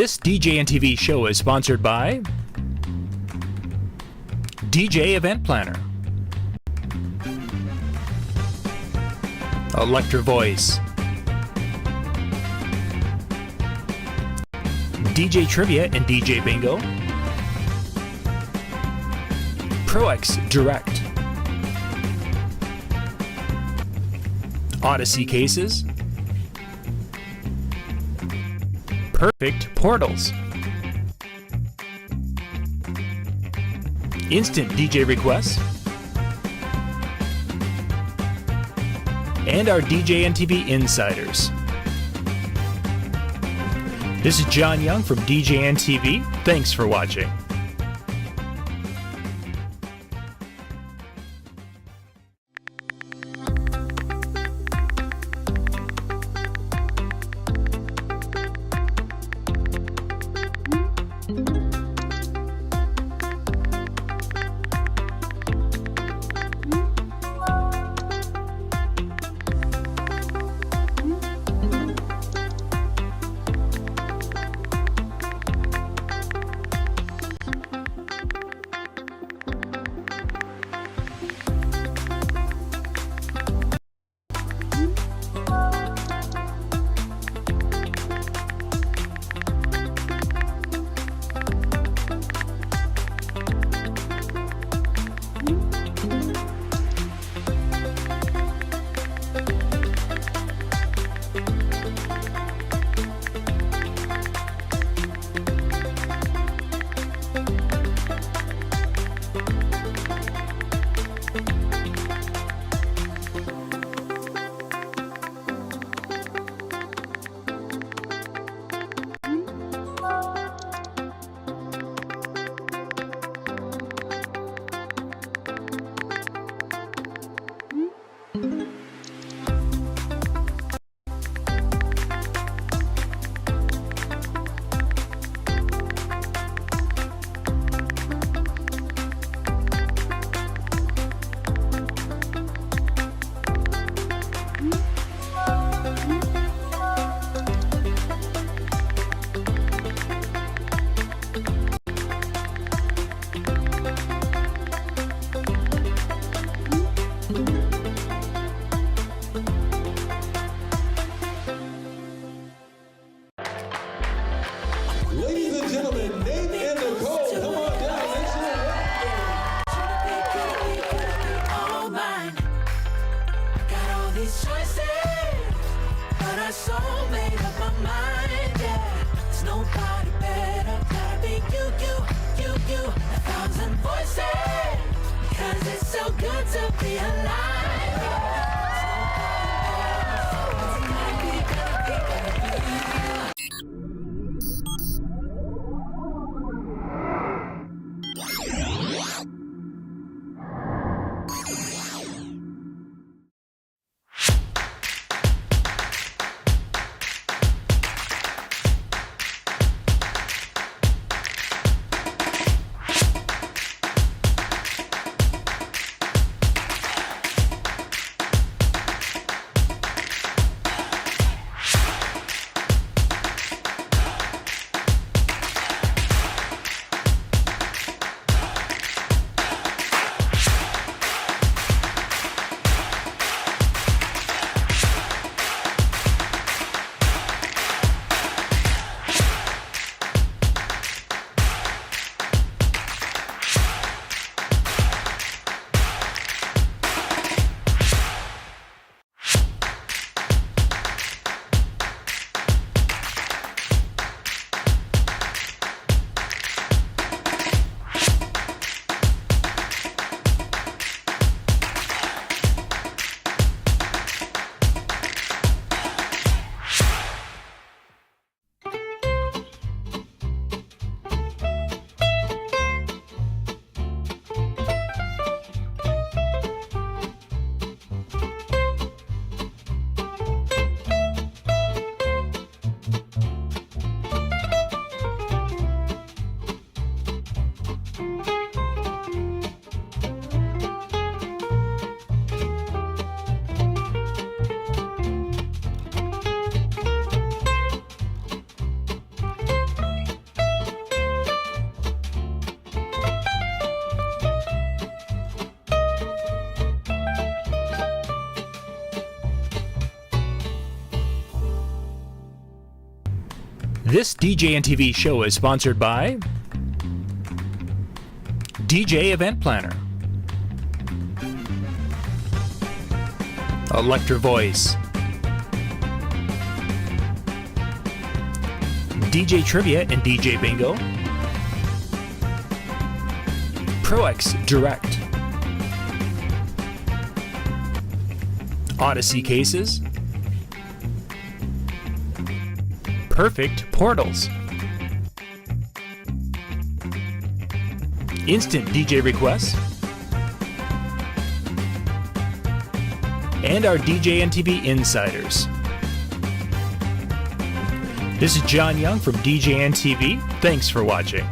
This DJNTV show is sponsored by DJ Event Planner, Electra Voice, DJ Trivia and DJ Bingo, ProX Direct, Odyssey Cases, Perfect Portals, Instant DJ Requests, and our DJNTV Insiders. This is John Young from DJNTV. Thanks for watching. So made up my mind, yeah. There's nobody better. to be alive. This DJNTV show is sponsored by DJ Event Planner, Electro Voice, DJ Trivia and DJ Bingo, ProX Direct, Odyssey Cases, Perfect Portals, Instant DJ Requests, and our DJNTV Insiders. This is John Young from DJNTV. Thanks for watching.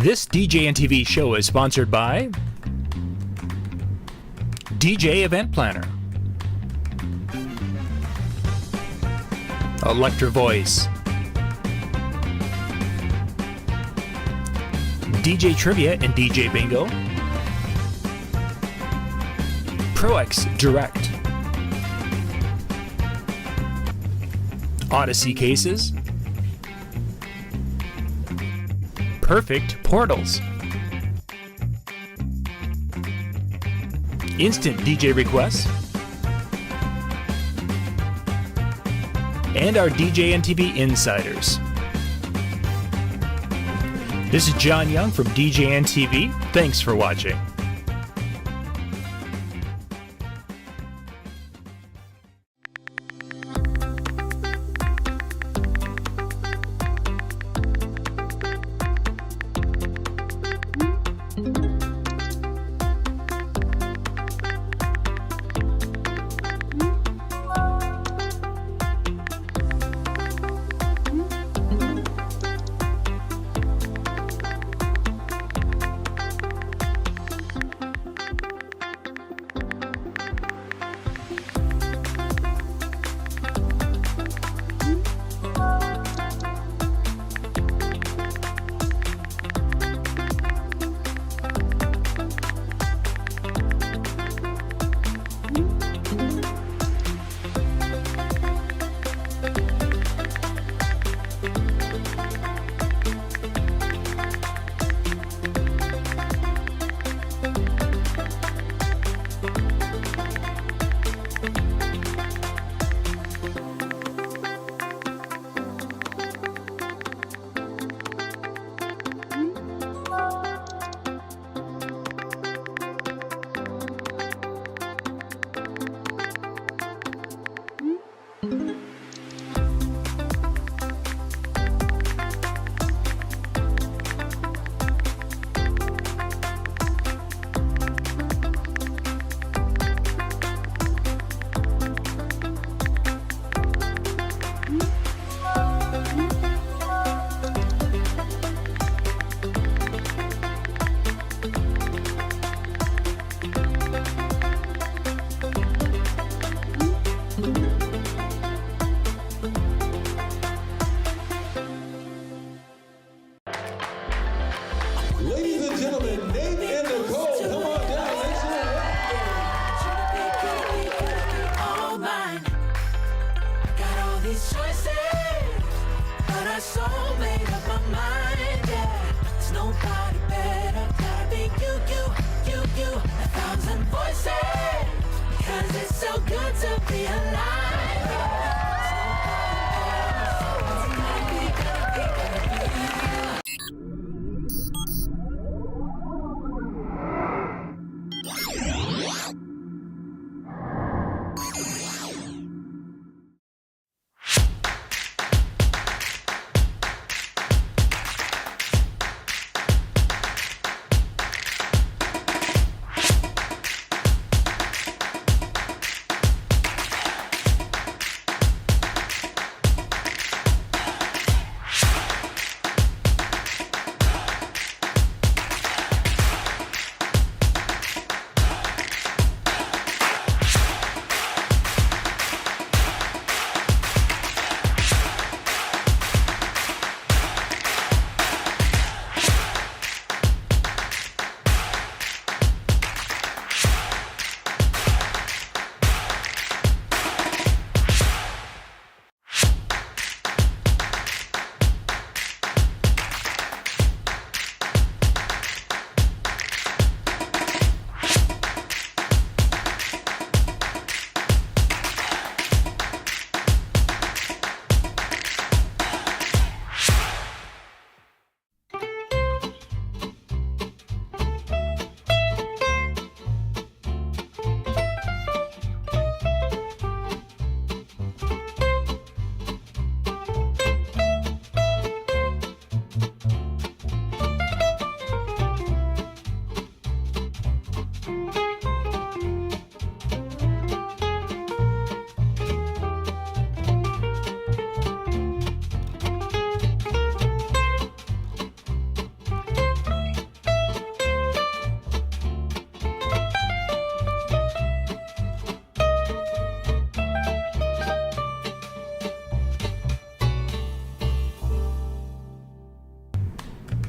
This DJNTV show is sponsored by DJ Event Planner, Electra Voice, DJ Trivia and DJ Bingo, ProX Direct, Odyssey Cases, Perfect Portals, Instant DJ Requests, and our DJNTV Insiders. This is John Young from DJNTV. Thanks for watching.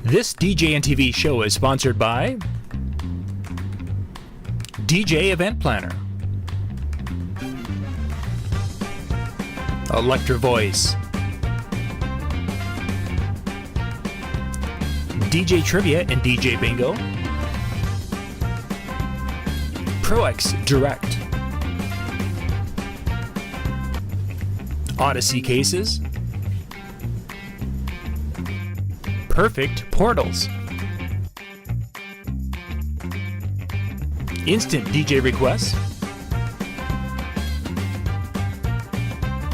This DJNTV show is sponsored by DJ Event Planner, Electra Voice, DJ Trivia and DJ Bingo, ProX Direct, Odyssey Cases, Perfect Portals, Instant DJ Requests,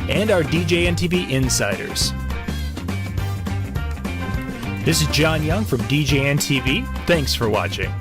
and our DJNTV Insiders. This is John Young from DJNTV. Thanks for watching.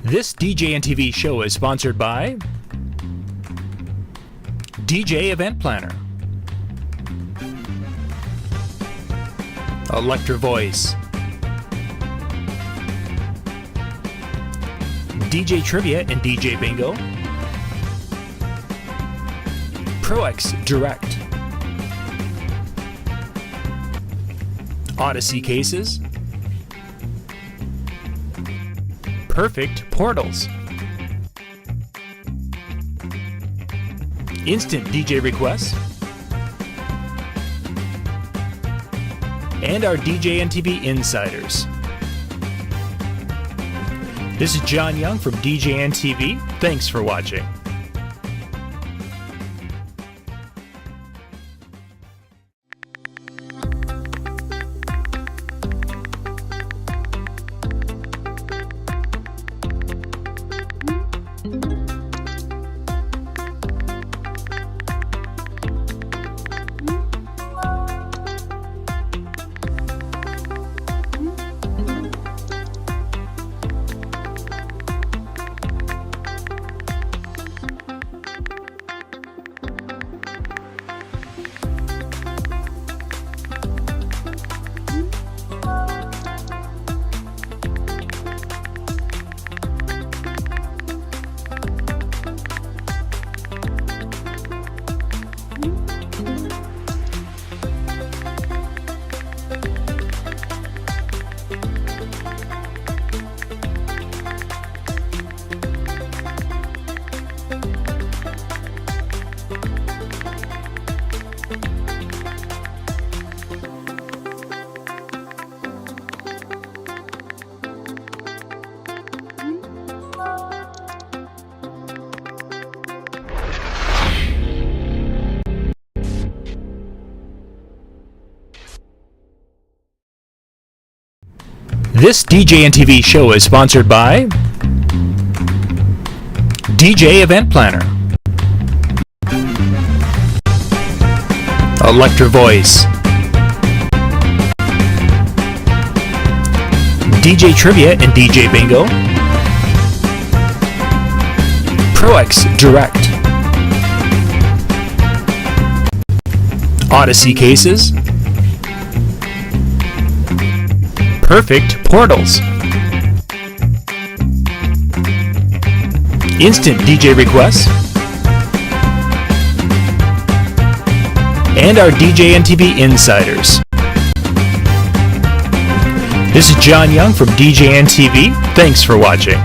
This DJNTV show is sponsored by DJ Event Planner, Electro Voice, DJ Trivia and DJ Bingo, ProX Direct, Odyssey Cases, Perfect Portals, Instant DJ Requests, and our DJNTV Insiders. This is John Young from DJNTV. Thanks for watching. This DJNTV show is sponsored by DJ Event Planner, Electro Voice, DJ Trivia and DJ Bingo, ProX Direct, Odyssey Cases, Perfect Portals, Instant DJ Requests, and our DJNTV Insiders. This is John Young from DJNTV. Thanks for watching.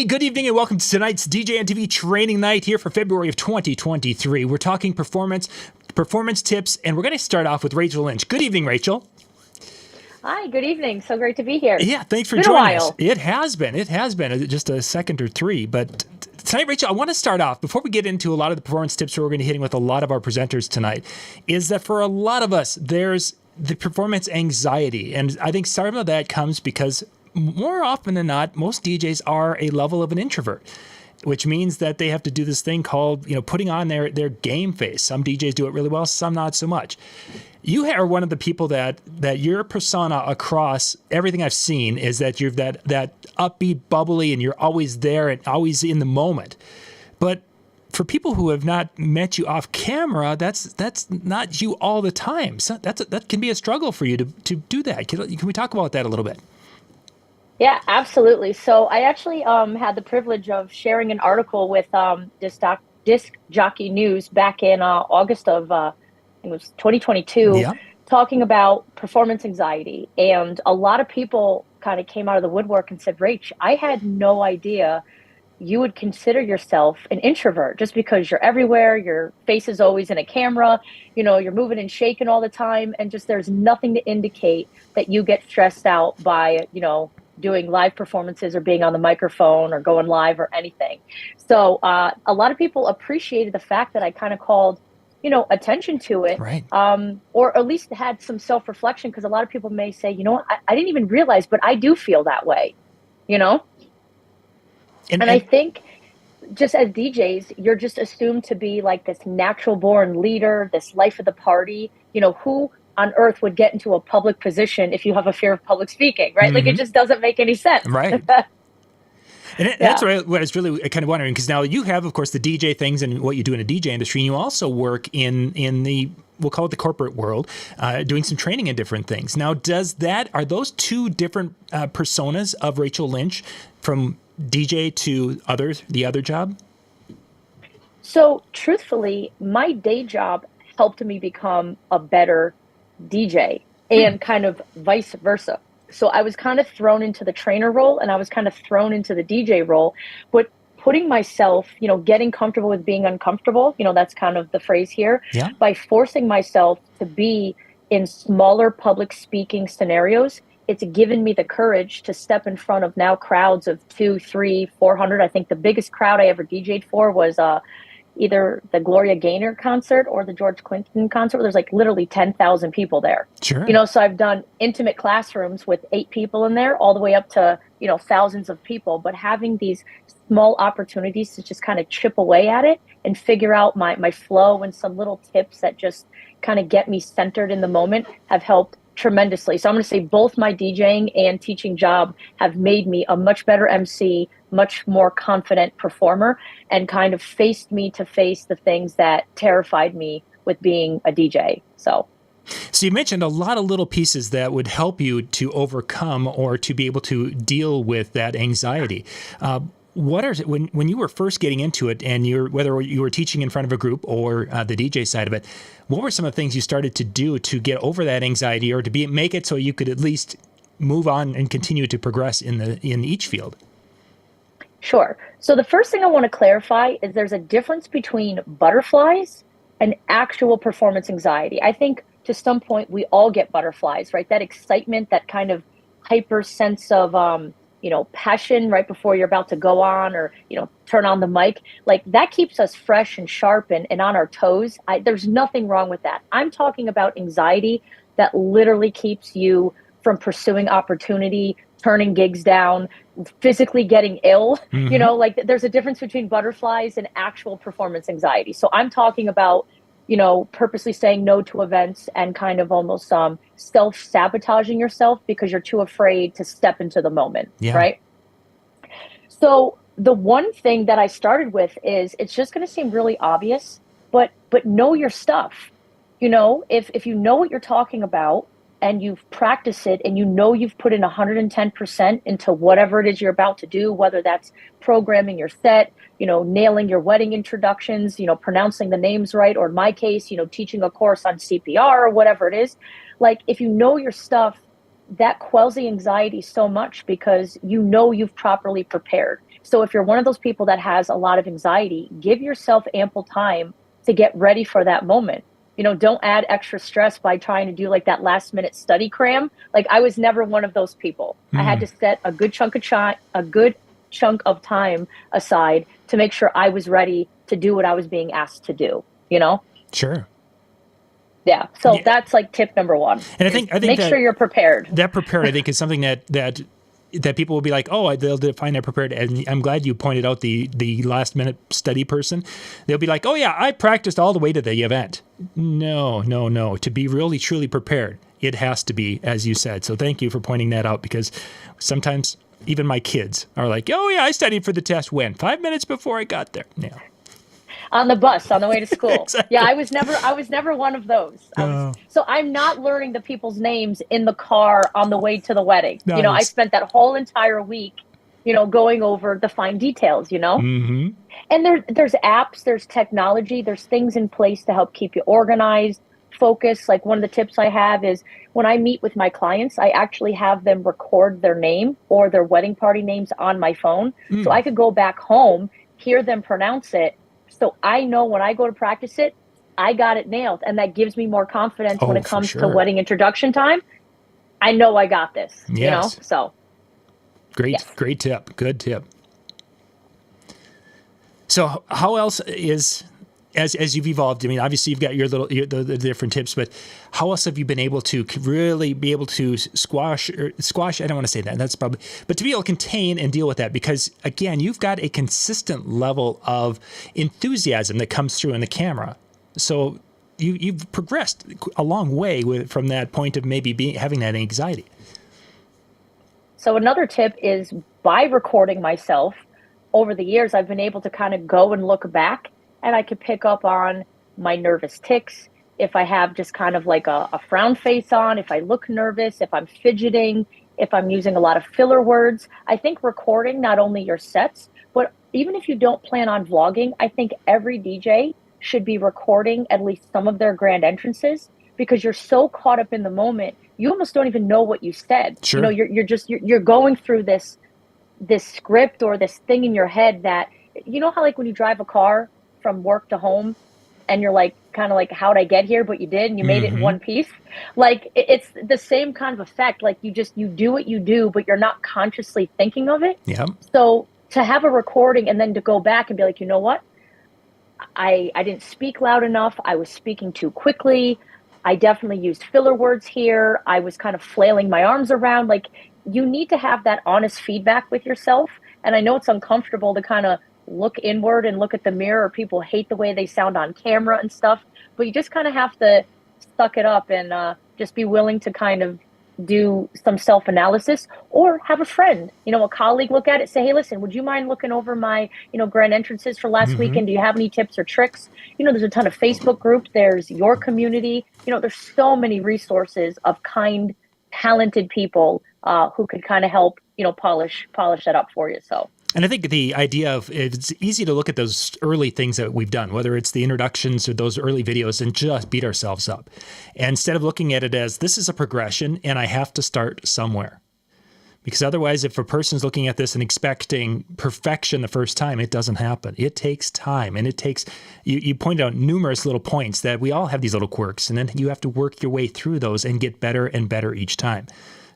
good evening and welcome to tonight's DJNTV training night here for February of 2023. We're talking performance tips, and we're going to start off with Rachel Lynch. Good evening, Rachel. Hi, good evening. So great to be here. Yeah, thanks for Been joining a while. us. It has been just a second or three, but tonight, Rachel, I want to start off, before we get into a lot of the performance tips that we're going to be hitting with a lot of our presenters tonight, is that for a lot of us, there's the performance anxiety, and I think some of that comes because more often than not, most DJs are a level of an introvert, which means that they have to do this thing called, putting on their game face. Some DJs do it really well, some not so much. You are one of the people that your persona across everything I've seen is that you're that upbeat, bubbly, and you're always there and always in the moment. But for people who have not met you off camera, that's not you all the time. So that can be a struggle for you to do that. Can we talk about that a little bit? Yeah, absolutely. So I actually had the privilege of sharing an article with Disc Jockey News back in August of I think it was 2022, Yeah. talking about performance anxiety. And a lot of people kind of came out of the woodwork and said, Rach, I had no idea you would consider yourself an introvert just because you're everywhere, your face is always in a camera, you're moving and shaking all the time, and just there's nothing to indicate that you get stressed out by, doing live performances or being on the microphone or going live or anything. So a lot of people appreciated the fact that I kind of called, attention to it, Right. or at least had some self-reflection, because a lot of people may say, what, I didn't even realize, but I do feel that way, And I think just as DJs, you're just assumed to be like this natural born leader, this life of the party, who on earth would get into a public position if you have a fear of public speaking, right? Mm-hmm. Like, it just doesn't make any sense. Right. And that's what I was really kind of wondering, because now you have, of course, the DJ things and what you do in a DJ industry, and you also work in the, we'll call it the corporate world, doing some training in different things. Now, are those two different personas of Rachel Lynch, from DJ to the other job? So truthfully, my day job helped me become a better DJ, and kind of vice versa. So I was kind of thrown into the trainer role, and I was kind of thrown into the DJ role, but putting myself, getting comfortable with being uncomfortable, that's kind of the phrase here, Yeah. by forcing myself to be in smaller public speaking scenarios. It's given me the courage to step in front of now crowds of 200, 300, 400. I think the biggest crowd I ever DJ'd for was either the Gloria Gaynor concert or the George Clinton concert. There's like literally 10,000 people there. Sure. So I've done intimate classrooms with 8 people in there, all the way up to, thousands of people. But having these small opportunities to just kind of chip away at it and figure out my flow, and some little tips that just kind of get me centered in the moment have helped tremendously. So I'm going to say both my DJing and teaching job have made me a much better MC, much more confident performer, and kind of faced me to face the things that terrified me with being a DJ. So you mentioned a lot of little pieces that would help you to overcome or to be able to deal with that anxiety. When you were first getting into it, and whether you were teaching in front of a group or the DJ side of it, what were some of the things you started to do to get over that anxiety, or to make it so you could at least move on and continue to progress in each field? Sure. So the first thing I want to clarify is there's a difference between butterflies and actual performance anxiety. I think to some point we all get butterflies, right? That excitement, that kind of hyper sense of passion right before you're about to go on, or, turn on the mic, like that keeps us fresh and sharp and on our toes. There's nothing wrong with that. I'm talking about anxiety that literally keeps you from pursuing opportunity, turning gigs down, physically getting ill. Mm-hmm. There's a difference between butterflies and actual performance anxiety. So I'm talking about, purposely saying no to events and kind of almost self-sabotaging yourself because you're too afraid to step into the moment, Yeah. right? So the one thing that I started with is, it's just going to seem really obvious, but know your stuff. If you know what you're talking about, and you've practiced it, and you've put in 110% into whatever it is you're about to do, whether that's programming your set, nailing your wedding introductions, pronouncing the names right, or in my case, teaching a course on CPR or whatever it is. Like, if you know your stuff, that quells the anxiety so much, because you've properly prepared. So if you're one of those people that has a lot of anxiety, give yourself ample time to get ready for that moment. Don't add extra stress by trying to do like that last minute study cram. Like I was never one of those people. I had to set a good chunk of time aside to make sure I was ready to do what I was being asked to do, Sure. Yeah. So that's like tip number one. And I think make sure you're prepared. That prepared, I think, is something that people will be like, oh, they'll define that prepared. And I'm glad you pointed out the last minute study person. They'll be like, oh yeah, I practiced all the way to the event. No. To be really truly prepared, it has to be, as you said. So thank you for pointing that out, because sometimes even my kids are like, oh yeah, I studied for the test when? 5 minutes before I got there. Yeah. On the bus on the way to school. Exactly. Yeah, I was never one of those. So I'm not learning the people's names in the car on the way to the wedding. Nice. I spent that whole entire week, going over the fine details, Mm-hmm. And there's apps, there's technology, there's things in place to help keep you organized, focused. Like one of the tips I have is when I meet with my clients, I actually have them record their name or their wedding party names on my phone. So I could go back home, hear them pronounce it. So I know when I go to practice it, I got it nailed. And that gives me more confidence when it comes to wedding introduction time. I know I got this, so. Great tip. Good tip. So how else is, as you've evolved, I mean, obviously you've got the different tips, but how else have you been able to really be able to squash, I don't want to say that, that's probably, but to be able to contain and deal with that? Because again, you've got a consistent level of enthusiasm that comes through in the camera. So you've progressed a long way from that point of maybe having that anxiety. So another tip is by recording myself over the years, I've been able to kind of go and look back, and I could pick up on my nervous tics, if I have just kind of like a frown face on, if I look nervous, if I'm fidgeting, if I'm using a lot of filler words. I think recording not only your sets, but even if you don't plan on vlogging, I think every DJ should be recording at least some of their grand entrances, because you're so caught up in the moment, you almost don't even know what you said. Sure. You're going through this script or this thing in your head that, how like when you drive a car from work to home and you're like, kind of like, how'd I get here? But you did, and you made it in one piece. Like it's the same kind of effect. Like you do what you do, but you're not consciously thinking of it. Yeah. So to have a recording and then to go back and be like, you know what? I didn't speak loud enough. I was speaking too quickly. I definitely used filler words here. I was kind of flailing my arms around. Like, you need to have that honest feedback with yourself. And I know it's uncomfortable to kind of look inward and look at the mirror. People hate the way they sound on camera and stuff, but you just kind of have to suck it up and just be willing to kind of do some self-analysis, or have a friend, a colleague look at it, say, hey, listen, would you mind looking over my, grand entrances for last weekend? Do you have any tips or tricks? There's a ton of Facebook groups. There's your community. There's so many resources of kind, talented people who could kind of help, polish that up for you. So. And I think the idea of it's easy to look at those early things that we've done, whether it's the introductions or those early videos, and just beat ourselves up. And instead of looking at it as this is a progression and I have to start somewhere. Because otherwise, if a person's looking at this and expecting perfection the first time, it doesn't happen. It takes time. And it takes, you pointed out numerous little points that we all have these little quirks, and then you have to work your way through those and get better and better each time.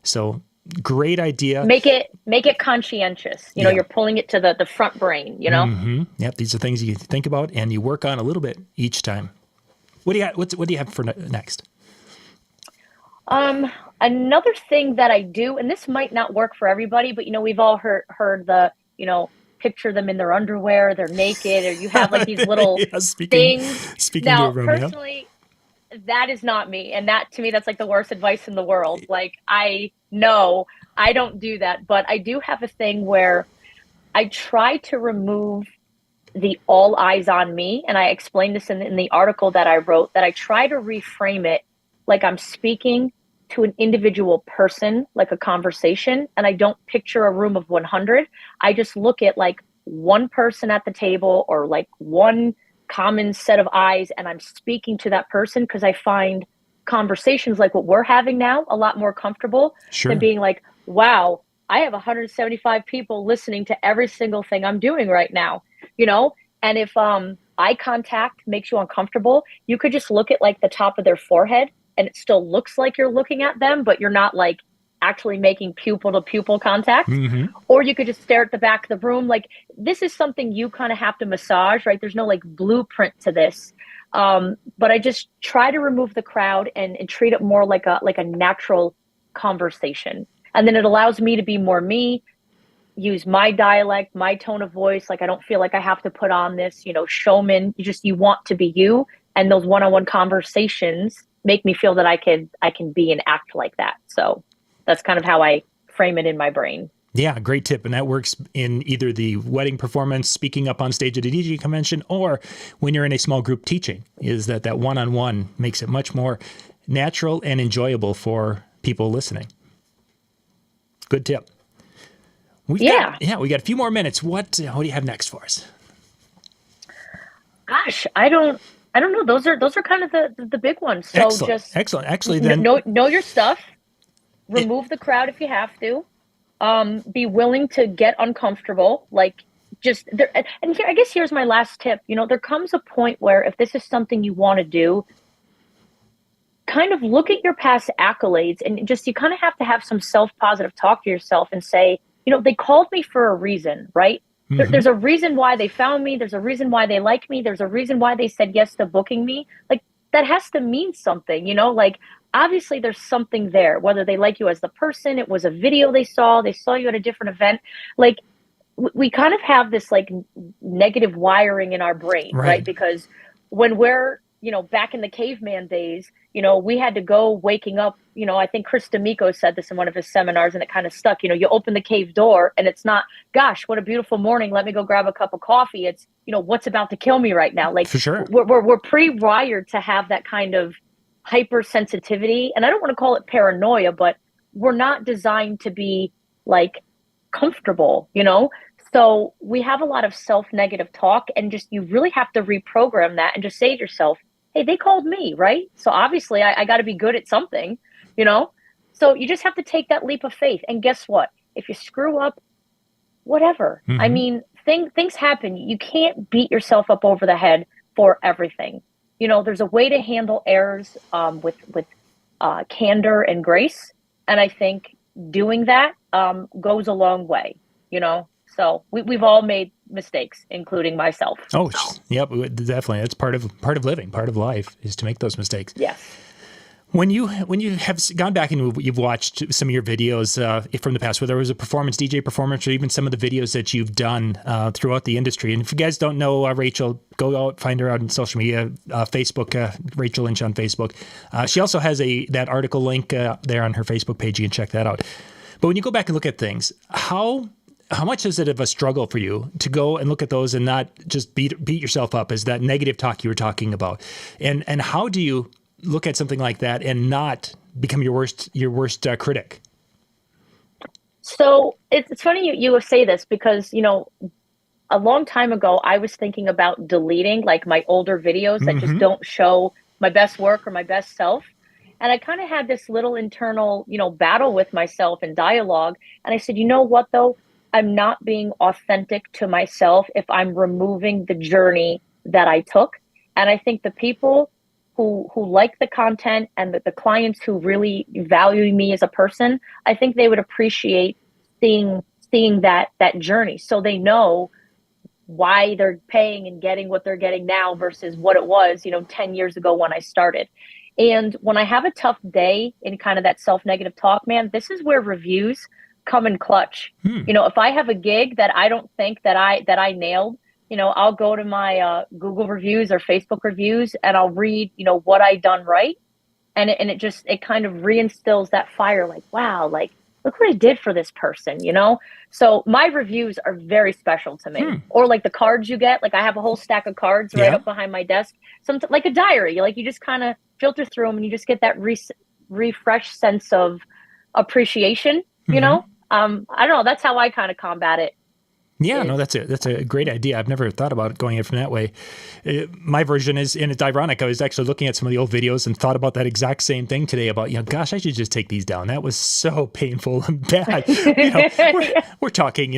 So great idea. Make it conscientious. You're pulling it to the front brain, Mm-hmm. Yep. These are things you think about and you work on a little bit each time. What do you have for next? Another thing that I do, and this might not work for everybody, but we've all heard the, picture them in their underwear, they're naked, or you have like these little things. Speaking now, to a room, personally, that is not me. And that, to me, that's like the worst advice in the world. Like, I know I don't do that, but I do have a thing where I try to remove the all eyes on me. And I explained this in the article that I wrote, that I try to reframe it like I'm speaking to an individual person, like a conversation. And I don't picture a room of 100. I just look at like one person at the table, or like one common set of eyes, and I'm speaking to that person, because I find conversations like what we're having now a lot more comfortable than being like, wow, I have 175 people listening to every single thing I'm doing right now, you know? And if eye contact makes you uncomfortable, you could just look at like the top of their forehead and it still looks like you're looking at them, but you're not like actually making pupil to pupil contact. Mm-hmm. Or you could just stare at the back of the room. Like this is something you kind of have to massage, right? There's no like blueprint to this. But I just try to remove the crowd and treat it more like a natural conversation. And then it allows me to be more me, use my dialect, my tone of voice. Like I don't feel like I have to put on this, showman. You want to be you. And those one-on-one conversations make me feel that I can be and act like that. So that's kind of how I frame it in my brain. Yeah, great tip. And that works in either the wedding performance, speaking up on stage at a DJ convention, or when you're in a small group teaching, is that one-on-one makes it much more natural and enjoyable for people listening. Good tip. We got a few more minutes. What do you have next for us? Gosh, I don't know. Those are kind of the big ones. So excellent. Actually, then know your stuff. Remove the crowd if you have to. Be willing to get uncomfortable. Like just there. And here, I guess here's my last tip. There comes a point where if this is something you want to do, kind of look at your past accolades and you kind of have to have some self-positive talk to yourself and say, they called me for a reason, right? Mm-hmm. There's a reason why they found me. There's a reason why they like me. There's a reason why they said yes to booking me. Like that has to mean something, like obviously there's something there, whether they like you as the person, it was a video they saw you at a different event. Like we kind of have this like negative wiring in our brain, right? Because when we're, back in the caveman days, we had to go waking up, I think Chris D'Amico said this in one of his seminars and it kind of stuck, you open the cave door and it's not, gosh, what a beautiful morning. Let me go grab a cup of coffee. It's, what's about to kill me right now. Like for sure. We're pre-wired to have that kind of hypersensitivity. And I don't want to call it paranoia, but we're not designed to be like comfortable, So we have a lot of self-negative talk and you really have to reprogram that and just say to yourself, hey, they called me, right? So obviously I got to be good at something, So you just have to take that leap of faith. And guess what? If you screw up, whatever. Mm-hmm. I mean, things happen. You can't beat yourself up over the head for everything. There's a way to handle errors with candor and grace. And I think doing that goes a long way, So we've all made mistakes, including myself. Oh, yep, definitely. That's part of living, part of life is to make those mistakes. Yes. When you have gone back and you've watched some of your videos from the past, whether it was a DJ performance, or even some of the videos that you've done throughout the industry. And if you guys don't know Rachel, go out, find her out on social media, Facebook, Rachel Lynch on Facebook. She also has that article link there on her Facebook page. You can check that out. But when you go back and look at things, how much is it of a struggle for you to go and look at those and not just beat yourself up as that negative talk you were talking about? And how do you look at something like that and not become your worst critic? So it's funny you say this because, a long time ago, I was thinking about deleting like my older videos that just don't show my best work or my best self. And I kind of had this little internal, battle with myself and dialogue. And I said, you know what, though? I'm not being authentic to myself if I'm removing the journey that I took. And I think the people who like the content and the clients who really value me as a person, I think they would appreciate seeing that journey. So they know why they're paying and getting what they're getting now versus what it was, 10 years ago when I started. And when I have a tough day in kind of that self-negative talk, man, this is where reviews come in clutch. If I have a gig that I don't think that I nailed, I'll go to my Google reviews or Facebook reviews and I'll read, what I done right. And it kind of reinstills that fire. Like, wow, like, look what I did for this person, So my reviews are very special to me. Or like the cards you get, like I have a whole stack of cards right up behind my desk. Like a diary, like you just kind of filter through them and you just get that refreshed sense of appreciation, I don't know. That's how I kind of combat it. Yeah, no, that's a great idea. I've never thought about going it from that way. My version is, and it's ironic, I was actually looking at some of the old videos and thought about that exact same thing today about, gosh, I should just take these down. That was so painful and bad. We're talking,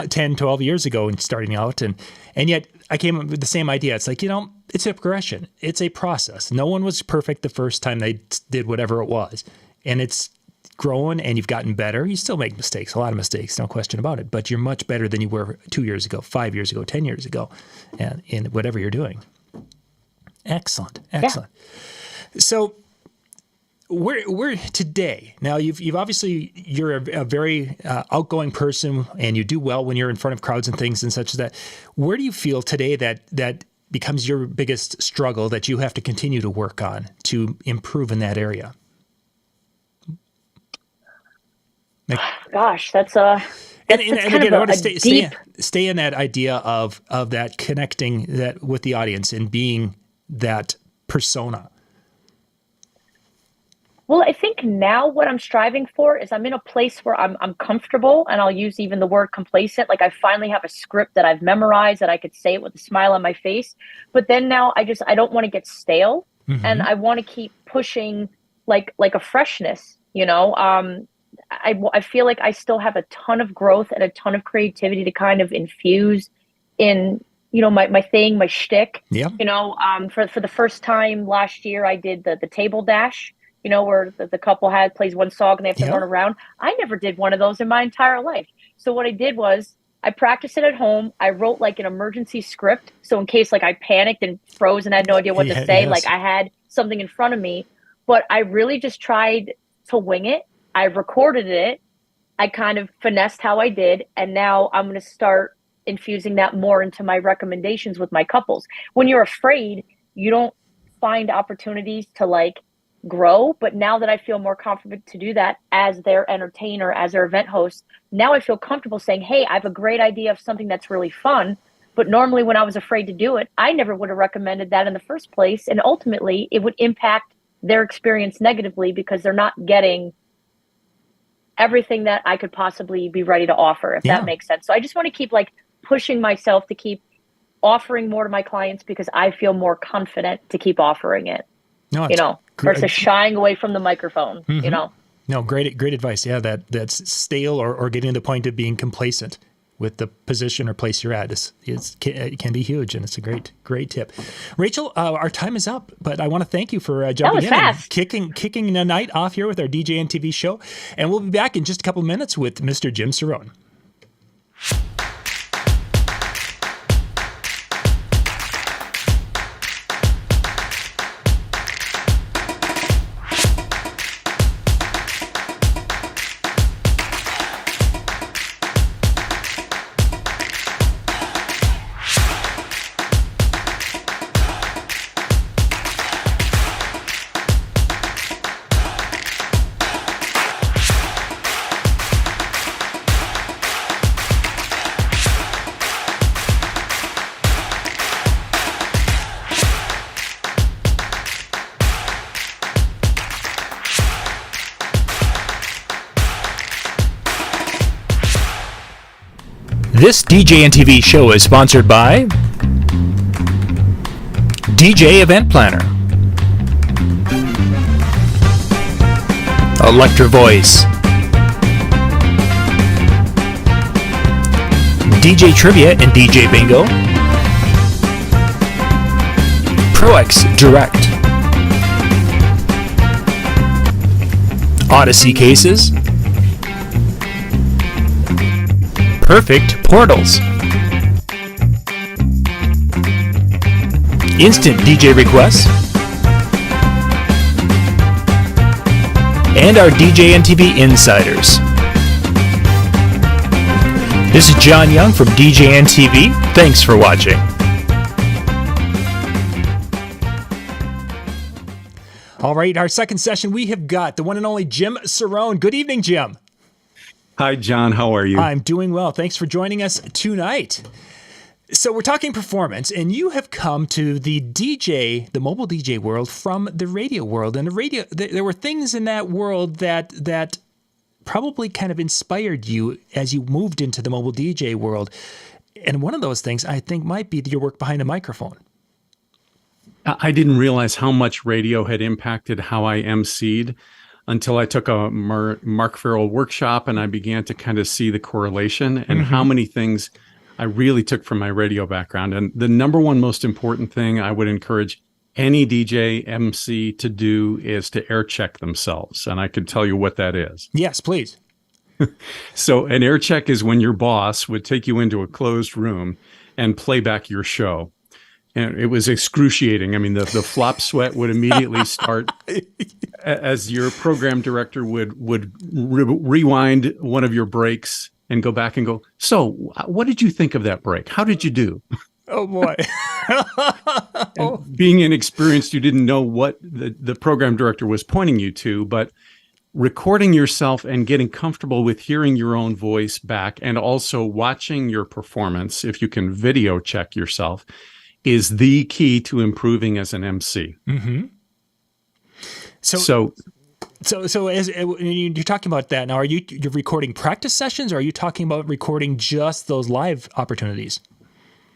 10, 12 years ago and starting out. And yet I came up with the same idea. It's like, it's a progression. It's a process. No one was perfect the first time they did whatever it was. And it's growing and you've gotten better. You still make mistakes, a lot of mistakes, no question about it, but you're much better than you were 2 years ago, 5 years ago, 10 years ago, and in whatever you're doing. Excellent. Yeah. So we're today. Now you've obviously, you're a very outgoing person and you do well when you're in front of crowds and things and such as that. Where do you feel today that becomes your biggest struggle that you have to continue to work on to improve in that area? Gosh, that's and again, I want to stay in that idea of that connecting that with the audience and being that persona. Well, I think now what I'm striving for is I'm in a place where I'm comfortable, and I'll use even the word complacent. Like I finally have a script that I've memorized that I could say it with a smile on my face. But then now I don't want to get stale, and I want to keep pushing like a freshness. I feel like I still have a ton of growth and a ton of creativity to kind of infuse in, my shtick. Yeah. For the first time last year, I did the table dash, where the couple plays one song and they have to run around. I never did one of those in my entire life. So what I did was I practiced it at home. I wrote like an emergency script. So in case I panicked and froze and had no idea what to say, I had something in front of me, but I really just tried to wing it. I recorded it. I kind of finessed how I did. And now I'm going to start infusing that more into my recommendations with my couples. When you're afraid, you don't find opportunities to grow. But now that I feel more confident to do that as their entertainer, as their event host, now I feel comfortable saying, hey, I have a great idea of something that's really fun. But normally when I was afraid to do it, I never would have recommended that in the first place. And ultimately it would impact their experience negatively because they're not getting everything that I could possibly be ready to offer, if that makes sense. So I just want to keep pushing myself to keep offering more to my clients because I feel more confident to keep offering it, versus shying away from the microphone, No, great advice. Yeah, that's stale or getting to the point of being complacent with the position or place you're at it can be huge, and it's a great tip. Rachel, our time is up, but I want to thank you for jumping in and kicking the night off here with our DJNTV show, and we'll be back in just a couple of minutes with Mr. Jim Cerone. This DJNTV show is sponsored by DJ Event Planner, Electra Voice, DJ Trivia and DJ Bingo, ProX Direct, Odyssey Cases, Perfect Portals, Instant DJ Requests, and our DJNTV Insiders. This is John Young from DJNTV. Thanks for watching. All right, our second session, we have got the one and only Jim Cerone. Good evening, Jim. Hi, John. How are you? I'm doing well. Thanks for joining us tonight. So we're talking performance, and you have come to the mobile DJ world from the radio world. And there were things in that world that probably kind of inspired you as you moved into the mobile DJ world. And one of those things I think might be your work behind a microphone. I didn't realize how much radio had impacted how I emceed until I took a Mark Farrell workshop and I began to kind of see the correlation and how many things I really took from my radio background. And the number one most important thing I would encourage any DJ MC to do is to air check themselves. And I can tell you what that is. Yes, please. So an air check is when your boss would take you into a closed room and play back your show. And it was excruciating. I mean, the flop sweat would immediately start as your program director would rewind one of your breaks and go back and go, so what did you think of that break? How did you do? Oh, boy. And being inexperienced, you didn't know what the program director was pointing you to, but recording yourself and getting comfortable with hearing your own voice back and also watching your performance, if you can video check yourself, is the key to improving as an MC. Mm-hmm. So as you're talking about that now, you're recording practice sessions, or are you talking about recording just those live opportunities?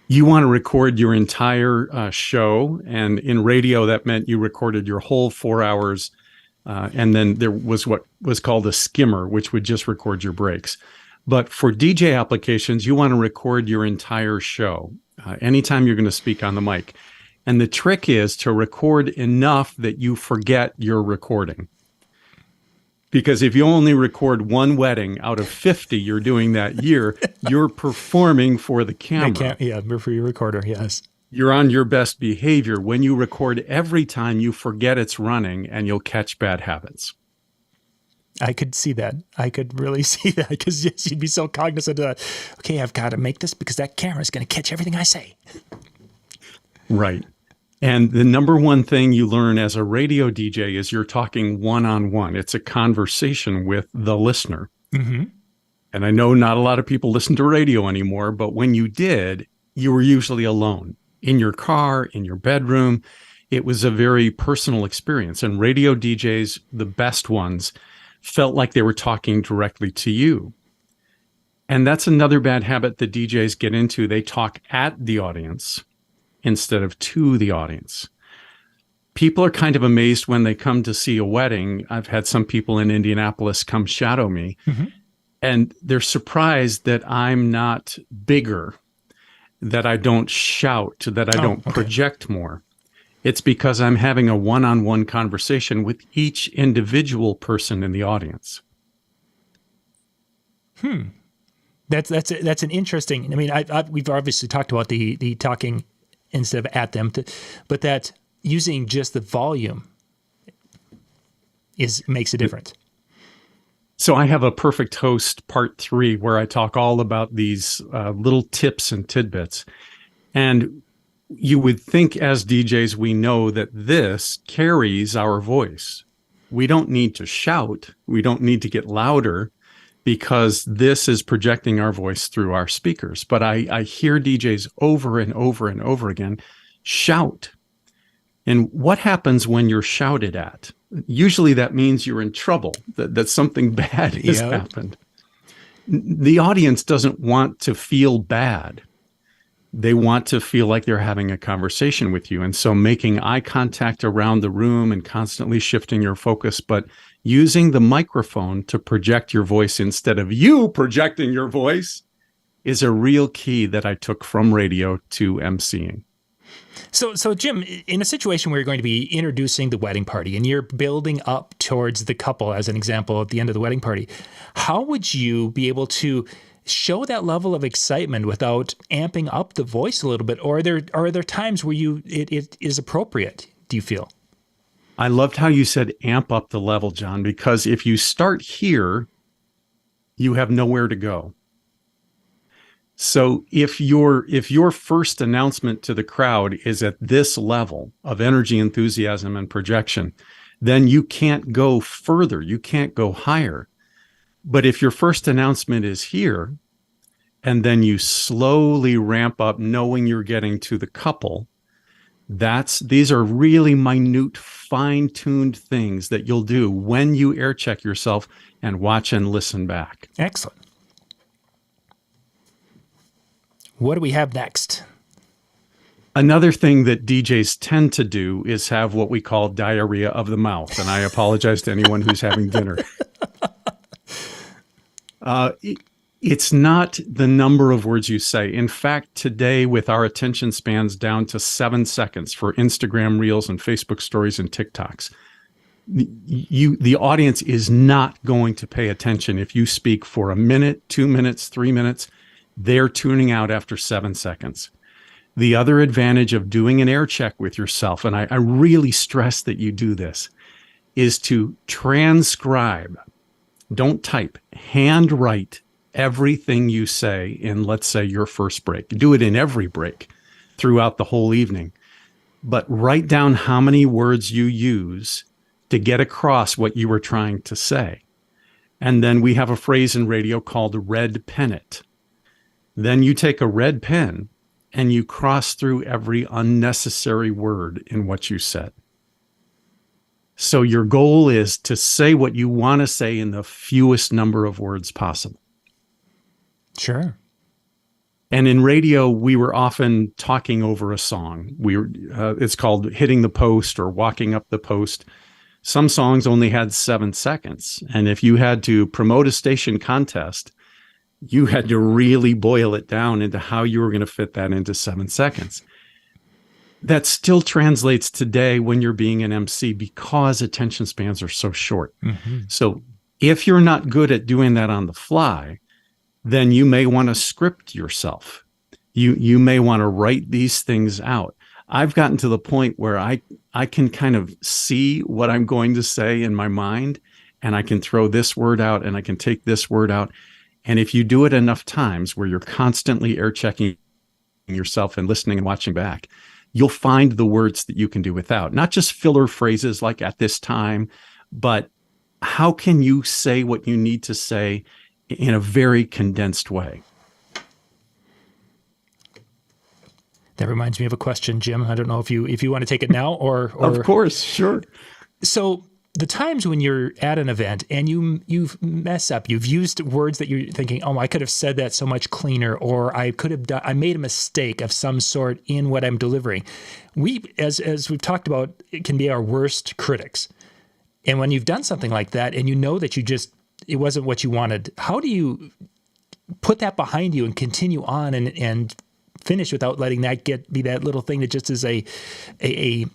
You want to record your entire show, and in radio, that meant you recorded your whole 4 hours. And then there was what was called a skimmer, which would just record your breaks. But for DJ applications, you want to record your entire show anytime you're going to speak on the mic. And the trick is to record enough that you forget you're recording. Because if you only record one wedding out of 50 you're doing that year, you're performing for the camera. For your recorder, yes. You're on your best behavior. When you record every time, you forget it's running and you'll catch bad habits. I could see that. I could really see that, because you'd be so cognizant of, okay, I've got to make this because that camera is going to catch everything I say. Right. And the number one thing you learn as a radio DJ is you're talking one-on-one. It's a conversation with the listener. Mm-hmm. And I know not a lot of people listen to radio anymore, but when you did, you were usually alone. In your car, in your bedroom. It was a very personal experience. And radio DJs, the best ones, felt like they were talking directly to you. And that's another bad habit that DJs get into. They talk at the audience instead of to the audience. People are kind of amazed when they come to see a wedding. I've had some people in Indianapolis come shadow me, and they're surprised that I'm not bigger, that I don't shout, that I don't project more. It's because I'm having a one-on-one conversation with each individual person in the audience. That's an interesting. I mean, we've obviously talked about the talking instead of at them, but that using just the volume makes a difference. So I have a Perfect Host Part 3 where I talk all about these little tips and tidbits. And you would think as DJs, we know that this carries our voice. We don't need to shout. We don't need to get louder because this is projecting our voice through our speakers. But I hear DJs over and over and over again shout. And what happens when you're shouted at? Usually that means you're in trouble, that something bad has happened. The audience doesn't want to feel bad. They want to feel like they're having a conversation with you. And so making eye contact around the room and constantly shifting your focus, but using the microphone to project your voice instead of you projecting your voice is a real key that I took from radio to emceeing. So Jim, in a situation where you're going to be introducing the wedding party and you're building up towards the couple, as an example, at the end of the wedding party, how would you be able to show that level of excitement without amping up the voice a little bit? Or are there times where it is appropriate, do you feel? I loved how you said amp up the level, John, because if you start here, you have nowhere to go. So if your first announcement to the crowd is at this level of energy, enthusiasm, and projection, then you can't go further. You can't go higher. But if your first announcement is here, and then you slowly ramp up knowing you're getting to the couple, these are really minute, fine-tuned things that you'll do when you air check yourself and watch and listen back. Excellent. What do we have next? Another thing that DJs tend to do is have what we call diarrhea of the mouth. And I apologize to anyone who's having dinner. It's not the number of words you say. In fact, today, with our attention spans down to 7 seconds for Instagram Reels and Facebook Stories and TikToks, the audience is not going to pay attention if you speak for a minute, 2 minutes, 3 minutes. They're tuning out after 7 seconds. The other advantage of doing an air check with yourself, and I really stress that you do this, is to transcribe. Don't type. Handwrite everything you say in, let's say, your first break. Do it in every break throughout the whole evening. But write down how many words you use to get across what you were trying to say. And then we have a phrase in radio called red pen it. Then you take a red pen and you cross through every unnecessary word in what you said. So your goal is to say what you want to say in the fewest number of words possible. Sure. And in radio, we were often talking over a song. It's called hitting the post or walking up the post. Some songs only had 7 seconds. And if you had to promote a station contest, you had to really boil it down into how you were going to fit that into 7 seconds. That still translates today when you're being an MC because attention spans are so short. Mm-hmm. So if you're not good at doing that on the fly, then you may want to script yourself. You may want to write these things out. I've gotten to the point where I can kind of see what I'm going to say in my mind, and I can throw this word out and I can take this word out. And if you do it enough times where you're constantly air checking yourself and listening and watching back, you'll find the words that you can do without. Not just filler phrases like at this time, but how can you say what you need to say in a very condensed way? That reminds me of a question, Jim. I don't know if you want to take it now or Of course, sure. So the times when you're at an event and you mess up, you've used words that you're thinking, oh, I could have said that so much cleaner, or I made a mistake of some sort in what I'm delivering. We, as we've talked about, it can be our worst critics. And when you've done something like that and you know that it wasn't what you wanted, how do you put that behind you and continue on and finish without letting that be that little thing that just is a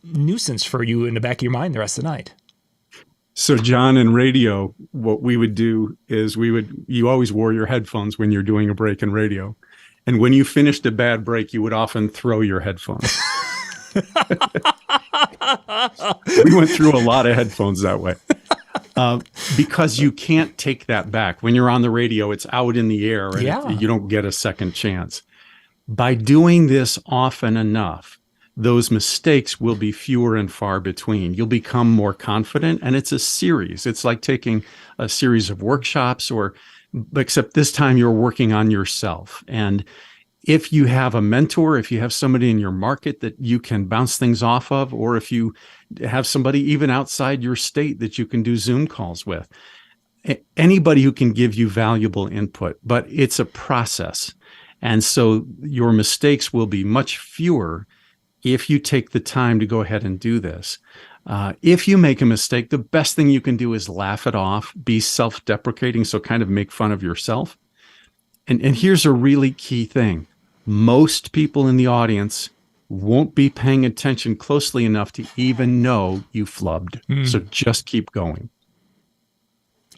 nuisance for you in the back of your mind the rest of the night? So John, in radio, what we would do is you always wore your headphones when you're doing a break in radio. And when you finished a bad break, you would often throw your headphones. We went through a lot of headphones that way. Because you can't take that back. When you're on the radio, it's out in the air and you don't get a second chance. By doing this often enough, those mistakes will be fewer and far between. You'll become more confident, and it's a series. It's like taking a series of workshops, except this time you're working on yourself. And if you have a mentor, if you have somebody in your market that you can bounce things off of, or if you have somebody even outside your state that you can do Zoom calls with, anybody who can give you valuable input, but it's a process. And so your mistakes will be much fewer if you take the time to go ahead and do this. If you make a mistake, the best thing you can do is laugh it off, be self-deprecating, so kind of make fun of yourself. And here's a really key thing. Most people in the audience won't be paying attention closely enough to even know you flubbed. So just keep going.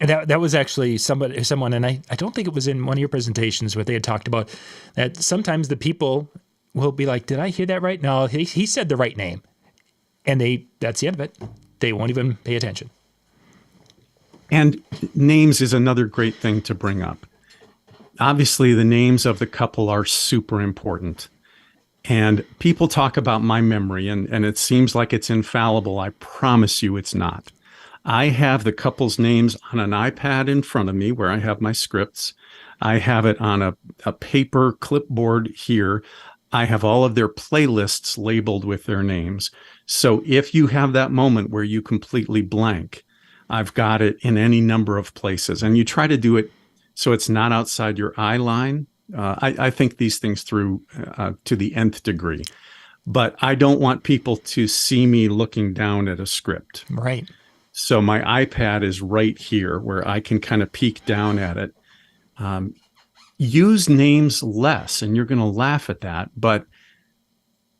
And that was actually someone, and I don't think it was in one of your presentations where they had talked about that sometimes the people will be like, did I hear that right? No, he said the right name. And that's the end of it. They won't even pay attention. And names is another great thing to bring up. Obviously, the names of the couple are super important. And people talk about my memory, and it seems like it's infallible. I promise you it's not. I have the couple's names on an iPad in front of me where I have my scripts. I have it on a paper clipboard here. I have all of their playlists labeled with their names. So if you have that moment where you completely blank, I've got it in any number of places. And you try to do it so it's not outside your eye line, I think these things through to the nth degree, but I don't want people to see me looking down at a script. Right. So my iPad is right here where I can kind of peek down at it. Use names less, and you're going to laugh at that, but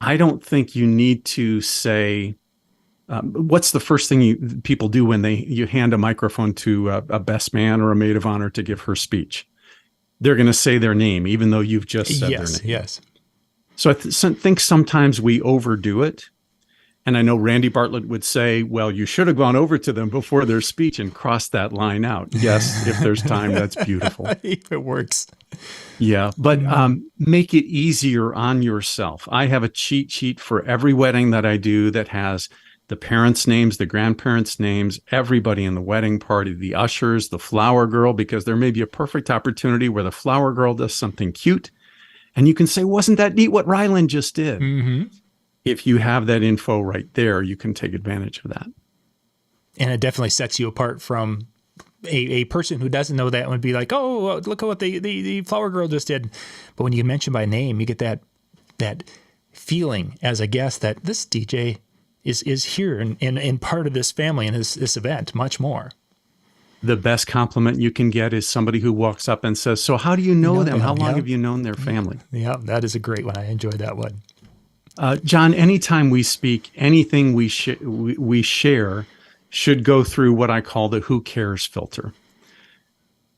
I don't think you need to say, what's the first thing people do when you hand a microphone to a best man or a maid of honor to give her speech? They're going to say their name, even though you've just said their name. Yes. So I think sometimes we overdo it. And I know Randy Bartlett would say, well, you should have gone over to them before their speech and crossed that line out. Yes, if there's time, that's beautiful. If it works. Yeah, but make it easier on yourself. I have a cheat sheet for every wedding that I do that has the parents' names, the grandparents' names, everybody in the wedding party, the ushers, the flower girl, because there may be a perfect opportunity where the flower girl does something cute. And you can say, wasn't that neat what Ryland just did? Mm-hmm. If you have that info right there, you can take advantage of that. And it definitely sets you apart from a person who doesn't know that and would be like, oh, look at what the flower girl just did. But when you mention by name, you get that feeling as a guest that this DJ is here and part of this family and this event much more. The best compliment you can get is somebody who walks up and says, so how do you know them? How long have you known their family? Yeah, that is a great one. I enjoyed that one. John, anytime we speak, anything we share should go through what I call the who cares filter.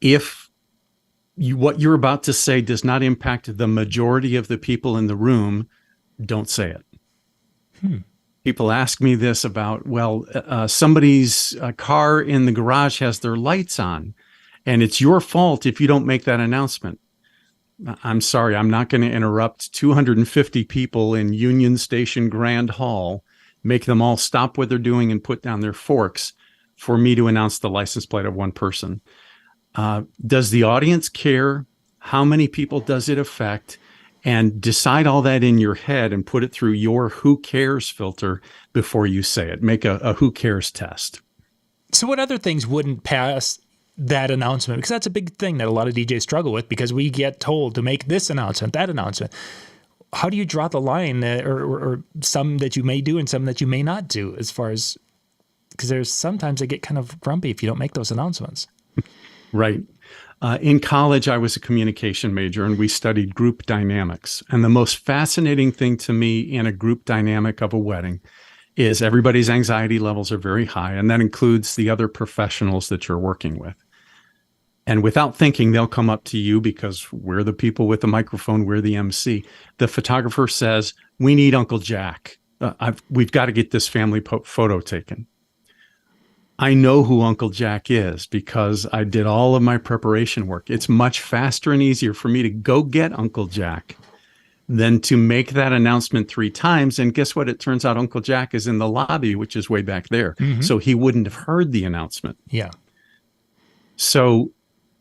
If what you're about to say does not impact the majority of the people in the room, don't say it. People ask me this about, somebody's car in the garage has their lights on, and it's your fault if you don't make that announcement. I'm sorry, I'm not going to interrupt 250 people in Union Station Grand Hall, make them all stop what they're doing and put down their forks for me to announce the license plate of one person. Does the audience care? How many people does it affect? And decide all that in your head and put it through your who cares filter before you say it. Make a who cares test. So what other things wouldn't pass that announcement? Because that's a big thing that a lot of DJs struggle with, because we get told to make this announcement, that announcement. How do you draw the line, or some that you may do and some that you may not do, as far as, because there's sometimes they get kind of grumpy if you don't make those announcements. Right. In college, I was a communication major, and we studied group dynamics. And the most fascinating thing to me in a group dynamic of a wedding is everybody's anxiety levels are very high, and that includes the other professionals that you're working with. And without thinking, they'll come up to you because we're the people with the microphone, we're the MC. The photographer says, we need Uncle Jack. We've got to get this family photo taken. I know who Uncle Jack is because I did all of my preparation work. It's much faster and easier for me to go get Uncle Jack than to make that announcement 3 times. And guess what? It turns out Uncle Jack is in the lobby, which is way back there. Mm-hmm. So he wouldn't have heard the announcement. Yeah. So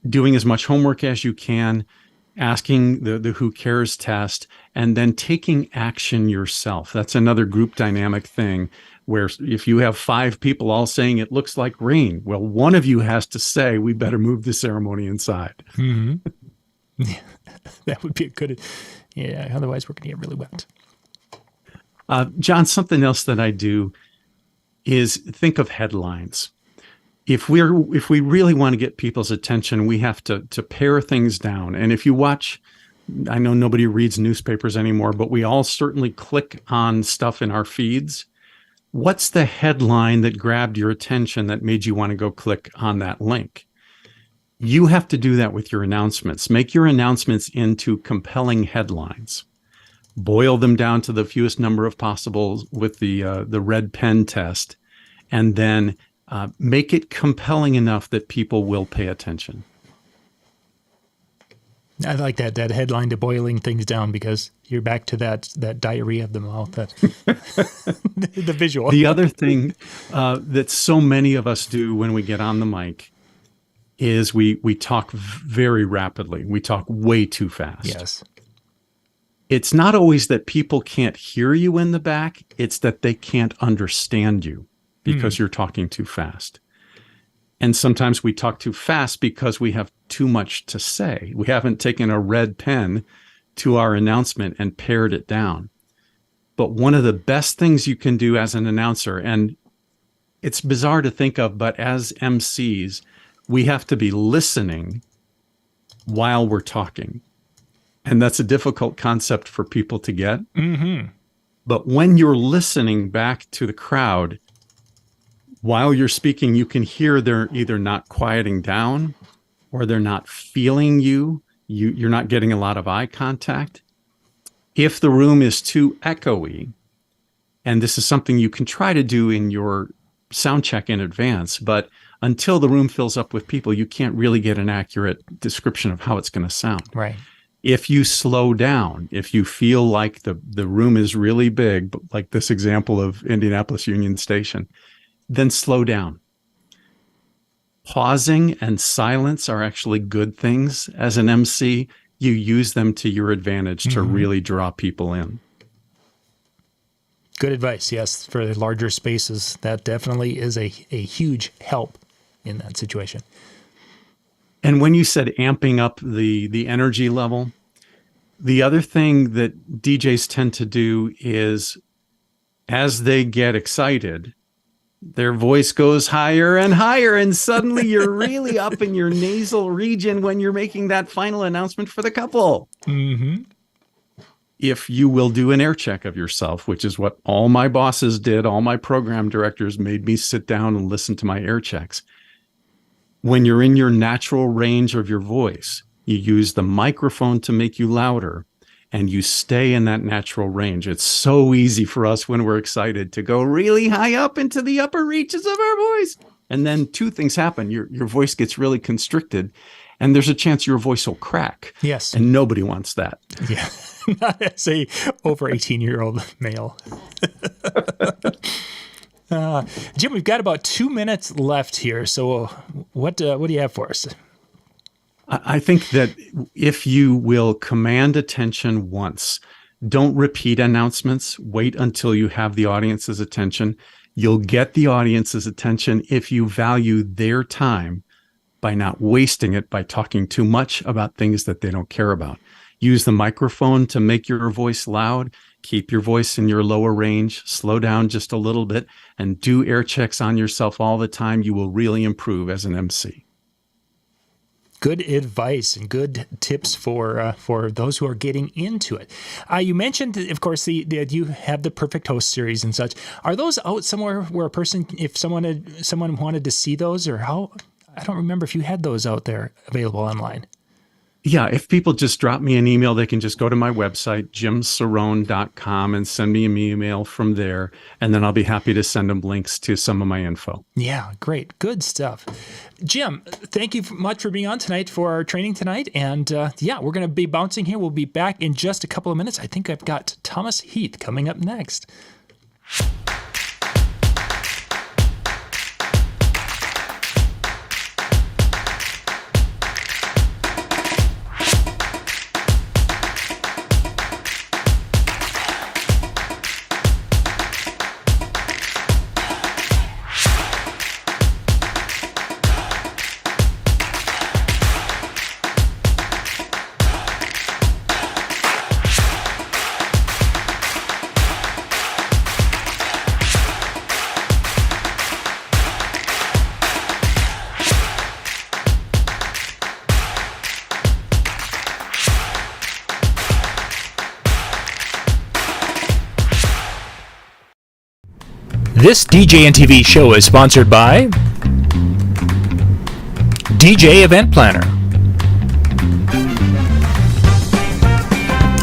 doing as much homework as you can, asking the who cares test, and then taking action yourself. That's another group dynamic thing, where if you have 5 people all saying it looks like rain, well, one of you has to say, we better move the ceremony inside. Mm-hmm. Yeah, that would be a good, yeah, otherwise we're going to get really wet. John, something else that I do is think of headlines. If we really want to get people's attention, we have to pare things down. And if you watch, I know nobody reads newspapers anymore, but we all certainly click on stuff in our feeds. What's the headline that grabbed your attention that made you want to go click on that link? You have to do that with your announcements. Make your announcements into compelling headlines. Boil them down to the fewest number of possible with the red pen test, and then make it compelling enough that people will pay attention. I like that headline, to boiling things down, because you're back to that diarrhea of the mouth, that the visual. The other thing that so many of us do when we get on the mic is we talk very rapidly. We talk way too fast. Yes. It's not always that people can't hear you in the back. It's that they can't understand you because you're talking too fast. And sometimes we talk too fast because we have too much to say. We haven't taken a red pen to our announcement and pared it down. But one of the best things you can do as an announcer, and it's bizarre to think of, but as MCs, we have to be listening while we're talking. And that's a difficult concept for people to get. Mm-hmm. But when you're listening back to the crowd, while you're speaking, you can hear they're either not quieting down or they're not feeling you. You're not getting a lot of eye contact. If the room is too echoey, and this is something you can try to do in your sound check in advance, but until the room fills up with people, you can't really get an accurate description of how it's going to sound. Right. If you slow down, if you feel like the room is really big, like this example of Indianapolis Union Station, then slow down. Pausing and silence are actually good things. As an MC, you use them to your advantage to really draw people in. Good advice. Yes, for the larger spaces, that definitely is a huge help in that situation. And when you said amping up the energy level, the other thing that DJs tend to do is as they get excited, their voice goes higher and higher, and suddenly you're really up in your nasal region when you're making that final announcement for the couple. Mm-hmm. If you will do an air check of yourself, which is what all my bosses did, all my program directors made me sit down and listen to my air checks. When you're in your natural range of your voice, you use the microphone to make you louder, and you stay in that natural range. It's so easy for us when we're excited to go really high up into the upper reaches of our voice. And then two things happen. Your voice gets really constricted, and there's a chance your voice will crack. Yes. And nobody wants that. Yeah. Not as a over 18-year-old male. Jim, we've got about 2 minutes left here. So what do you have for us? I think that if you will command attention once, don't repeat announcements. Wait until you have the audience's attention. You'll get the audience's attention if you value their time by not wasting it by talking too much about things that they don't care about. Use the microphone to make your voice loud. Keep your voice in your lower range. Slow down just a little bit and do air checks on yourself all the time. You will really improve as an MC. Good advice and good tips for those who are getting into it. You mentioned, of course, that you have the Perfect Host series and such. Are those out somewhere where if someone wanted to see those, or how? I don't remember if you had those out there available online. Yeah, if people just drop me an email, they can just go to my website, jimcerone.com, and send me an email from there, and then I'll be happy to send them links to some of my info. Yeah, great. Good stuff. Jim, thank you much for being on tonight for our training tonight, and we're going to be bouncing here. We'll be back in just a couple of minutes. I think I've got Thomas Heath coming up next. This DJNTV show is sponsored by DJ Event Planner,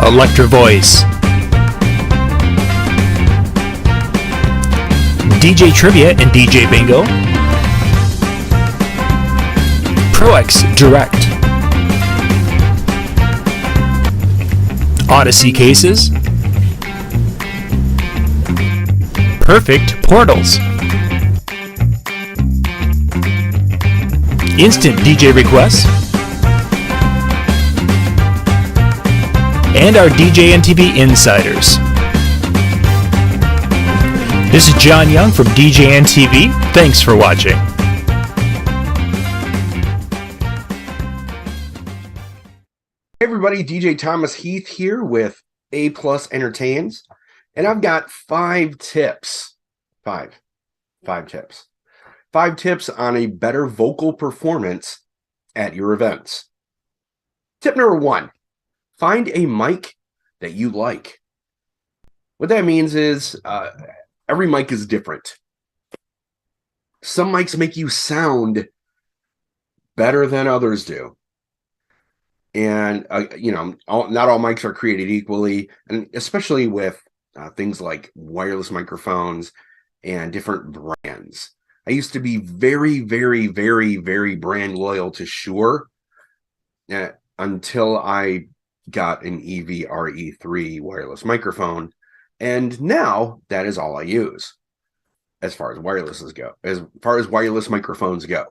Electra Voice, DJ Trivia and DJ Bingo, ProX Direct, Odyssey Cases, Perfect Portals, Instant DJ Requests, and our DJNTV Insiders. This is John Young from DJNTV. Thanks for watching. everybody? DJ Thomas Heath here with A Plus Entertains, and I've got 5 tips. 5 tips. 5 tips on a better vocal performance at your events. Tip number 1, find a mic that you like. What that means is every mic is different. Some mics make you sound better than others do. And, not all mics are created equally, and especially with things like wireless microphones and different brands. I used to be very, very, very, very brand loyal to Shure until I got an EV-RE3 wireless microphone. And now that is all I use as far as wireless microphones go.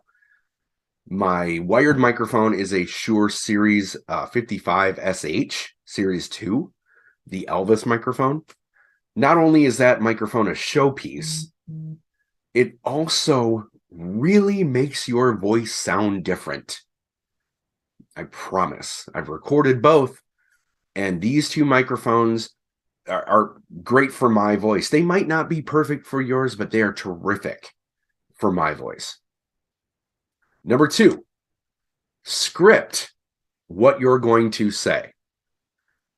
My wired microphone is a Shure Series 55SH Series 2, the Elvis microphone. Not only is that microphone a showpiece, it also really makes your voice sound different. I promise. I've recorded both, and these 2 microphones are great for my voice. They might not be perfect for yours, but they are terrific for my voice. Number 2, script what you're going to say.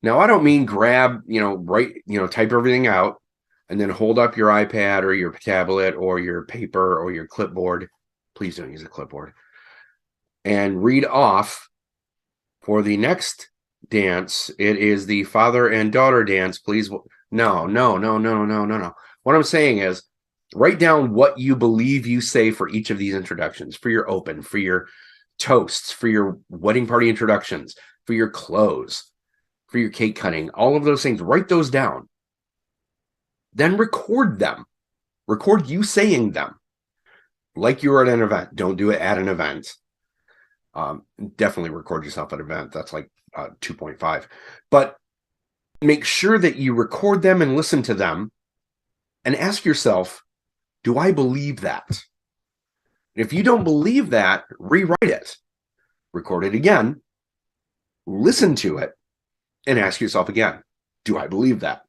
Now, I don't mean grab, type everything out and then hold up your iPad or your tablet or your paper or your clipboard. Please don't use a clipboard. And read off for the next dance. It is the father and daughter dance. Please. No. What I'm saying is, write down what you believe you say for each of these introductions, for your open, for your toasts, for your wedding party introductions, for your close, for your cake cutting, all of those things. Write those down. Then record them. Record you saying them like you were at an event. Don't do it at an event. Definitely record yourself at an event. That's like 2.5. But make sure that you record them and listen to them and ask yourself, do I believe that? If you don't believe that, rewrite it. Record it again. Listen to it and ask yourself again, do I believe that?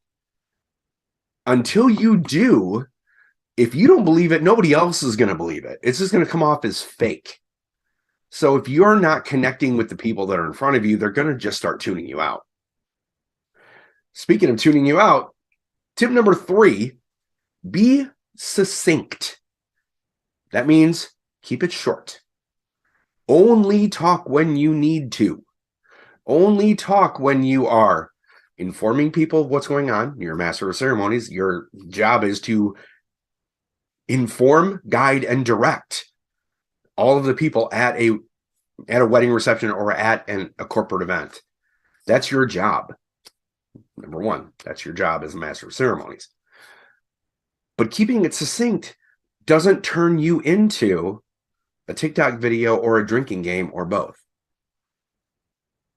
Until you do, if you don't believe it, nobody else is going to believe it. It's just going to come off as fake. So if you're not connecting with the people that are in front of you, they're going to just start tuning you out. Speaking of tuning you out, tip number 3, be succinct. That means keep it short. Only talk when you need to. Only talk when you are informing people of what's going on. You're a master of ceremonies. Your job is to inform, guide, and direct all of the people at a wedding reception or at a corporate event. That's your job. Number 1, that's your job as a master of ceremonies. But keeping it succinct doesn't turn you into a TikTok video or a drinking game or both.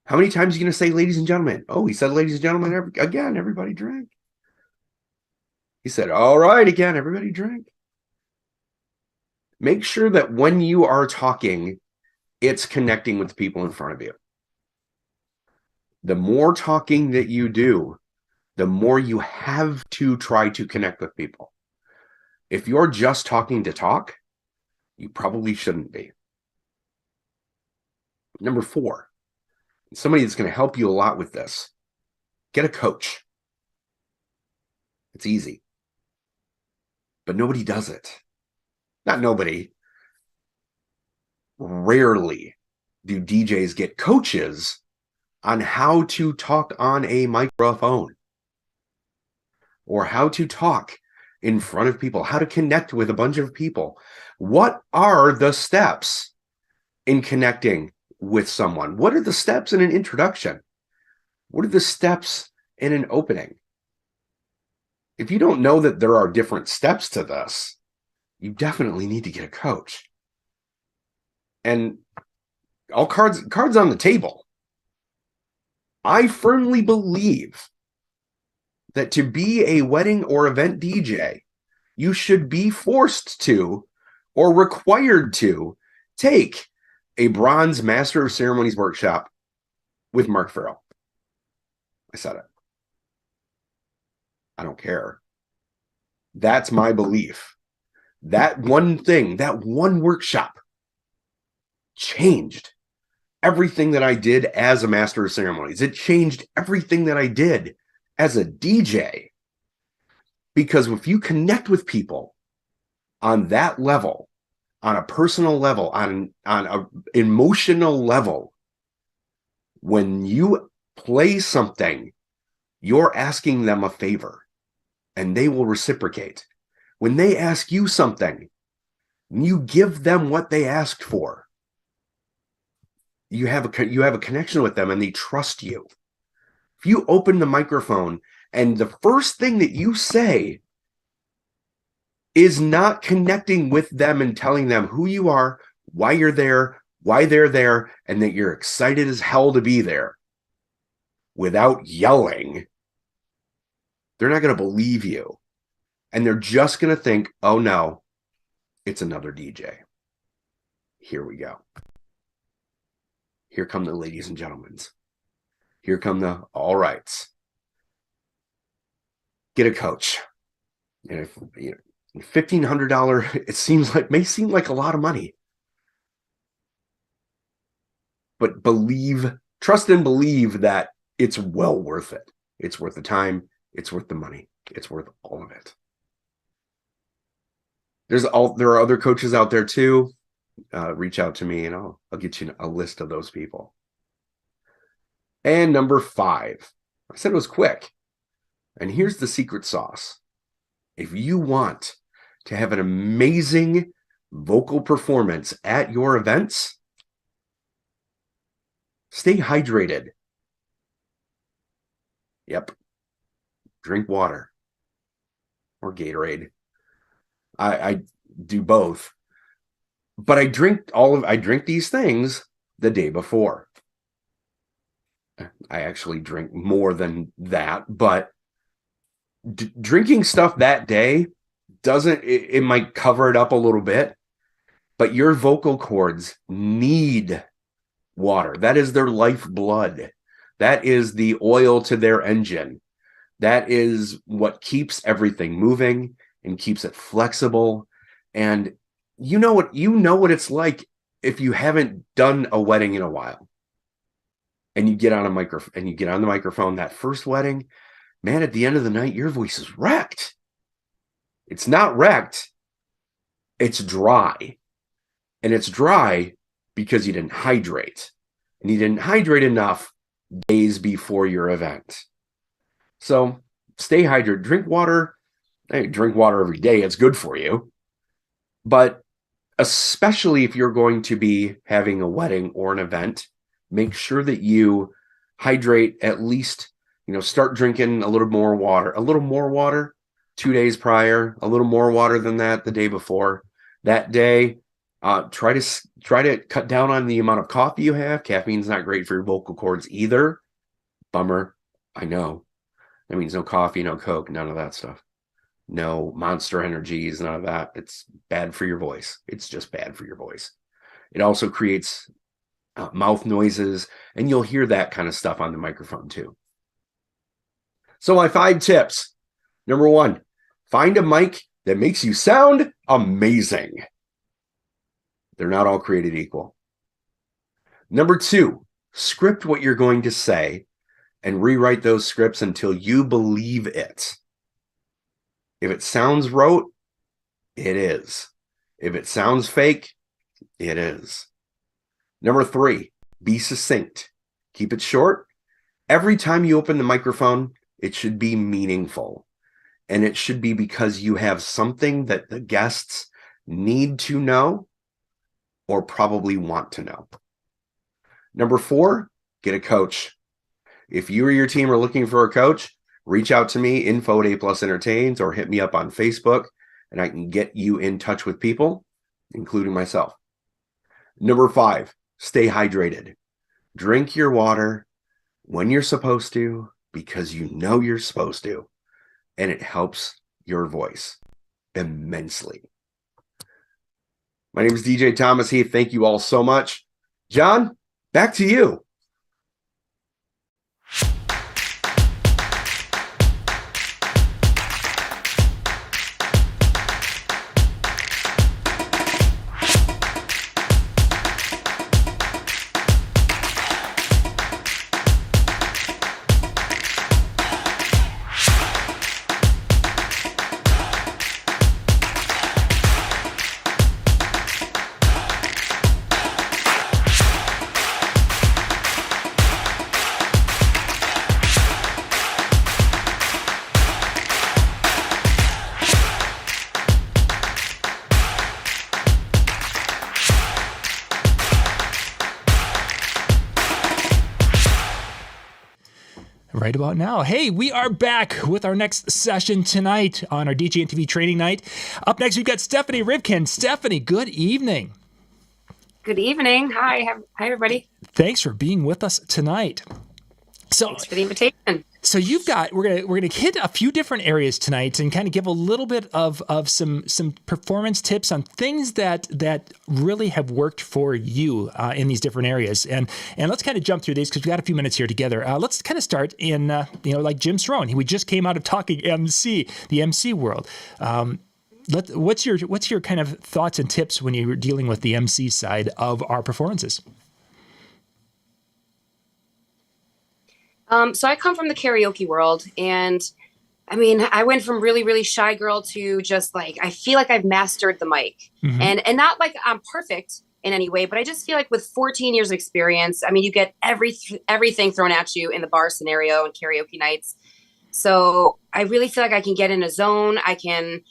How many times are you going to say, ladies and gentlemen? Oh, he said, ladies and gentlemen, again, everybody drank. He said, all right, again, everybody drank. Make sure that when you are talking, it's connecting with the people in front of you. The more talking that you do, the more you have to try to connect with people. If you're just talking to talk, you probably shouldn't be. Number 4, somebody that's going to help you a lot with this, get a coach. It's easy. But nobody does it. Not nobody. Rarely do DJs get coaches on how to talk on a microphone or how to talk in front of people, how to connect with a bunch of people. What are the steps in connecting with someone? What are the steps in an introduction? What are the steps in an opening? If you don't know that there are different steps to this, you definitely need to get a coach. And all cards on the table. I firmly believe that to be a wedding or event DJ, you should be forced to or required to take a bronze Master of Ceremonies workshop with Mark Farrell. I said it. I don't care. That's my belief. That one thing, that one workshop changed everything that I did as a master of ceremonies. It changed everything that I did as a DJ. Because if you connect with people on that level, on a personal level, on an emotional level, when you play something, you're asking them a favor and they will reciprocate. When they ask you something, you give them what they asked for. You have a connection with them and they trust you. If you open the microphone and the first thing that you say is not connecting with them and telling them who you are, why you're there, why they're there, and that you're excited as hell to be there without yelling, they're not going to believe you. And they're just going to think, oh no, it's another DJ. Here we go. Here come the ladies and gentlemen. Here come the all rights. Get a coach. And if $1,500, may seem like a lot of money. But trust and believe that it's well worth it. It's worth the time. It's worth the money. It's worth all of it. There are other coaches out there too. Reach out to me and I'll get you a list of those people. And number 5, I said it was quick. And here's the secret sauce. If you want to have an amazing vocal performance at your events, stay hydrated. Yep. Drink water or Gatorade. I do both. But I drink these things the day before. I actually drink more than that, but drinking stuff that day it might cover it up a little bit, but your vocal cords need water. That is their lifeblood. That is the oil to their engine. That is what keeps everything moving and keeps it flexible. And you know what it's like if you haven't done a wedding in a while. And you get on the microphone, that first wedding, man, at the end of the night, your voice is wrecked. It's not wrecked. It's dry. And it's dry because you didn't hydrate. And you didn't hydrate enough days before your event. So stay hydrated. Drink water. Hey, drink water every day. It's good for you. But especially if you're going to be having a wedding or an event, make sure that you hydrate at least, start drinking a little more water 2 days prior, a little more water than that the day before. That day, try to cut down on the amount of coffee you have. Caffeine's not great for your vocal cords either. Bummer. I know. That means no coffee, no Coke, none of that stuff. No Monster Energies, none of that. It's bad for your voice. It's just bad for your voice. It also creates mouth noises, and you'll hear that kind of stuff on the microphone too. So my 5 tips. Number 1, find a mic that makes you sound amazing. They're not all created equal. Number 2, script what you're going to say and rewrite those scripts until you believe it. If it sounds rote, it is. If it sounds fake, it is. Number 3, be succinct. Keep it short. Every time you open the microphone, it should be meaningful. And it should be because you have something that the guests need to know or probably want to know. Number 4, get a coach. If you or your team are looking for a coach, reach out to me, info at A+ Entertains, or hit me up on Facebook, and I can get you in touch with people, including myself. Number 5, stay hydrated. Drink your water when you're supposed to, because you know you're supposed to, and it helps your voice immensely. My name is DJ Thomas Heath. Thank you all so much. John, back to you. right about now. Hey, we are back with our next session tonight on our DJNTV training night. Up next, we've got Stephanie Rivkin. Stephanie, good evening. Good evening. Hi, everybody. Thanks for being with us tonight. So, thanks for the invitation. So we're gonna hit a few different areas tonight and kind of give a little bit of some performance tips on things that really have worked for you in these different areas. And let's kind of jump through these because we got a few minutes here together. Let's kind of start in like Jim Cerone. We just came out of talking MC, the MC world. What's your kind of thoughts and tips when you're dealing with the MC side of our performances? So I come from the karaoke world, and I mean, I went from really, really shy girl to just like, I feel like I've mastered the mic, and not like I'm perfect in any way, but I just feel like with 14 years of experience, I mean, you get everything thrown at you in the bar scenario and karaoke nights. So I really feel like I can get in a zone. I can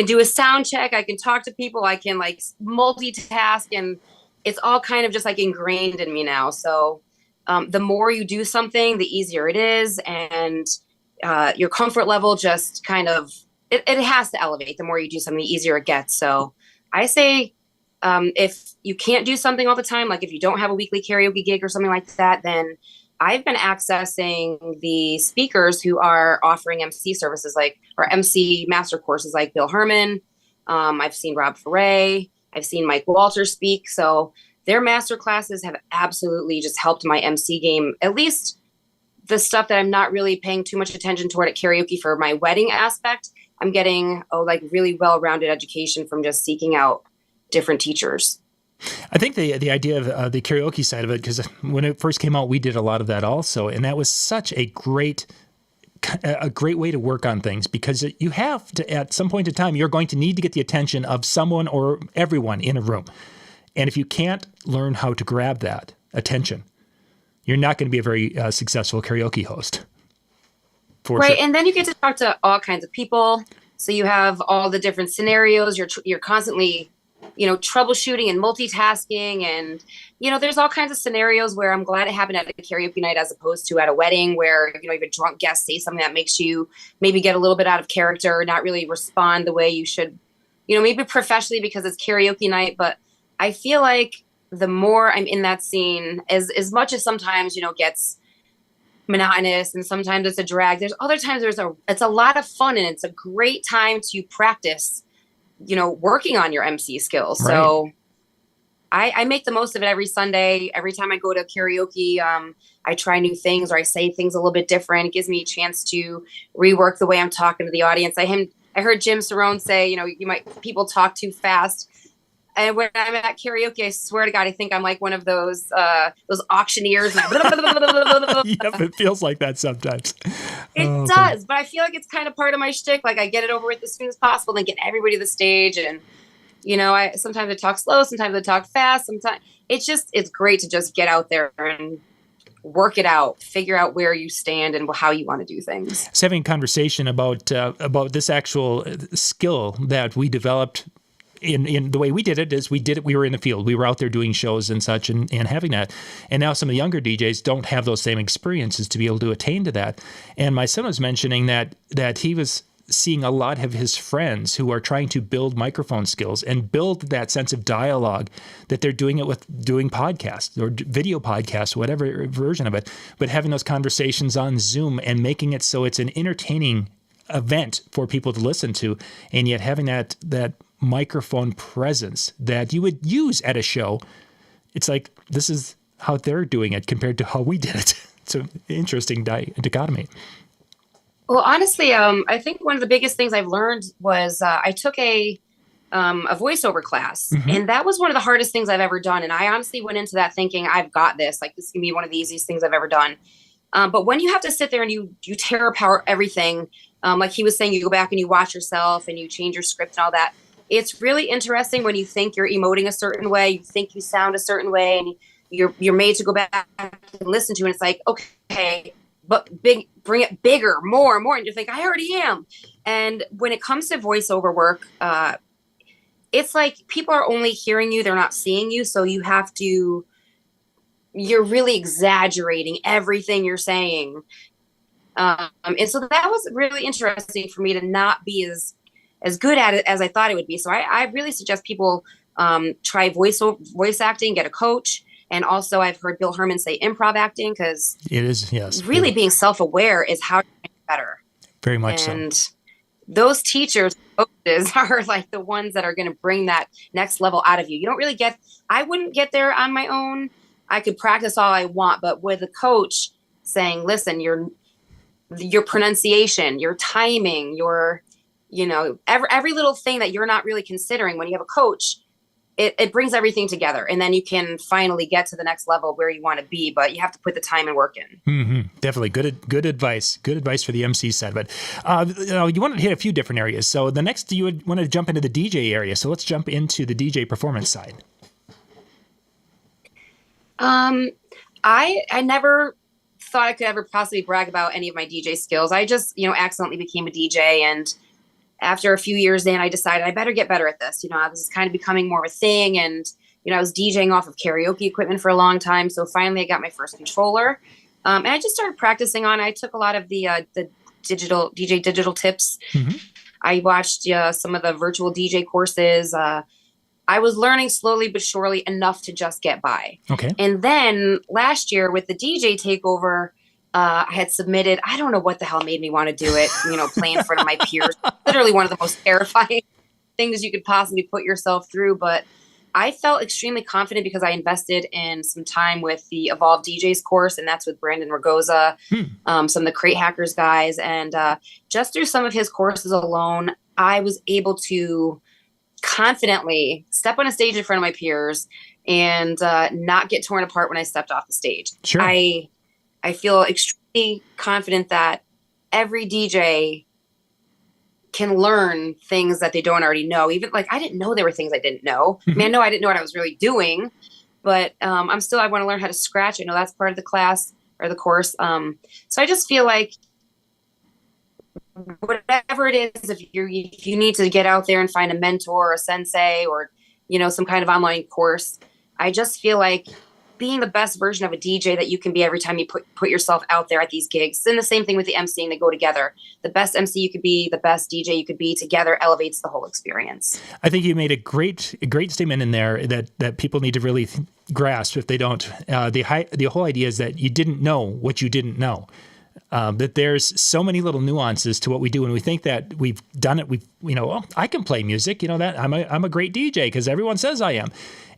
do a sound check. I can talk to people. I can like multitask, and it's all kind of just like ingrained in me now. So the more you do something, the easier it is. And your comfort level just kind of, it has to elevate. The more you do something, the easier it gets. So I say, if you can't do something all the time, like if you don't have a weekly karaoke gig or something like that, then I've been accessing the speakers who are offering MC services or MC master courses like Bill Hermann. I've seen Rob Foray. I've seen Mike Walter speak. So their master classes have absolutely just helped my MC game, at least the stuff that I'm not really paying too much attention toward at karaoke for my wedding aspect. I'm getting really well-rounded education from just seeking out different teachers. I think the idea of the karaoke side of it, because when it first came out, we did a lot of that also. And that was such a great way to work on things, because you have to, at some point in time, you're going to need to get the attention of someone or everyone in a room. And if you can't learn how to grab that attention, you're not going to be a very successful karaoke host. Right. Sure. And then you get to talk to all kinds of people. So you have all the different scenarios. You're constantly, troubleshooting and multitasking. And, there's all kinds of scenarios where I'm glad it happened at a karaoke night as opposed to at a wedding where, you have a drunk guest say something that makes you maybe get a little bit out of character, not really respond the way you should, maybe professionally because it's karaoke night. But I feel like the more I'm in that scene, as much as sometimes, gets monotonous and sometimes it's a drag, there's other times it's a lot of fun and it's a great time to practice, working on your MC skills. Right. So I make the most of it every Sunday. Every time I go to karaoke, I try new things or I say things a little bit different. It gives me a chance to rework the way I'm talking to the audience. I heard Jim Cerone say, people talk too fast. And when I'm at karaoke, I swear to God, I think I'm like one of those auctioneers. Yep, it feels like that sometimes. It does, but I feel like it's kind of part of my shtick. Like I get it over with as soon as possible, then get everybody to the stage. And, sometimes I talk slow, sometimes I talk fast. Sometimes it's great to just get out there and work it out, figure out where you stand and how you want to do things. So having a conversation about this actual skill that we developed in the way we did it is we were in the field. We were out there doing shows and such and having that. And now some of the younger DJs don't have those same experiences to be able to attain to that. And my son was mentioning that he was seeing a lot of his friends who are trying to build microphone skills and build that sense of dialogue that they're doing it with doing podcasts or video podcasts, whatever version of it, but having those conversations on Zoom and making it so it's an entertaining event for people to listen to, and yet having that microphone presence that you would use at a show. It's like, this is how they're doing it compared to how we did it. It's an interesting dichotomy. Well, honestly, I think one of the biggest things I've learned was I took a voiceover class, and that was one of the hardest things I've ever done. And I honestly went into that thinking, I've got this. Like, this can be one of the easiest things I've ever done. But when you have to sit there and you terror power everything, like he was saying, you go back and you watch yourself and you change your script and all that. It's really interesting when you think you're emoting a certain way, you think you sound a certain way, and you're made to go back and listen to it. And it's like, okay, but bring it bigger, more, and you think, I already am. And when it comes to voiceover work, it's like people are only hearing you, they're not seeing you. So you're really exaggerating everything you're saying. And so that was really interesting for me to not be as good at it as I thought it would be. So I really suggest people try voice acting, get a coach. And also I've heard Bill Hermann say improv acting, because it is, yes, really being self-aware is how to get better. Very much and so. Those teachers, coaches are like the ones that are going to bring that next level out of you. You don't really I wouldn't get there on my own. I could practice all I want, but with a coach saying, listen, your pronunciation, your timing, your, every little thing that you're not really considering, when you have a coach, it brings everything together, and then you can finally get to the next level where you want to be, but you have to put the time and work in. Mm-hmm. Definitely. Good advice. Good advice for the MC side. But you wanted to hit a few different areas. So the next, you would want to jump into the DJ area. So let's jump into the DJ performance side. I never thought I could ever possibly brag about any of my DJ skills. I just, accidentally became a DJ, and after a few years in, I decided I better get better at this. This is kind of becoming more of a thing. And, I was DJing off of karaoke equipment for a long time. So finally I got my first controller. And I just started practicing on it. I took a lot of the digital tips. Mm-hmm. I watched some of the virtual DJ courses. I was learning slowly but surely enough to just get by. Okay. And then last year with the DJ takeover, I had submitted, I don't know what the hell made me want to do it, play in front of my peers. Literally one of the most terrifying things you could possibly put yourself through. But I felt extremely confident because I invested in some time with the Evolve DJs course, and that's with Brandon Ragoza, some of the Crate Hackers guys. And just through some of his courses alone, I was able to confidently step on a stage in front of my peers and not get torn apart when I stepped off the stage. Sure. I feel extremely confident that every DJ can learn things that they don't already know. Even I didn't know there were things I didn't know. Mm-hmm. I mean, I know I didn't know what I was really doing, but I want to learn how to scratch. I know that's part of the class or the course. So I just feel like whatever it is, if you need to get out there and find a mentor or a sensei or, some kind of online course, I just feel like being the best version of a DJ that you can be every time you put yourself out there at these gigs. And the same thing with the MCing, they go together. The best MC you could be, the best DJ you could be together elevates the whole experience. I think you made a great statement in there that people need to really grasp if they don't. The whole idea is that you didn't know what you didn't know. That there's so many little nuances to what we do, and we think that we've done it. I can play music. That I'm a great DJ because everyone says I am,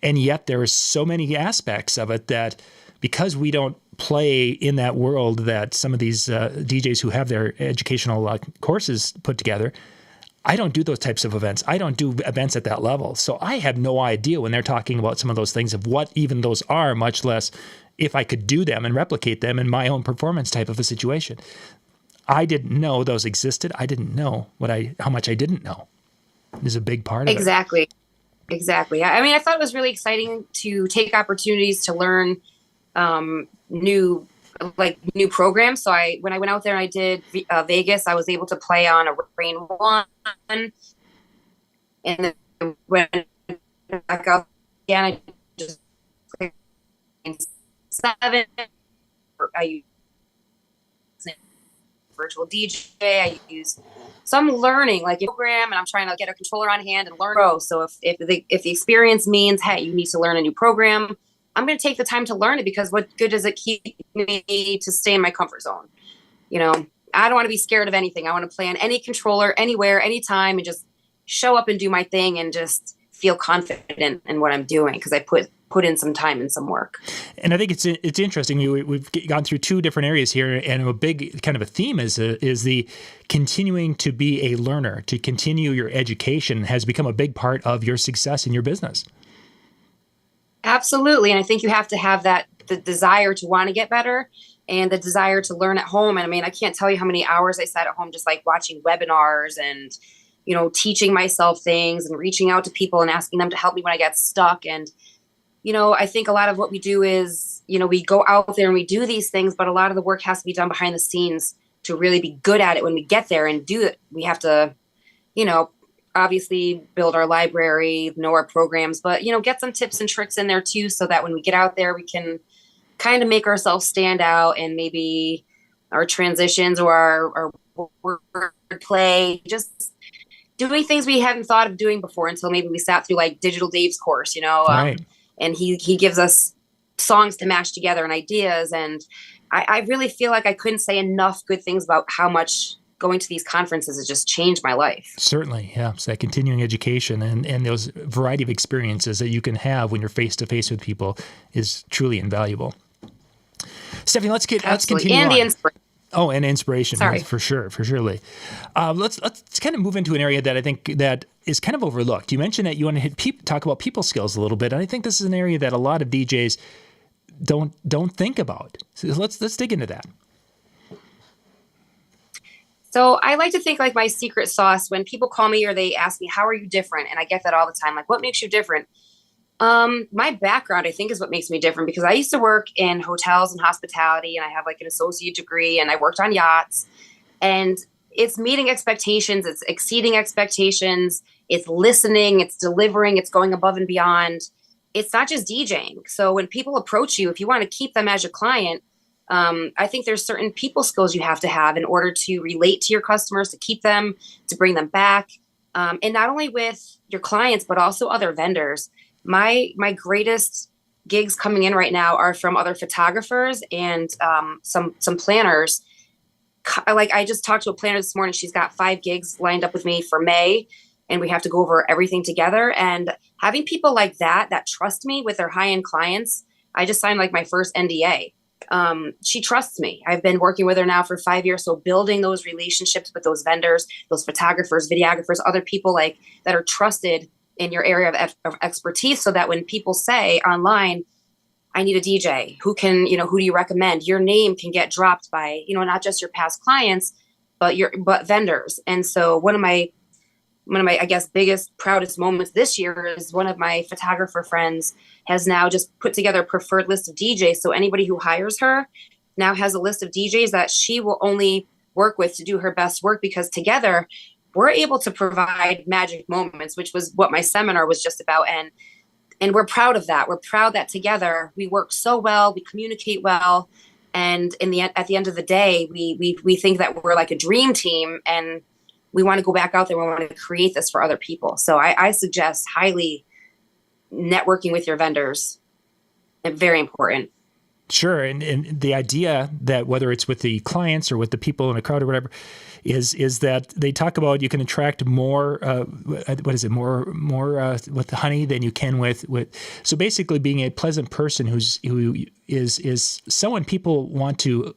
and yet there are so many aspects of it that because we don't play in that world that some of these DJs who have their educational courses put together. I don't do those types of events. I don't do events at that level, so I have no idea when they're talking about some of those things of what even those are, much less if I could do them and replicate them in my own performance type of a situation. I didn't know those existed. I didn't know how much I didn't know. Is a big part of it. Exactly. I mean, I thought it was really exciting to take opportunities to learn new programs. So when I went out there and I did Vegas, I was able to play on a Rain 1, and then when back out again, I just played 7. I use virtual DJ. So I'm learning like a program, and I'm trying to get a controller on hand and learn. So if the experience means, hey, you need to learn a new program, I'm going to take the time to learn it, because what good does it keep me to stay in my comfort zone? I don't want to be scared of anything. I want to play on any controller, anywhere, anytime, and just show up and do my thing and just feel confident in what I'm doing because I put in some time and some work. And I think it's interesting. We've gone through 2 different areas here, and a big kind of a theme is the continuing to be a learner, to continue your education has become a big part of your success in your business. Absolutely. And I think you have to have the desire to want to get better and the desire to learn at home. And I mean, I can't tell you how many hours I sat at home just like watching webinars and, teaching myself things and reaching out to people and asking them to help me when I get stuck. And, I think a lot of what we do is, we go out there and we do these things, but a lot of the work has to be done behind the scenes to really be good at it when we get there and do it. We have to, obviously build our library, know our programs, but, get some tips and tricks in there too, so that when we get out there, we can kind of make ourselves stand out and maybe our transitions or our word play, just doing things we hadn't thought of doing before until maybe we sat through like Digital Dave's course, Right. And he gives us songs to mash together and ideas. And I really feel like I couldn't say enough good things about how much going to these conferences has just changed my life. Certainly, yeah. So that continuing education and those variety of experiences that you can have when you're face to face with people is truly invaluable. Stephanie, let's continue and on. The inspiration. Oh, and inspiration. Sorry. For sure, Lee. Let's kind of move into an area that I think that is kind of overlooked. You mentioned that you want to talk about people skills a little bit, and I think this is an area that a lot of DJs don't think about. So let's dig into that. So I like to think like my secret sauce when people call me or they ask me, how are you different? And I get that all the time. Like, what makes you different? My background, I think, is what makes me different, because I used to work in hotels and hospitality, and I have like an associate degree, and I worked on yachts, and it's meeting expectations. It's exceeding expectations. It's listening. It's delivering. It's going above and beyond. It's not just DJing. So when people approach you, if you want to keep them as your client, I think there's certain people skills you have to have in order to relate to your customers, to keep them, to bring them back. And not only with your clients, but also other vendors. My greatest gigs coming in right now are from other photographers and some planners. Like, I just talked to a planner this morning. She's got 5 gigs lined up with me for May, and we have to go over everything together. And having people like that trust me with their high-end clients. I just signed like my first NDA. She trusts me. I've been working with her now for 5 years. So building those relationships with those vendors, those photographers, videographers, other people like that are trusted in your area of expertise, so that when people say online, I need a DJ, who do you recommend? Your name can get dropped by, not just your past clients, but vendors. And so one of my, I guess, biggest, proudest moments this year is one of my photographer friends has now just put together a preferred list of DJs. So anybody who hires her now has a list of DJs that she will only work with to do her best work, because together we're able to provide magic moments, which was what my seminar was just about. And we're proud of that. We're proud that together we work so well, we communicate well. And at the end of the day, we think that we're like a dream team, and we want to go back out there. We want to create this for other people. So I suggest highly networking with your vendors. Very important. Sure. And the idea that whether it's with the clients or with the people in a crowd or whatever, is that they talk about you can attract more, more with honey than you can with. So basically being a pleasant person who is someone people want to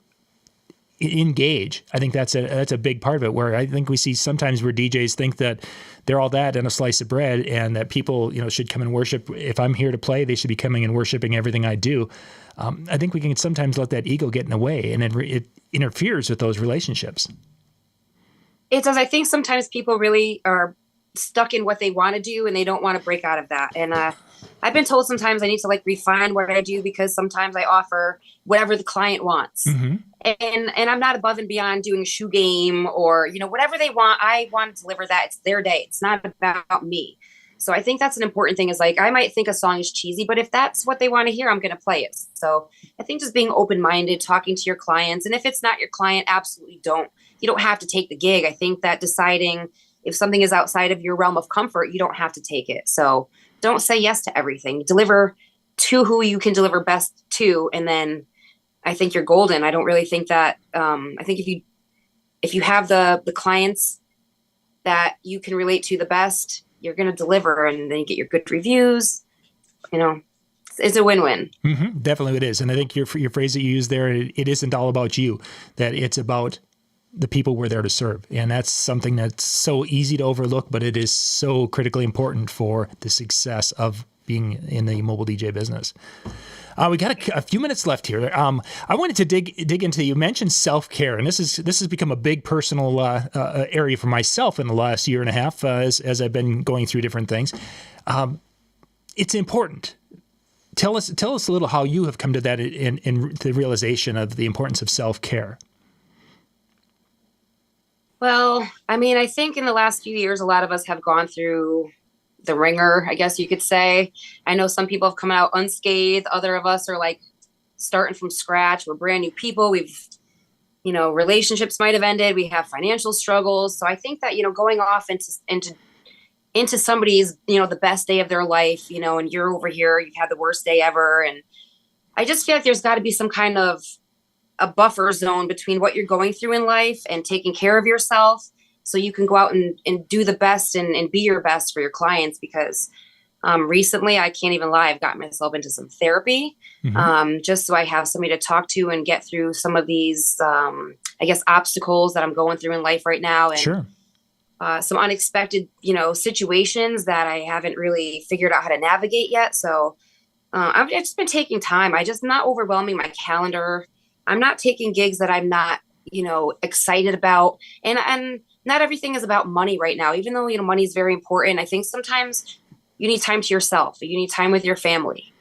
engage. I think that's a big part of it, where I think we see sometimes where DJs think that they're all that and a slice of bread, and that people, should come and worship. If I'm here to play, they should be coming and worshiping everything I do. I think we can sometimes let that ego get in the way, and it interferes with those relationships. It does. I think sometimes people really are stuck in what they want to do, and they don't want to break out of that. And I've been told sometimes I need to like refine what I do, because sometimes I offer whatever the client wants. Mm-hmm. And I'm not above and beyond doing a shoe game or, whatever they want. I want to deliver that. It's their day. It's not about me. So I think that's an important thing, is like, I might think a song is cheesy, but if that's what they want to hear, I'm going to play it. So I think just being open-minded, talking to your clients. And if it's not your client, absolutely you don't have to take the gig. I think that deciding if something is outside of your realm of comfort, you don't have to take it. So don't say yes to everything. Deliver to who you can deliver best to. And then I think you're golden. I don't really think that, I think if you have the clients that you can relate to the best, you're going to deliver, and then you get your good reviews. It's a win-win. Mm-hmm. Definitely it is. And I think your phrase that you used there, it isn't all about you, that it's about the people we're there to serve. And that's something that's so easy to overlook, but it is so critically important for the success of being in the mobile DJ business. We got a few minutes left here. I wanted to dig into, you mentioned self-care, and this has become a big personal area for myself in the last year and a half as I've been going through different things. It's important. Tell us a little how you have come to that in the realization of the importance of self-care. Well, I think in the last few years, a lot of us have gone through the ringer, I guess you could say. I know some people have come out unscathed. Other of us are like starting from scratch. We're brand new people. We've relationships might have ended. We have financial struggles. So I think that, going off into somebody's, the best day of their life, and you're over here, you've had the worst day ever. And I just feel like there's got to be some kind of a buffer zone between what you're going through in life and taking care of yourself, so you can go out and do the best and be your best for your clients. Because recently, I can't even lie, I've gotten myself into some therapy, just so I have somebody to talk to and get through some of these, obstacles that I'm going through in life right now. And Sure. Some unexpected, situations that I haven't really figured out how to navigate yet. So I've just been taking time. I just not overwhelming my calendar. I'm not taking gigs that I'm not, excited about. And not everything is about money right now, even though, money is very important. I think sometimes you need time to yourself. You need time with your family.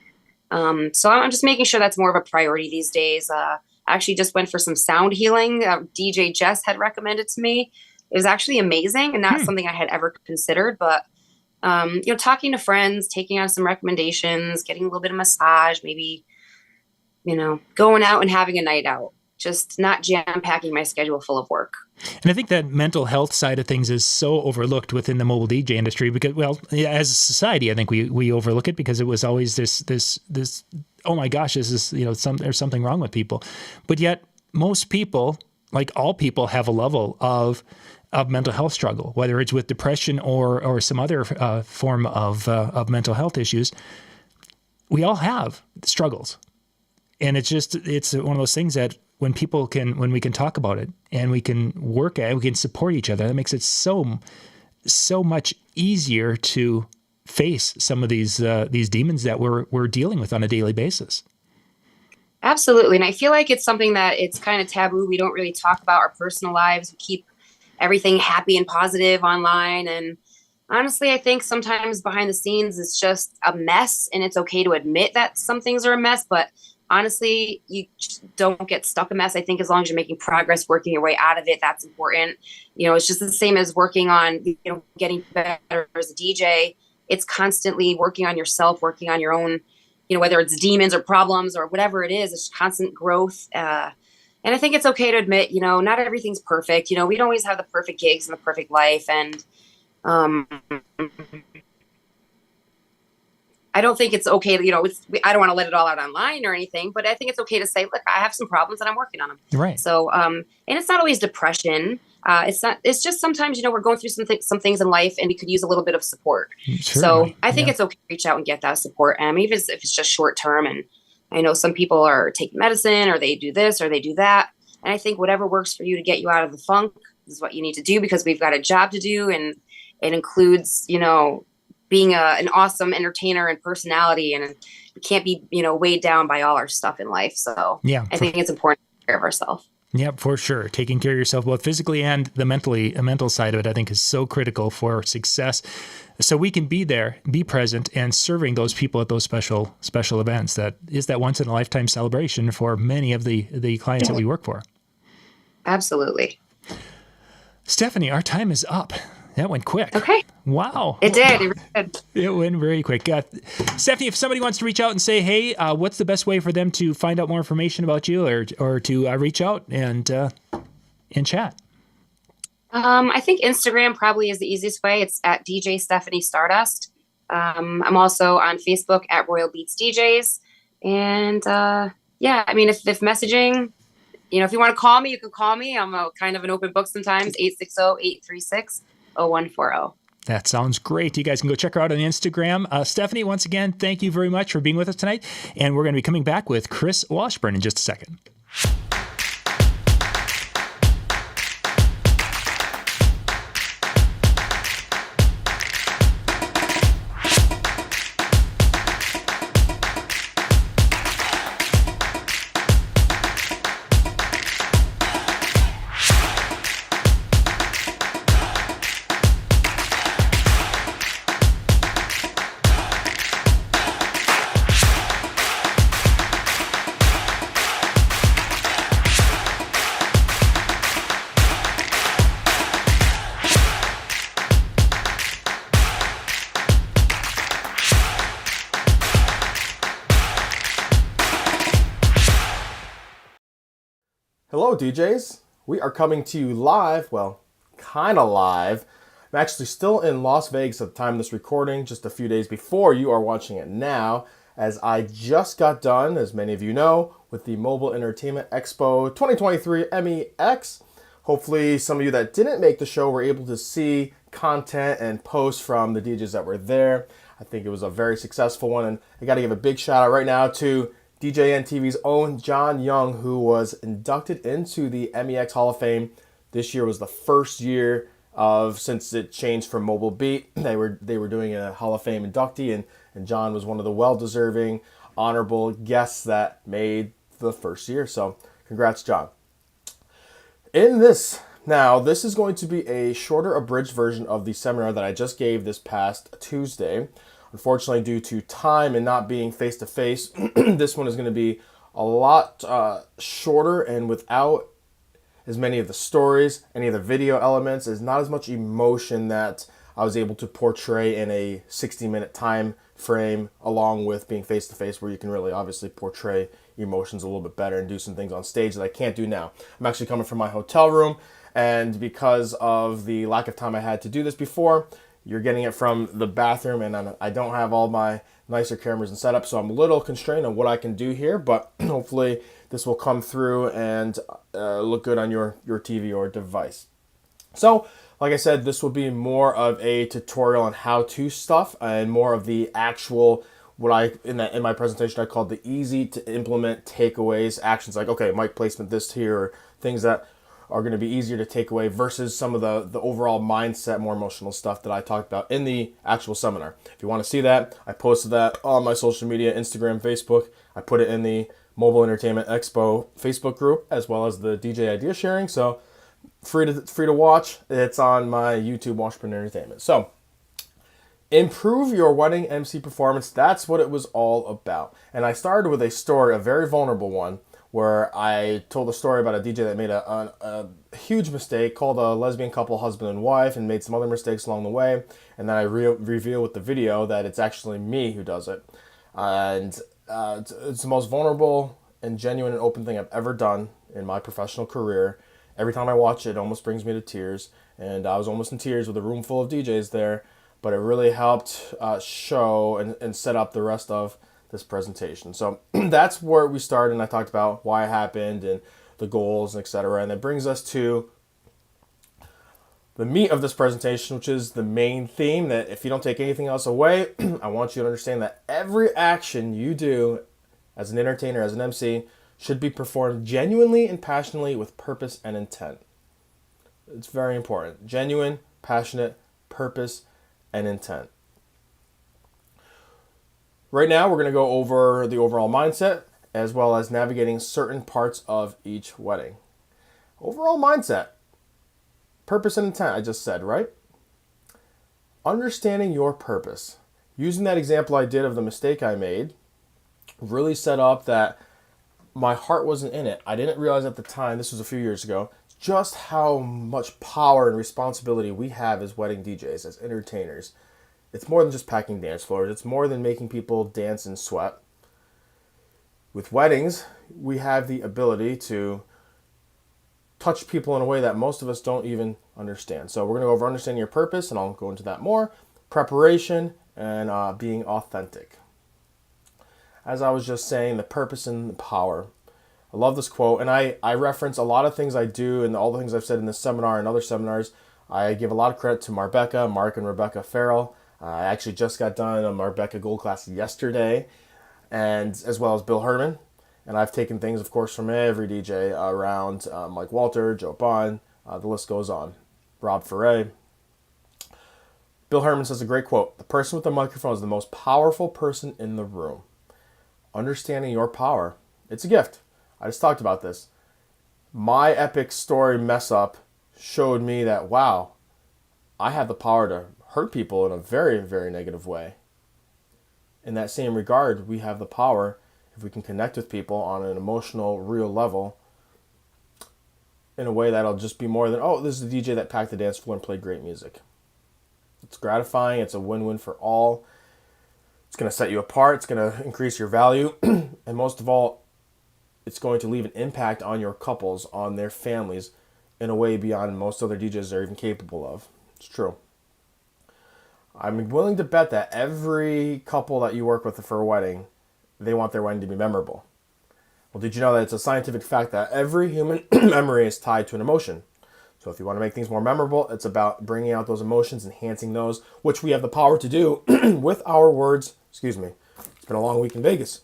So I'm just making sure that's more of a priority these days. I actually just went for some sound healing. DJ Jess had recommended to me. It was actually amazing and not something I had ever considered, but, talking to friends, taking on some recommendations, getting a little bit of massage, maybe, going out and having a night out, just not jam packing my schedule full of work. And I think that mental health side of things is so overlooked within the mobile DJ industry because, well, as a society, I think we overlook it because it was always this, oh my gosh, this is, there's something wrong with people. But yet most people, like all people, have a level of mental health struggle, whether it's with depression or some other form of mental health issues. We all have struggles. And it's one of those things that when we can talk about it and we can work at it, we can support each other, that makes it so much easier to face some of these demons that we're dealing with on a daily basis. Absolutely. And I feel like it's something that it's kind of taboo. We don't really talk about our personal lives. We keep everything happy and positive online. And honestly, I think sometimes behind the scenes, it's just a mess, and it's okay to admit that some things are a mess, but honestly, you don't get stuck in a mess. I think as long as you're making progress, working your way out of it, that's important. It's just the same as working on, getting better as a DJ. It's constantly working on yourself, working on your own, whether it's demons or problems or whatever it is, it's constant growth. And I think it's okay to admit, not everything's perfect. We don't always have the perfect gigs and the perfect life. And I don't think it's okay to, I don't want to let it all out online or anything, but I think it's okay to say, look, I have some problems and I'm working on them. Right. So, and it's not always depression. It's just sometimes, we're going through some things in life and we could use a little bit of support. Sure. So I think it's okay to reach out and get that support. Even if it's just short term. And I know some people are taking medicine or they do this or they do that. And I think whatever works for you to get you out of the funk is what you need to do, because we've got a job to do. And it includes, being an awesome entertainer and personality, and we can't be, weighed down by all our stuff in life. So yeah, I think it's important to take care of ourselves. Yeah, for sure. Taking care of yourself, both physically and the mental side of it, I think is so critical for success. So we can be there, be present, and serving those people at those special events. That is that once in a lifetime celebration for many of the clients that we work for. Absolutely. Stephanie, our time is up. That went quick. Okay. Wow. It did. It went very quick. Stephanie, if somebody wants to reach out and say, hey, what's the best way for them to find out more information about you or to reach out and chat? I think Instagram probably is the easiest way. It's at DJ Stephanie Stardust. I'm also on Facebook at Royal Beats DJs. And if messaging, if you want to call me, you can call me. I'm kind of an open book sometimes, 860-836-0140. That sounds great. You guys can go check her out on Instagram. Stephanie, once again, thank you very much for being with us tonight. And we're going to be coming back with Chris Washburn in just a second. Hello, DJs. We are coming to you live, well, kind of live. I'm actually still in Las Vegas at the time of this recording, just a few days before you are watching it now, as I just got done, as many of you know, with the Mobile Entertainment Expo 2023 MEX. Hopefully, some of you that didn't make the show were able to see content and posts from the DJs that were there. I think it was a very successful one, and I got to give a big shout out right now to DJNTV's own John Young, who was inducted into the MEX Hall of Fame. This year was the first year since it changed from Mobile Beat. They were doing a Hall of Fame inductee, and John was one of the well-deserving, honorable guests that made the first year. So congrats, John. This is going to be a shorter abridged version of the seminar that I just gave this past Tuesday. Unfortunately, due to time and not being face-to-face, this one is going to be a lot shorter and without as many of the stories, any of the video elements. There's not as much emotion that I was able to portray in a 60-minute time frame, along with being face-to-face, where you can really obviously portray emotions a little bit better and do some things on stage that I can't do now. I'm actually coming from my hotel room, and because of the lack of time I had to do this before, you're getting it from the bathroom, and I don't have all my nicer cameras and setup, so I'm a little constrained on what I can do here, but hopefully this will come through and look good on your TV or device. So, like I said, this will be more of a tutorial on how-to stuff and more of the actual, in my presentation I called the easy to implement takeaways, actions like, okay, mic placement this here, or things that are going to be easier to take away versus some of the overall mindset, more emotional stuff that I talked about in the actual seminar. If you want to see that, I posted that on my social media, Instagram, Facebook. I put it in the Mobile Entertainment Expo Facebook group, as well as the DJ idea sharing. So free to watch. It's on my YouTube, Washburn Entertainment. So improve your wedding MC performance. That's what it was all about. And I started with a story, a very vulnerable one, where I told a story about a DJ that made a huge mistake, called a lesbian couple husband and wife, and made some other mistakes along the way. And then I reveal with the video that it's actually me who does it. And it's the most vulnerable and genuine and open thing I've ever done in my professional career. Every time I watch it, it almost brings me to tears. And I was almost in tears with a room full of DJs there. But it really helped show and set up the rest of this presentation. So that's where we started, and I talked about why it happened and the goals, etc. And that brings us to the meat of this presentation, which is the main theme, that if you don't take anything else away, I want you to understand that every action you do as an entertainer, as an MC, should be performed genuinely and passionately with purpose and intent. It's very important. Genuine, passionate, purpose, and intent. Right now, we're going to go over the overall mindset, as well as navigating certain parts of each wedding. Overall mindset, purpose and intent, I just said, right? Understanding your purpose. Using that example I did of the mistake I made, really set up that my heart wasn't in it. I didn't realize at the time, this was a few years ago, just how much power and responsibility we have as wedding DJs, as entertainers. It's more than just packing dance floors. It's more than making people dance and sweat. With weddings, we have the ability to touch people in a way that most of us don't even understand. So we're going to go over understanding your purpose, and I'll go into that more. Preparation and being authentic. As I was just saying, the purpose and the power. I love this quote, and I reference a lot of things I do and all the things I've said in this seminar and other seminars. I give a lot of credit to Mark and Rebecca Farrell. I actually just got done on Marbecca Gold class yesterday, and as well as Bill Hermann. And I've taken things, of course, from every DJ around, Mike Walter, Joe Bond, the list goes on. Rob Ferre. Bill Hermann says a great quote: "The person with the microphone is the most powerful person in the room." Understanding your power. It's a gift. I just talked about this. My epic story mess up showed me that, wow, I have the power to hurt people in a very, very negative way. In that same regard, we have the power, if we can connect with people on an emotional, real level, in a way that'll just be more than, oh, this is the DJ that packed the dance floor and played great music. It's gratifying. It's a win-win for all. It's going to set you apart. It's going to increase your value. And most of all, it's going to leave an impact on your couples, on their families, in a way beyond most other DJs are even capable of. It's true. I'm willing to bet that every couple that you work with for a wedding, they want their wedding to be memorable. Well, did you know that it's a scientific fact that every human memory is tied to an emotion? So if you want to make things more memorable, it's about bringing out those emotions, enhancing those, which we have the power to do with our words. Excuse me. It's been a long week in Vegas.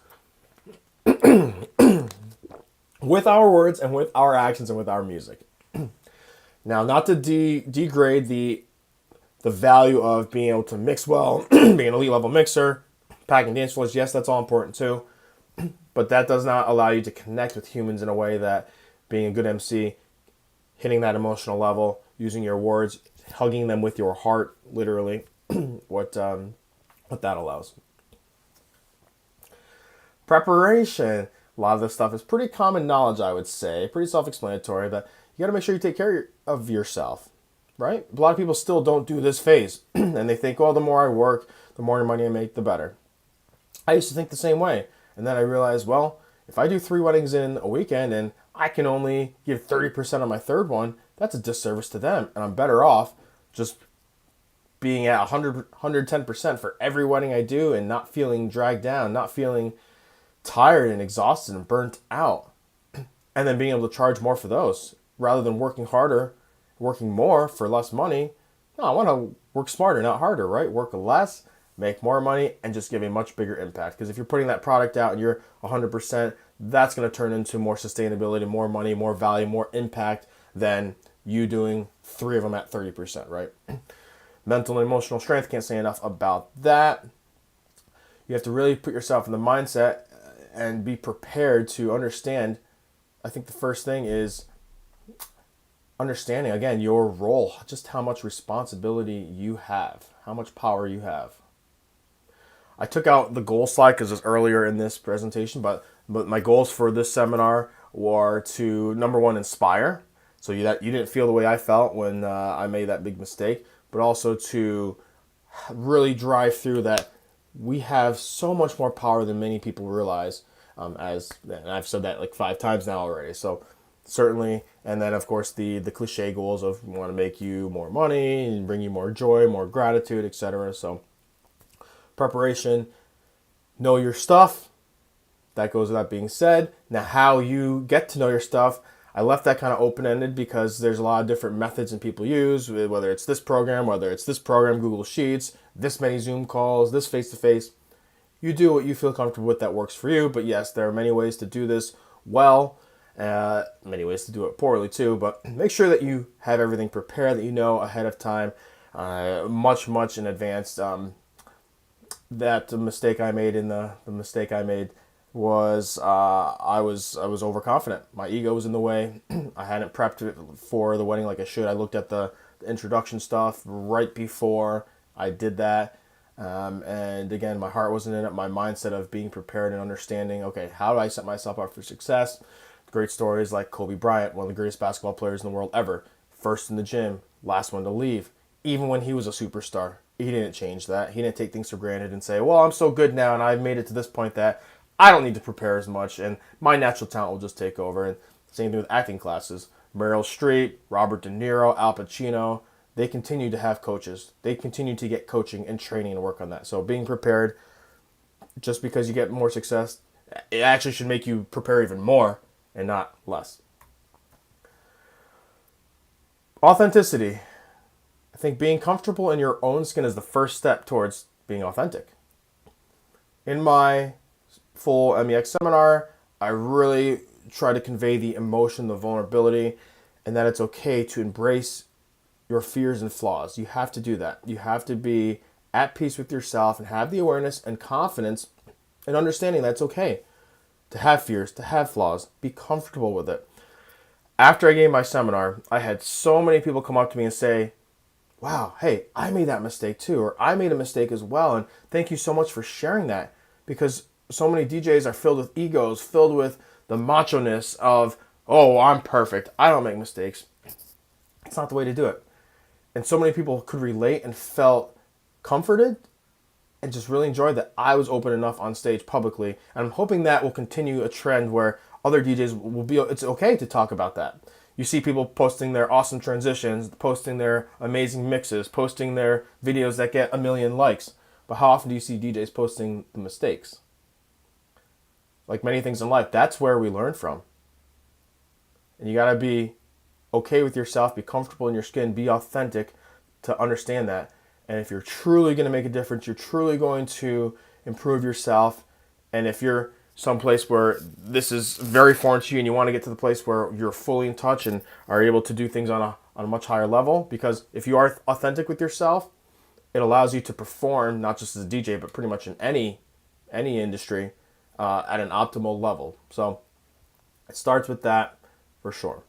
With our words and with our actions and with our music. Now, not to degrade the value of being able to mix well, being an elite level mixer, packing dance floors, yes, that's all important too. But that does not allow you to connect with humans in a way that being a good MC, hitting that emotional level, using your words, hugging them with your heart, literally, what that allows. Preparation. A lot of this stuff is pretty common knowledge, I would say, pretty self-explanatory, but you got to make sure you take care of yourself, right? A lot of people still don't do this phase, and they think, oh, the more I work, the more money I make, the better. I used to think the same way, and then I realized, well, if I do 3 weddings in a weekend and I can only give 30% on my third one, that's a disservice to them, and I'm better off just being at 110% for every wedding I do and not feeling dragged down, not feeling tired and exhausted and burnt out, and then being able to charge more for those rather than working harder, working more for less money. No, I want to work smarter, not harder, right? Work less, make more money, and just give a much bigger impact. Because if you're putting that product out and you're 100%, that's going to turn into more sustainability, more money, more value, more impact than you doing 3 of them at 30%, right? Mental and emotional strength, can't say enough about that. You have to really put yourself in the mindset and be prepared to understand. I think the first thing is understanding, again, your role, just how much responsibility you have, how much power you have. I took out the goal slide because it was earlier in this presentation, but my goals for this seminar were to, number one, inspire. So you didn't feel the way I felt when I made that big mistake, but also to really drive through that we have so much more power than many people realize, and I've said that like 5 times now already. So certainly, and then of course the cliche goals of we want to make you more money and bring you more joy, more gratitude, etc. So preparation, know your stuff. That goes without being said. Now, how you get to know your stuff, I left that kind of open-ended because there's a lot of different methods and people use, whether it's this program, Google Sheets, this many Zoom calls, this face-to-face. You do what you feel comfortable with that works for you. But yes, there are many ways to do this well, many ways to do it poorly too. But make sure that you have everything prepared, that you know ahead of time, much in advance. That mistake I made was I was overconfident. My ego was in the way. I hadn't prepped for the wedding like I should. I looked at the introduction stuff right before I did that. And again, my heart wasn't in it. My mindset of being prepared and understanding, okay, how do I set myself up for success? Great stories like Kobe Bryant, one of the greatest basketball players in the world ever. First in the gym, last one to leave. Even when he was a superstar, he didn't change that. He didn't take things for granted and say, well, I'm so good now and I've made it to this point that I don't need to prepare as much and my natural talent will just take over. And same thing with acting classes. Meryl Streep, Robert De Niro, Al Pacino, they continue to have coaches. They continue to get coaching and training and work on that. So being prepared, just because you get more success, it actually should make you prepare even more and not less. Authenticity. I think being comfortable in your own skin is the first step towards being authentic. In my full MEX seminar, I really try to convey the emotion, the vulnerability, and that it's okay to embrace your fears and flaws. You have to do that. You have to be at peace with yourself and have the awareness and confidence and understanding that it's okay to have fears, to have flaws. Be comfortable with it. After I gave my seminar, I had so many people come up to me and say, wow, hey, I made that mistake too, or I made a mistake as well, and thank you so much for sharing that, because so many DJs are filled with egos, filled with the macho-ness of, oh, I'm perfect, I don't make mistakes. It's not the way to do it. And so many people could relate and felt comforted and just really enjoyed that I was open enough on stage publicly. And I'm hoping that will continue a trend where other DJs will be, it's okay to talk about that. You see people posting their awesome transitions, posting their amazing mixes, posting their videos that get 1 million likes. But how often do you see DJs posting the mistakes? Like many things in life, that's where we learn from. And you got to be okay with yourself, be comfortable in your skin, be authentic to understand that. And if you're truly going to make a difference, you're truly going to improve yourself. And if you're someplace where this is very foreign to you and you want to get to the place where you're fully in touch and are able to do things on a much higher level, because if you are authentic with yourself, it allows you to perform not just as a DJ, but pretty much in any industry at an optimal level. So it starts with that for sure.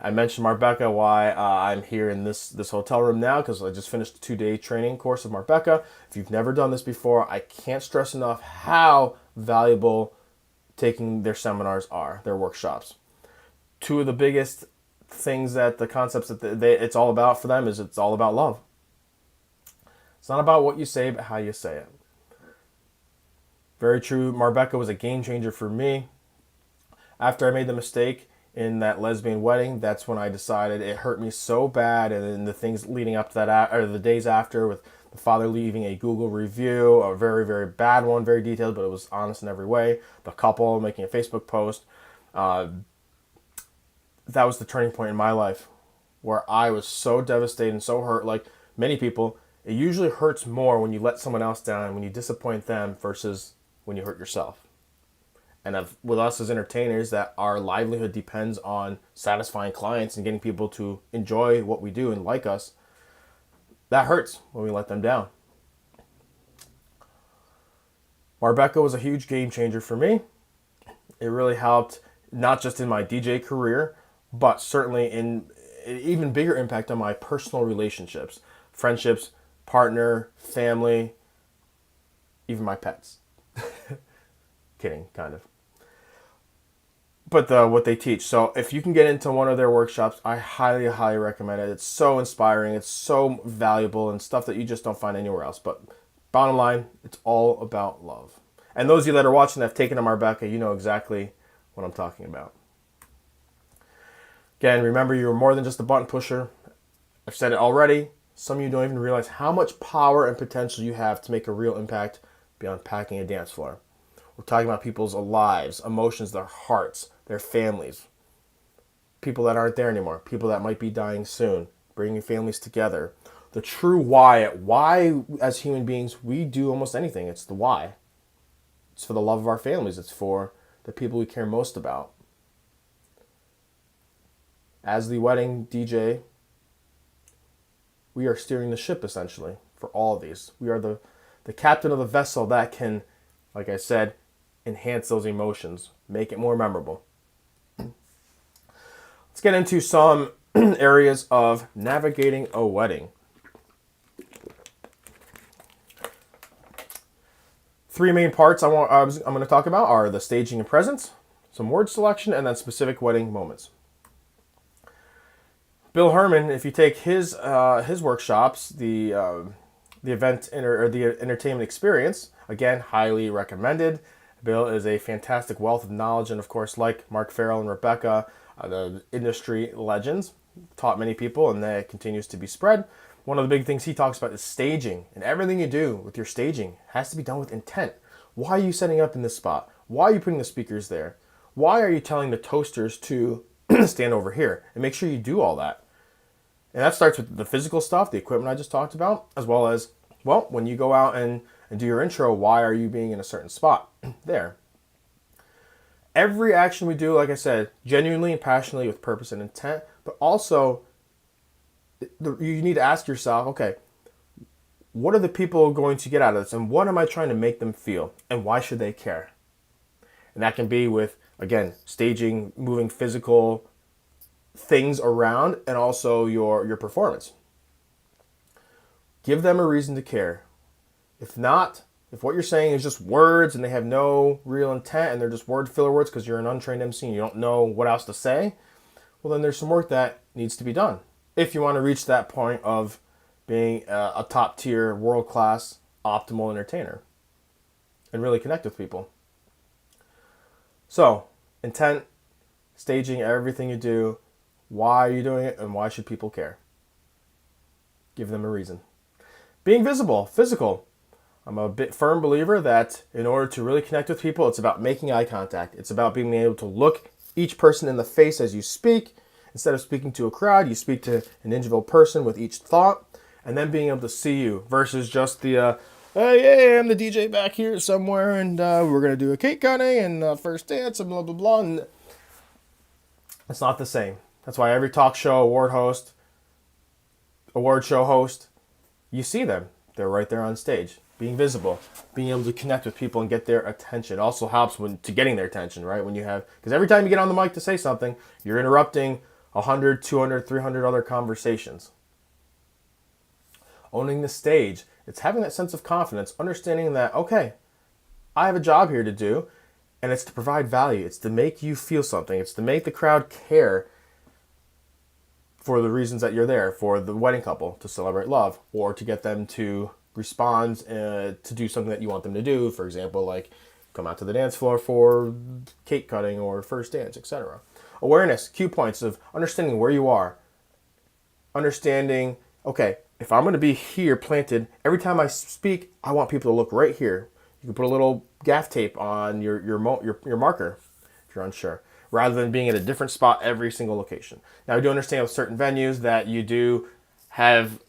I mentioned Marbecca, why I'm here in this hotel room now, because I just finished a 2-day training course of Marbecca. If you've never done this before, I can't stress enough how valuable taking their seminars are, their workshops. Two of the biggest things that the concepts that it's all about for them is it's all about love. It's not about what you say, but how you say it. Very true. Marbecca was a game changer for me. After I made the mistake in that lesbian wedding, that's when I decided it hurt me so bad, and then the things leading up to that, or the days after, with the father leaving a Google review, a very, very bad one, very detailed, but it was honest in every way. The couple making a Facebook post. That was the turning point in my life where I was so devastated and so hurt. Like many people, it usually hurts more when you let someone else down, when you disappoint them, versus when you hurt yourself. And with us as entertainers, that our livelihood depends on satisfying clients and getting people to enjoy what we do and like us, that hurts when we let them down. Marbecca was a huge game changer for me. It really helped, not just in my DJ career, but certainly in an even bigger impact on my personal relationships, friendships, partner, family, even my pets. Kidding, kind of. But what they teach. So if you can get into one of their workshops, I highly, highly recommend it. It's so inspiring. It's so valuable and stuff that you just don't find anywhere else. But bottom line, it's all about love. And those of you that are watching that have taken to Marbecca, you know exactly what I'm talking about. Again, remember, you're more than just a button pusher. I've said it already. Some of you don't even realize how much power and potential you have to make a real impact beyond packing a dance floor. We're talking about people's lives, emotions, their hearts, their families, people that aren't there anymore, people that might be dying soon, bringing families together. The true why as human beings we do almost anything. It's the why. It's for the love of our families. It's for the people we care most about. As the wedding DJ, we are steering the ship essentially for all of these. We are the captain of the vessel that can, like I said, enhance those emotions, make it more memorable. Let's get into some areas of navigating a wedding. 3 main parts I'm going to talk about are the staging and presence, some word selection, and then specific wedding moments. Bill Hermann, if you take his workshops, the event or the entertainment experience, again, highly recommended. Bill is a fantastic wealth of knowledge, and of course, like Mark Farrell and Rebecca, the industry legends, taught many people, and that continues to be spread. One of the big things he talks about is staging, and everything you do with your staging has to be done with intent. Why are you setting up in this spot? Why are you putting the speakers there? Why are you telling the toasters to stand over here? And make sure you do all that. And that starts with the physical stuff, the equipment I just talked about, as well as, well, when you go out and do your intro, why are you being in a certain spot there? Every action we do, like I said, genuinely and passionately with purpose and intent, but also you need to ask yourself, okay, what are the people going to get out of this? And what am I trying to make them feel? And why should they care? And that can be with, again, staging, moving physical things around, and also your performance. Give them a reason to care. If not, if what you're saying is just words and they have no real intent and they're just word filler words because you're an untrained MC and you don't know what else to say, well, then there's some work that needs to be done if you want to reach that point of being a top tier, world class, optimal entertainer and really connect with people. So intent, staging everything you do. Why are you doing it, and why should people care? Give them a reason. Being visible, physical. I'm a firm believer that in order to really connect with people, it's about making eye contact. It's about being able to look each person in the face as you speak. Instead of speaking to a crowd, you speak to an individual person with each thought, and then being able to see you versus just the, hey, I'm the DJ back here somewhere, and we're going to do a cake cutting and first dance and blah, blah, blah. And it's not the same. That's why every talk show, award show host, you see them. They're right there on stage. Being visible, being able to connect with people and get their attention also helps to getting their attention, right? Because every time you get on the mic to say something, you're interrupting 100, 200, 300 other conversations. Owning the stage, it's having that sense of confidence, understanding that, okay, I have a job here to do, and it's to provide value. It's to make you feel something. It's to make the crowd care for the reasons that you're there, for the wedding couple to celebrate love, or to get them to respond to do something that you want them to do. For example, like come out to the dance floor for cake cutting or first dance, etc. Awareness, cue points of understanding where you are. Understanding, okay, if I'm going to be here planted, every time I speak, I want people to look right here. You can put a little gaff tape on your marker if you're unsure, rather than being at a different spot every single location. Now, I do understand with certain venues that you do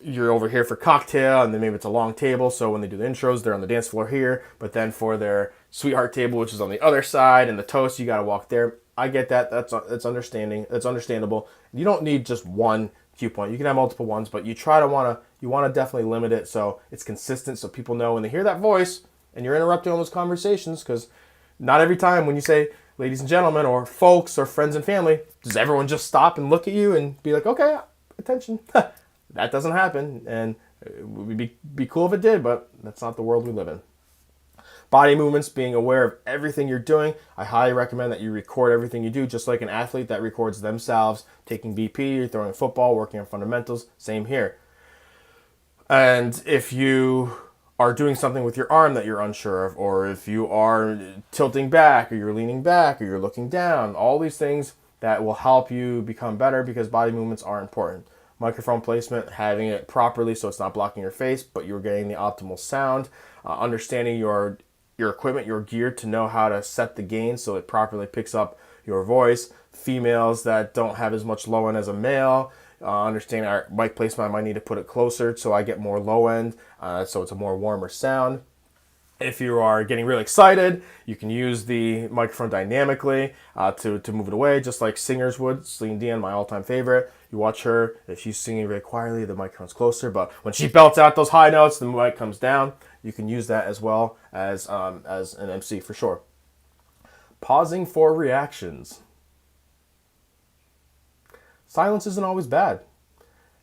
you're over here for cocktail, and then maybe it's a long table, so when they do the intros, they're on the dance floor here, but then for their sweetheart table, which is on the other side, and the toast, you got to walk there. I get that. That's understandable. You don't need just one cue point. You can have multiple ones, but you want to definitely limit it so it's consistent, so people know when they hear that voice and you're interrupting all those conversations, because not every time when you say ladies and gentlemen or folks or friends and family, does everyone just stop and look at you and be like, okay, attention. That doesn't happen, and it would be cool if it did, but that's not the world we live in. Body movements, being aware of everything you're doing. I highly recommend that you record everything you do, just like an athlete that records themselves, taking BP, you're throwing a football, working on fundamentals, same here. And if you are doing something with your arm that you're unsure of, or if you are tilting back, or you're leaning back, or you're looking down, all these things that will help you become better, because body movements are important. Microphone placement, having it properly so it's not blocking your face, but you're getting the optimal sound. Understanding your equipment, your gear, to know how to set the gain so it properly picks up your voice. Females that don't have as much low end as a male, understanding our mic placement, I might need to put it closer so I get more low end, so it's a more warmer sound. If you are getting really excited, you can use the microphone dynamically to move it away, just like singers would. Celine Dion, my all-time favorite. You watch her, if she's singing really quietly, the microphone's closer, but when she belts out those high notes, the mic comes down. You can use that as well as an MC for sure. Pausing for reactions. Silence isn't always bad.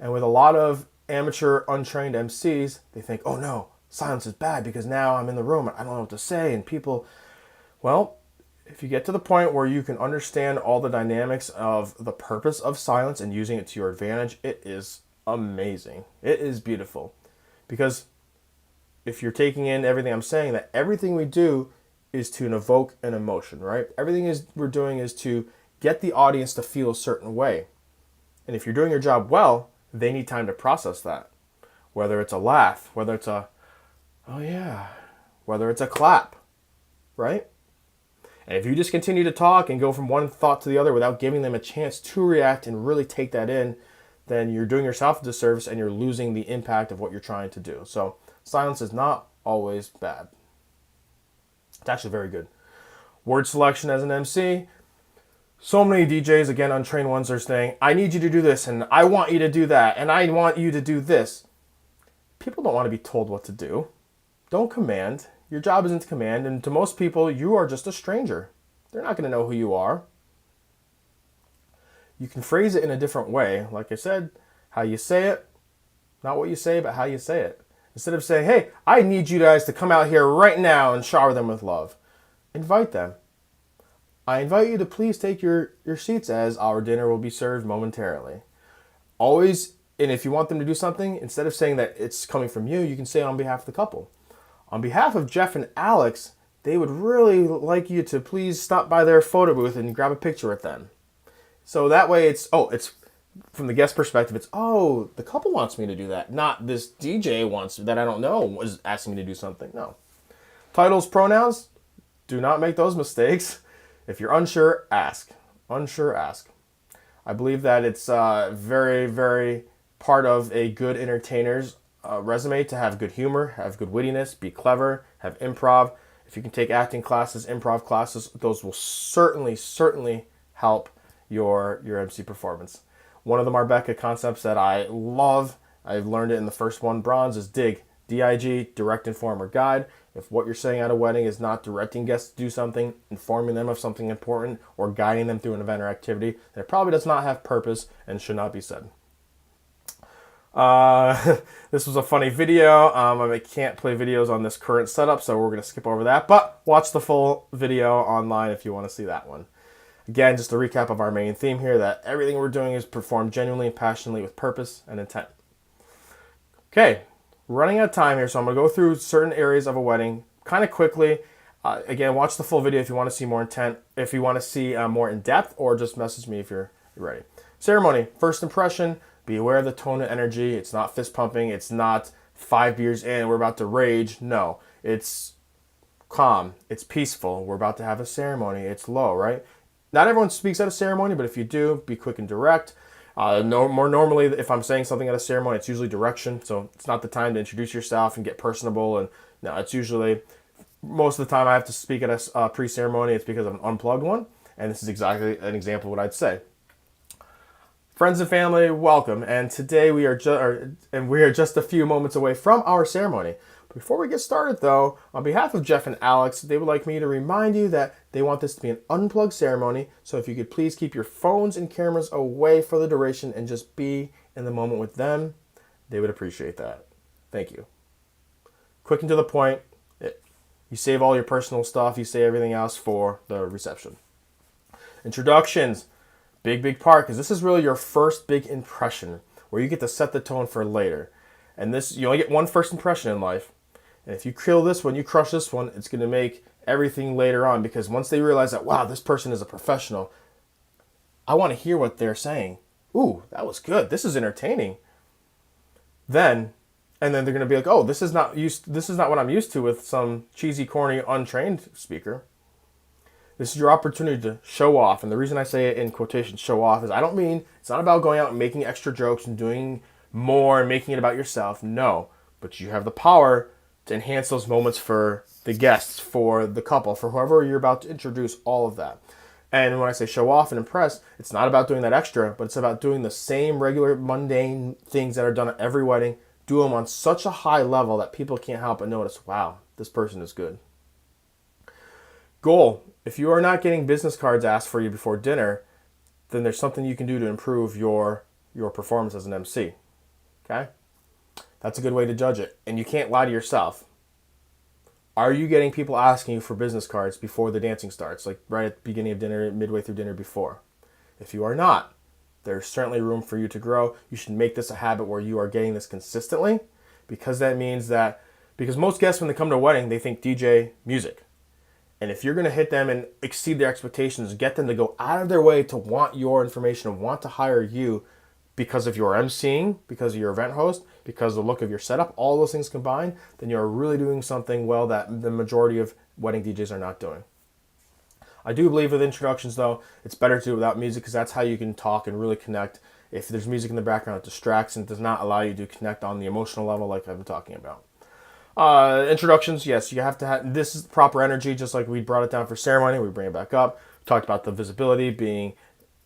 And with a lot of amateur, untrained MCs, they think, oh no, silence is bad because now I'm in the room and I don't know what to say, and people, well, if you get to the point where you can understand all the dynamics of the purpose of silence and using it to your advantage, it is amazing. It is beautiful. Because if you're taking in everything I'm saying, that everything we do is to evoke an emotion, right? Everything we're doing is to get the audience to feel a certain way. And if you're doing your job well, they need time to process that. Whether it's a laugh, whether it's a, oh yeah, whether it's a clap, right? And if you just continue to talk and go from one thought to the other without giving them a chance to react and really take that in, then you're doing yourself a disservice and you're losing the impact of what you're trying to do. So silence is not always bad. It's actually very good. Word selection as an MC. So many DJs, again, untrained ones, are saying, I need you to do this, and I want you to do that, and I want you to do this. People don't want to be told what to do. Don't command. Your job isn't to command, and to most people, you are just a stranger. They're not going to know who you are. You can phrase it in a different way. Like I said, how you say it, not what you say, but how you say it. Instead of saying, hey, I need you guys to come out here right now and shower them with love. Invite them. I invite you to please take your seats as our dinner will be served momentarily. Always, and if you want them to do something, instead of saying that it's coming from you, you can say it on behalf of the couple. On behalf of Jeff and Alex, they would really like you to please stop by their photo booth and grab a picture with them. So that way it's from the guest perspective, it's, the couple wants me to do that. Not this DJ wants that I don't know was asking me to do something. No. Titles, pronouns, do not make those mistakes. If you're unsure, ask. Unsure, ask. I believe that it's very, very part of a good entertainer's resume to have good humor, have good wittiness, be clever, have improv. If you can take acting classes, improv classes, those will certainly help your MC performance. One of the Marbecca concepts that I love, I've learned it in the first one, bronze, is DIG. D-I-G, direct, inform, or guide. If what you're saying at a wedding is not directing guests to do something, informing them of something important, or guiding them through an event or activity, then it probably does not have purpose and should not be said. This was a funny video. I can't play videos on this current setup, so we're going to skip over that. But watch the full video online if you want to see that one. Again, just a recap of our main theme here, that everything we're doing is performed genuinely and passionately with purpose and intent. Okay, running out of time here, so I'm going to go through certain areas of a wedding kind of quickly. Again, watch the full video if you want to see more intent, if you want to see more in depth, or just message me if you're ready. Ceremony, first impression, be aware of the tone and energy. It's not fist pumping. It's not 5 beers in, we're about to rage. No, it's calm. It's peaceful. We're about to have a ceremony. It's low, right? Not everyone speaks at a ceremony, but if you do, be quick and direct. More normally, if I'm saying something at a ceremony, it's usually direction. So it's not the time to introduce yourself and get personable. And no, it's usually, most of the time I have to speak at a pre-ceremony, it's because of an unplugged one. And this is exactly an example of what I'd say. Friends and family, welcome. And today we are just a few moments away from our ceremony. Before we get started, though, on behalf of Jeff and Alex, they would like me to remind you that they want this to be an unplugged ceremony. So if you could please keep your phones and cameras away for the duration and just be in the moment with them, they would appreciate that. Thank you. Quick and to the point. You save all your personal stuff. You save everything else for the reception. Introductions. Big part, because this is really your first big impression where you get to set the tone for later. And this, you only get one first impression in life. And if you kill this one, you crush this one, it's going to make everything later on, because once they realize that, wow, this person is a professional, I want to hear what they're saying. Ooh, that was good. This is entertaining. And then they're going to be like, oh, this is not what I'm used to with some cheesy, corny, untrained speaker. This is your opportunity to show off. And the reason I say it in quotation, show off, is I don't mean, it's not about going out and making extra jokes and doing more and making it about yourself. No, but you have the power to enhance those moments for the guests, for the couple, for whoever you're about to introduce, all of that. And when I say show off and impress, it's not about doing that extra, but it's about doing the same regular mundane things that are done at every wedding. Do them on such a high level that people can't help but notice, wow, this person is good. Goal. If you are not getting business cards asked for you before dinner, then there's something you can do to improve your performance as an MC. Okay? That's a good way to judge it. And you can't lie to yourself. Are you getting people asking you for business cards before the dancing starts? Like right at the beginning of dinner, midway through dinner, before? If you are not, there's certainly room for you to grow. You should make this a habit where you are getting this consistently, because that means that, because most guests when they come to a wedding, they think DJ, music. And if you're going to hit them and exceed their expectations, get them to go out of their way to want your information and want to hire you because of your emceeing, because of your event host, because of the look of your setup, all those things combined, then you're really doing something well that the majority of wedding DJs are not doing. I do believe with introductions, though, it's better to do without music, because that's how you can talk and really connect. If there's music in the background, it distracts and does not allow you to connect on the emotional level like I've been talking about. Introductions, yes, you have to have, this is proper energy, just like we brought it down for ceremony, we bring it back up. We talked about the visibility, being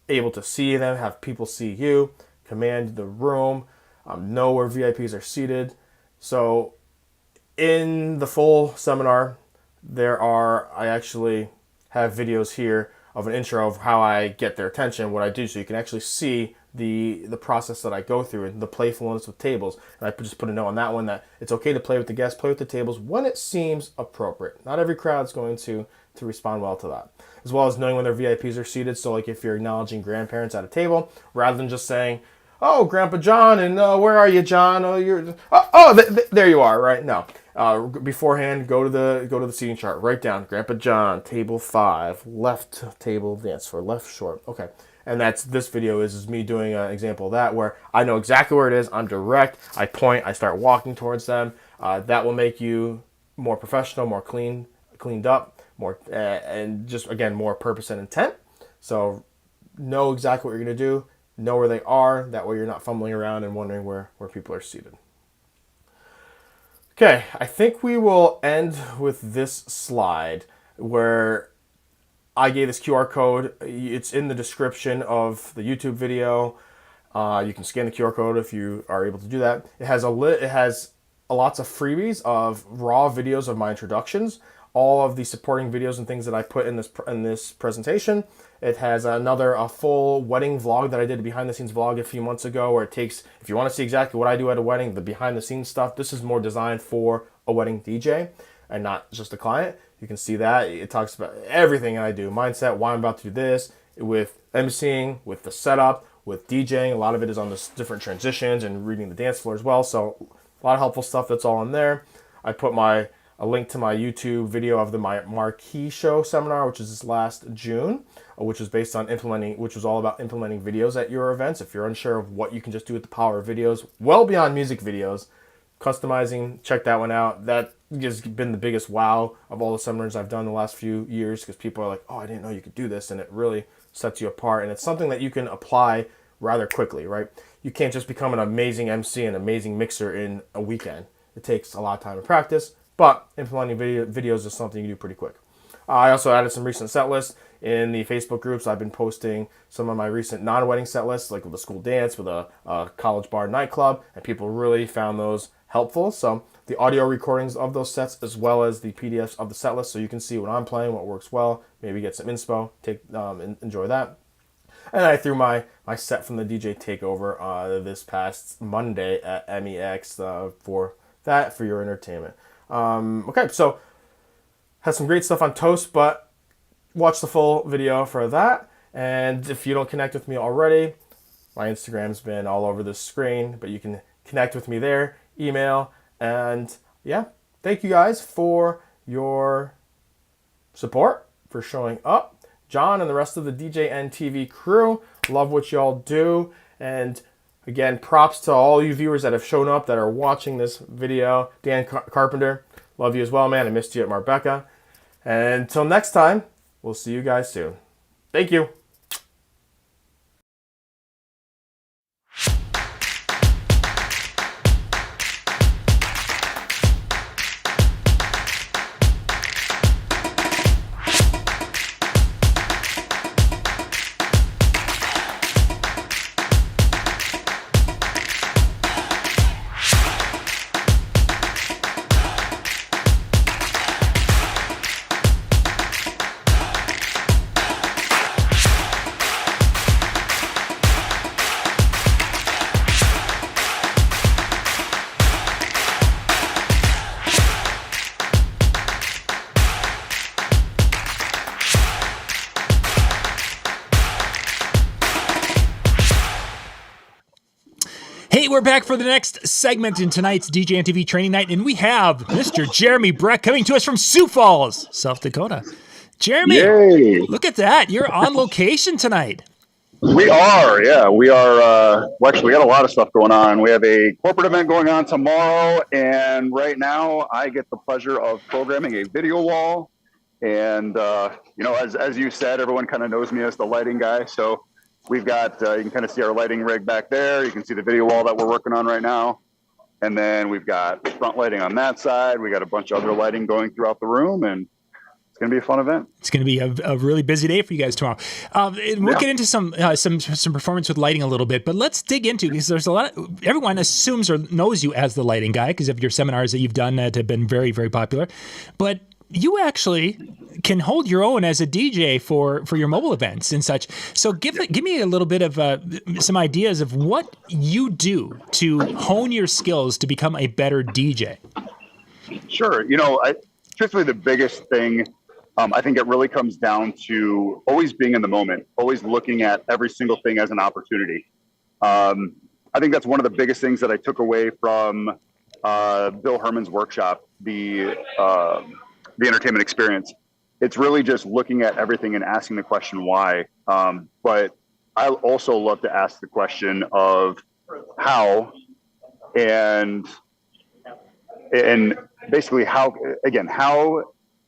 able to see them, have people see you, command the room, know where VIPs are seated. So in the full seminar, I actually have videos here of an intro of how I get their attention, what I do, so you can actually see the process that I go through and the playfulness with tables. And I just put a note on that one that it's okay to play with the guests, play with the tables when it seems appropriate. Not every crowd's going to respond well to that. As well as knowing when their VIPs are seated. So like if you're acknowledging grandparents at a table, rather than just saying, oh, Grandpa John, and where are you, John? Oh, there you are, right? No. Beforehand, go to the seating chart. Write down Grandpa John, table 5, left table dance floor, left short. Okay. And this video is me doing an example of that where I know exactly where it is. I'm direct. I point. I start walking towards them. That will make you more professional, more cleaned up, more and just again more purpose and intent. So know exactly what you're gonna do. Know where they are. That way you're not fumbling around and wondering where people are seated. Okay, I think we will end with this slide where I gave this QR code. It's in the description of the YouTube video. You can scan the QR code if you are able to do that. It has lots of freebies of raw videos of my introductions, all of the supporting videos and things that I put in this presentation. It has a full wedding vlog that I did, a behind the scenes vlog a few months ago, where it takes, if you want to see exactly what I do at a wedding, the behind the scenes stuff. This is more designed for a wedding DJ and not just a client. You can see that. It talks about everything I do, mindset, why I'm about to do this, with emceeing, with the setup, with DJing. A lot of it is on the different transitions and reading the dance floor as well. So a lot of helpful stuff that's all in there. I put a link to my YouTube video of my Marquee Show seminar, which is this last June, which was all about implementing videos at your events. If you're unsure of what you can just do with the power of videos, well beyond music videos, customizing, check that one out. That has been the biggest wow of all the seminars I've done the last few years, because people are like, oh, I didn't know you could do this, and it really sets you apart. And it's something that you can apply rather quickly, right? You can't just become an amazing MC and amazing mixer in a weekend. It takes a lot of time and practice, but implementing videos is something you do pretty quick. I also added some recent set lists in the Facebook groups. I've been posting some of my recent non-wedding set lists, like with a school dance, with a college bar nightclub, and people really found those helpful. So the audio recordings of those sets, as well as the PDFs of the set list, so you can see what I'm playing, what works well, maybe get some inspo, enjoy that. And I threw my set from the DJ Takeover this past Monday at MEX for your entertainment. Okay, so had some great stuff on Toast, but watch the full video for that. And if you don't connect with me already, my Instagram's been all over the screen, but you can connect with me there, email, and yeah, thank you guys for your support, for showing up. John and the rest of the DJNTV crew, love what y'all do. And again, props to all you viewers that have shown up, that are watching this video. Dan Carpenter, love you as well, man. I missed you at Marbella. And until next time, we'll see you guys soon. Thank you. Hey, we're back for the next segment in tonight's DJNTV training night, and we have Mr. Jeremy Brech coming to us from Sioux Falls, South Dakota. Jeremy, Yay. Look at that. You're on location tonight. We are, yeah. We are, well, actually, we got a lot of stuff going on. We have a corporate event going on tomorrow, and right now I get the pleasure of programming a video wall. And, as you said, everyone kind of knows me as the lighting guy, so we've got, you can kind of see our lighting rig back there. You can see the video wall that we're working on right now. And then we've got front lighting on that side. We got a bunch of other lighting going throughout the room, and it's going to be a fun event. It's going to be a really busy day for you guys tomorrow. We'll get into some performance with lighting a little bit, but let's dig into, because there's a lot everyone assumes or knows you as the lighting guy because of your seminars that you've done that have been very, very popular. But you actually can hold your own as a DJ for your mobile events and such. So give me a little bit of some ideas of what you do to hone your skills to become a better DJ. Sure. Truthfully, the biggest thing, I think it really comes down to always being in the moment, always looking at every single thing as an opportunity. I think that's one of the biggest things that I took away from Bill Herman's workshop, the entertainment experience, it's really just looking at everything and asking the question why. But I also love to ask the question of how, and basically how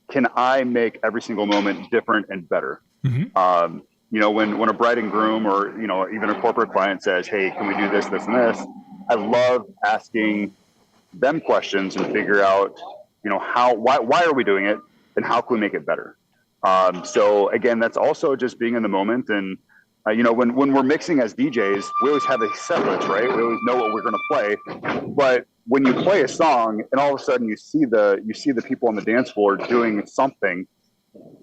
can I make every single moment different and better? Mm-hmm. When a bride and groom, or even a corporate client says, "Hey, can we do this, this, and this?" I love asking them questions and figure out, why are we doing it, and how can we make it better? So again, that's also just being in the moment. And when we're mixing as DJs, we always have a set list, right? We always know what we're going to play. But when you play a song and all of a sudden you see the people on the dance floor doing something,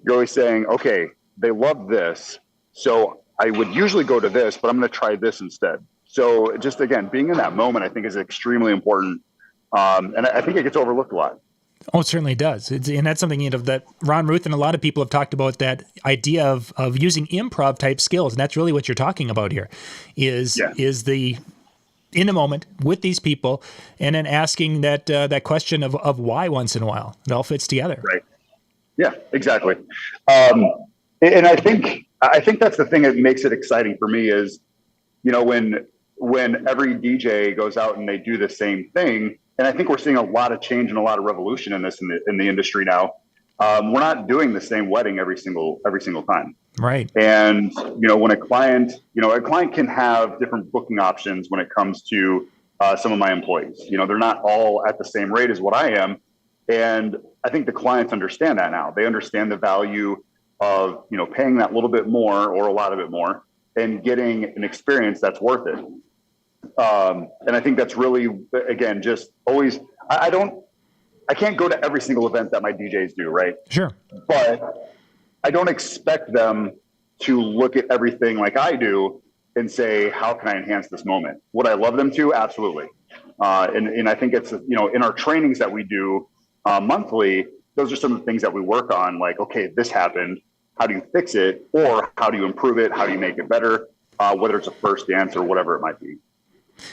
you're always saying, okay, they love this, so I would usually go to this, but I'm going to try this instead. So just again, being in that moment, I think, is extremely important, and I think it gets overlooked a lot. Oh, it certainly does. And that's something that Ron Ruth and a lot of people have talked about, that idea of using improv type skills. And that's really what you're talking about here is the in the moment with these people, and then asking that question of why once in a while. It all fits together. Right. Yeah, exactly. And I think that's the thing that makes it exciting for me is, when every DJ goes out and they do the same thing. And I think we're seeing a lot of change and a lot of revolution in this in the industry now. We're not doing the same wedding every single time. Right. And when a client can have different booking options when it comes to some of my employees. They're not all at the same rate as what I am, and I think the clients understand that now. They understand the value of paying that little bit more or a lot of it more and getting an experience that's worth it. And I think that's really, again, just always, I can't go to every single event that my DJs do, right? Sure. But I don't expect them to look at everything like I do and say, how can I enhance this moment? Would I love them to? Absolutely. And I think it's, in our trainings that we do monthly, those are some of the things that we work on, like, okay, this happened. How do you fix it? Or how do you improve it? How do you make it better? Whether it's a first dance or whatever it might be.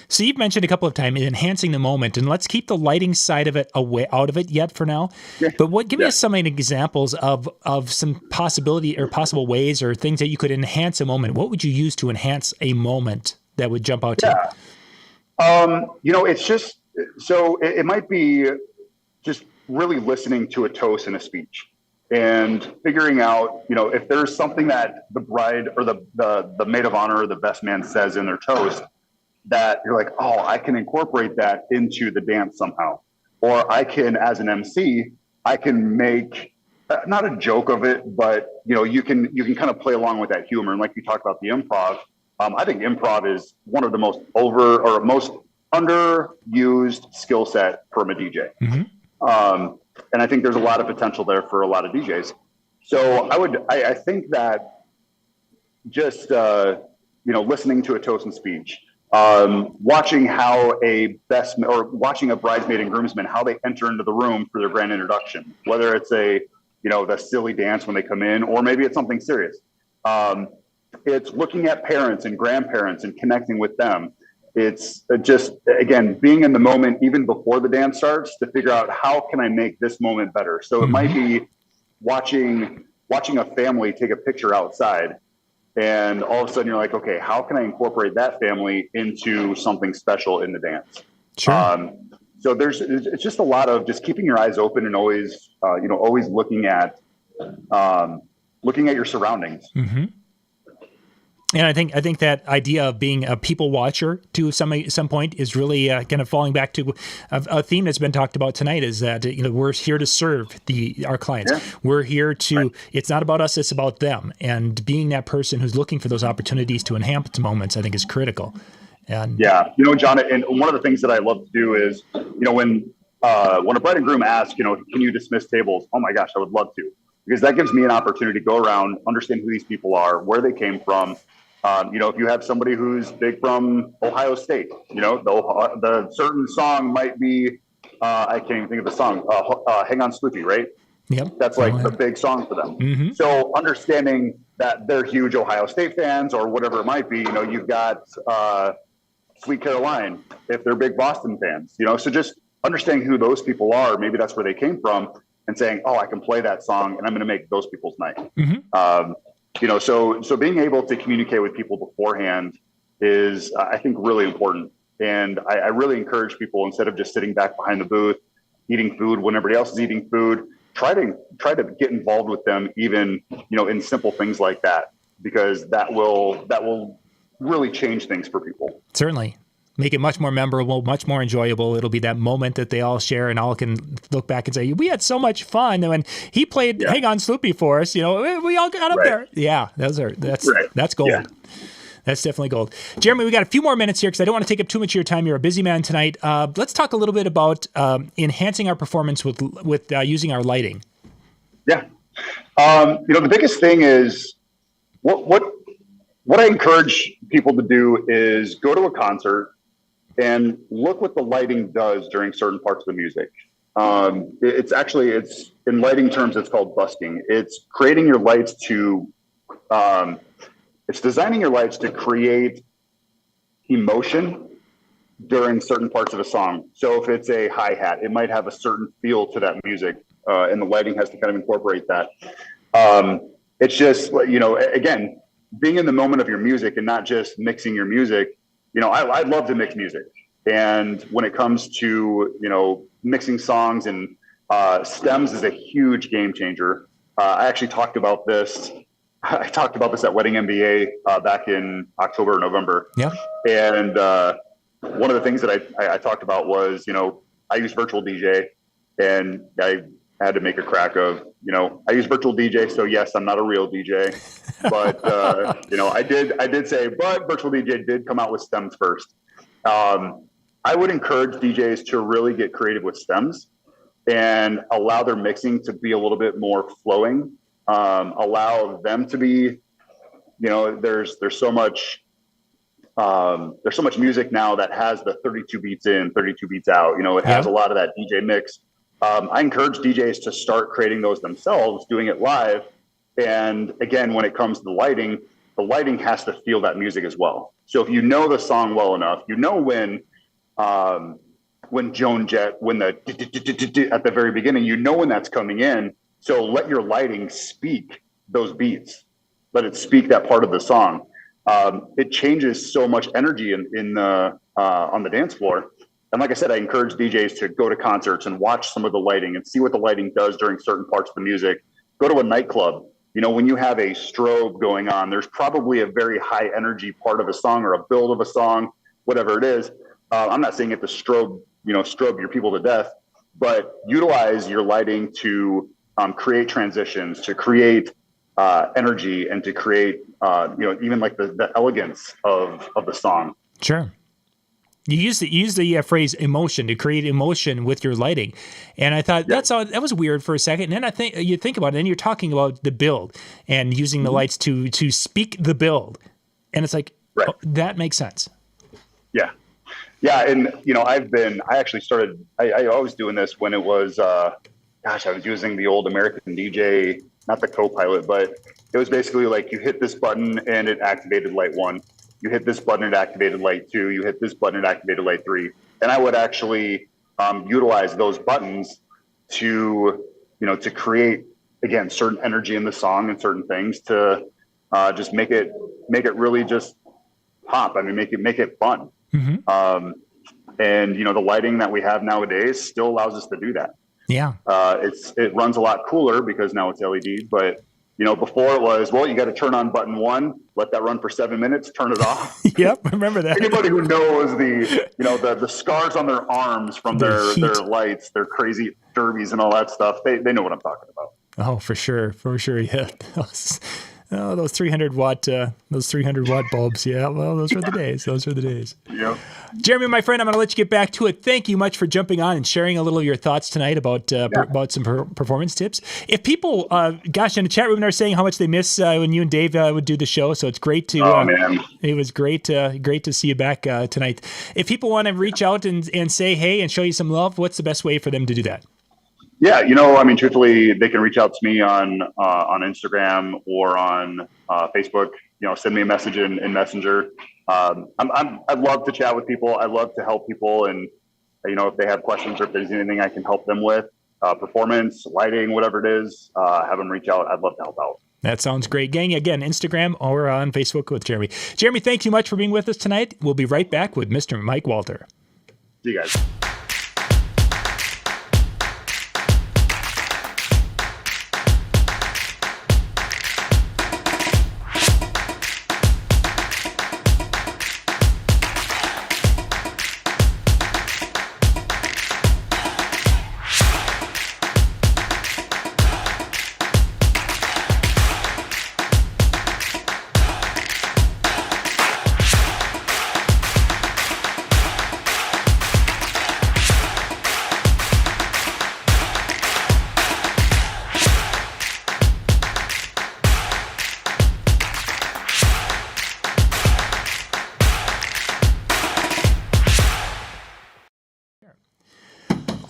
So you've mentioned a couple of times enhancing the moment, and let's keep the lighting side of it out of it yet for now. Yeah. But give me some examples of some possibility or possible ways or things that you could enhance a moment. What would you use to enhance a moment that would jump out to you? It's just, so it might be just really listening to a toast and a speech and figuring out, if there's something that the bride or the maid of honor or the best man says in their toast, that you're like, oh, I can incorporate that into the dance somehow. Or I can, as an MC, I can make not a joke of it, but you can kind of play along with that humor. And like you talked about the improv, I think improv is one of the most most underused skill set from a DJ. Mm-hmm. And I think there's a lot of potential there for a lot of DJs. So I think that just listening to a toast and speech, watching how watching a bridesmaid and groomsman, how they enter into the room for their grand introduction, whether it's the silly dance when they come in, or maybe it's something serious. It's looking at parents and grandparents and connecting with them. It's just, again, being in the moment even before the dance starts to figure out how can I make this moment better. So it might be watching a family take a picture outside, and all of a sudden you're like, okay, how can I incorporate that family into something special in the dance? Sure. So it's just a lot of just keeping your eyes open and always looking at your surroundings. Mm-hmm. And I think that idea of being a people watcher to some point is really kind of falling back to a theme that's been talked about tonight, is that we're here to serve our clients. Yeah. We're here to. Right. It's not about us; it's about them. And being that person who's looking for those opportunities to enhance moments, I think, is critical. And John, and one of the things that I love to do is, when a bride and groom ask, can you dismiss tables? Oh my gosh, I would love to, because that gives me an opportunity to go around, understand who these people are, where they came from. If you have somebody who's big from Ohio State, the certain song might be, I can't even think of the song, Hang On Sloopy, right? Yep. That's like the big song for them. Mm-hmm. So understanding that they're huge Ohio State fans or whatever it might be, you've got Sweet Caroline, if they're big Boston fans, so just understanding who those people are, maybe that's where they came from, and saying, oh, I can play that song and I'm going to make those people's night. So being able to communicate with people beforehand is, I think, really important. And I really encourage people, instead of just sitting back behind the booth, eating food when everybody else is eating food, try to get involved with them, even, in simple things like that, because that will really change things for people. Certainly. Make it much more memorable, much more enjoyable. It'll be that moment that they all share and all can look back and say, we had so much fun. And when he played Hang On Sloopy for us, we all got up there. Yeah, that's gold. Yeah. That's definitely gold. Jeremy, we got a few more minutes here because I don't want to take up too much of your time. You're a busy man tonight. Let's talk a little bit about enhancing our performance with using our lighting. Yeah. The biggest thing is what I encourage people to do is go to a concert and look what the lighting does during certain parts of the music. It's in lighting terms, it's called busking. It's creating your lights it's designing your lights to create emotion during certain parts of a song. So if it's a hi-hat, it might have a certain feel to that music, and the lighting has to kind of incorporate that. It's just, again, being in the moment of your music and not just mixing your music. I love to mix music. And when it comes to, mixing songs and stems is a huge game changer. I actually talked about this. I talked about this at Wedding MBA back in October or November. Yeah. And one of the things that I talked about was, I use virtual DJ, and I had to make a crack of, I use virtual DJ. So yes, I'm not a real DJ, but I did say, but virtual DJ did come out with stems first. I would encourage DJs to really get creative with stems and allow their mixing to be a little bit more flowing. Allow them to be, there's so much music now that has the 32 beats in, 32 beats out. It has a lot of that DJ mix. I encourage DJs to start creating those themselves, doing it live. And again, when it comes to the lighting has to feel that music as well. So if you know the song well enough, when Joan Jett, when the at the very beginning, when that's coming in. So let your lighting speak those beats. Let it speak that part of the song. It changes so much energy in the on the dance floor. And like I said, I encourage DJs to go to concerts and watch some of the lighting and see what the lighting does during certain parts of the music. Go to a nightclub. When you have a strobe going on, there's probably a very high energy part of a song or a build of a song, whatever it is. I'm not saying it to strobe your people to death, but utilize your lighting to create transitions, to create energy, and to create, even like the elegance of the song. Sure. You use the phrase emotion to create emotion with your lighting. And I thought that was weird for a second. And then you think about it, and you're talking about the build and using the lights to speak the build. And it's like, that makes sense. Yeah. Yeah. And, I actually started, I was doing this when it was, I was using the old American DJ, not the Copilot, but it was basically like you hit this button and it activated light 1. You hit this button, it activated light 2. You hit this button, it activated light 3. And I would actually utilize those buttons to create, again, certain energy in the song and certain things to just make it really just pop. I mean, make it fun. Mm-hmm. And the lighting that we have nowadays still allows us to do that. Yeah. It runs a lot cooler because now it's LED, but before it was, you got to turn on button 1, let that run for 7 minutes, turn it off. Yep. Remember that. Anybody who knows the scars on their arms from their lights, their crazy derbies and all that stuff, they know what I'm talking about. Oh, for sure. Yeah. Those 300 watt bulbs. Yeah. Well, those were the days. Yep. Jeremy, my friend, I'm going to let you get back to it. Thank you much for jumping on and sharing a little of your thoughts tonight about some performance tips. If people, in the chat room, they're saying how much they miss when you and Dave would do the show. So it's great to. Oh man, it was great to see you back tonight. If people want to reach out and say hey and show you some love, what's the best way for them to do that? Yeah, truthfully, they can reach out to me on Instagram or on Facebook. Send me a message in Messenger. I'd love to chat with people. I love to help people, and if they have questions or if there's anything I can help them with, performance, lighting, whatever it is, have them reach out. I'd love to help out. That sounds great. Gang, again, Instagram or on Facebook with Jeremy. Jeremy, thank you much for being with us tonight. We'll be right back with Mr. Mike Walter. See you guys.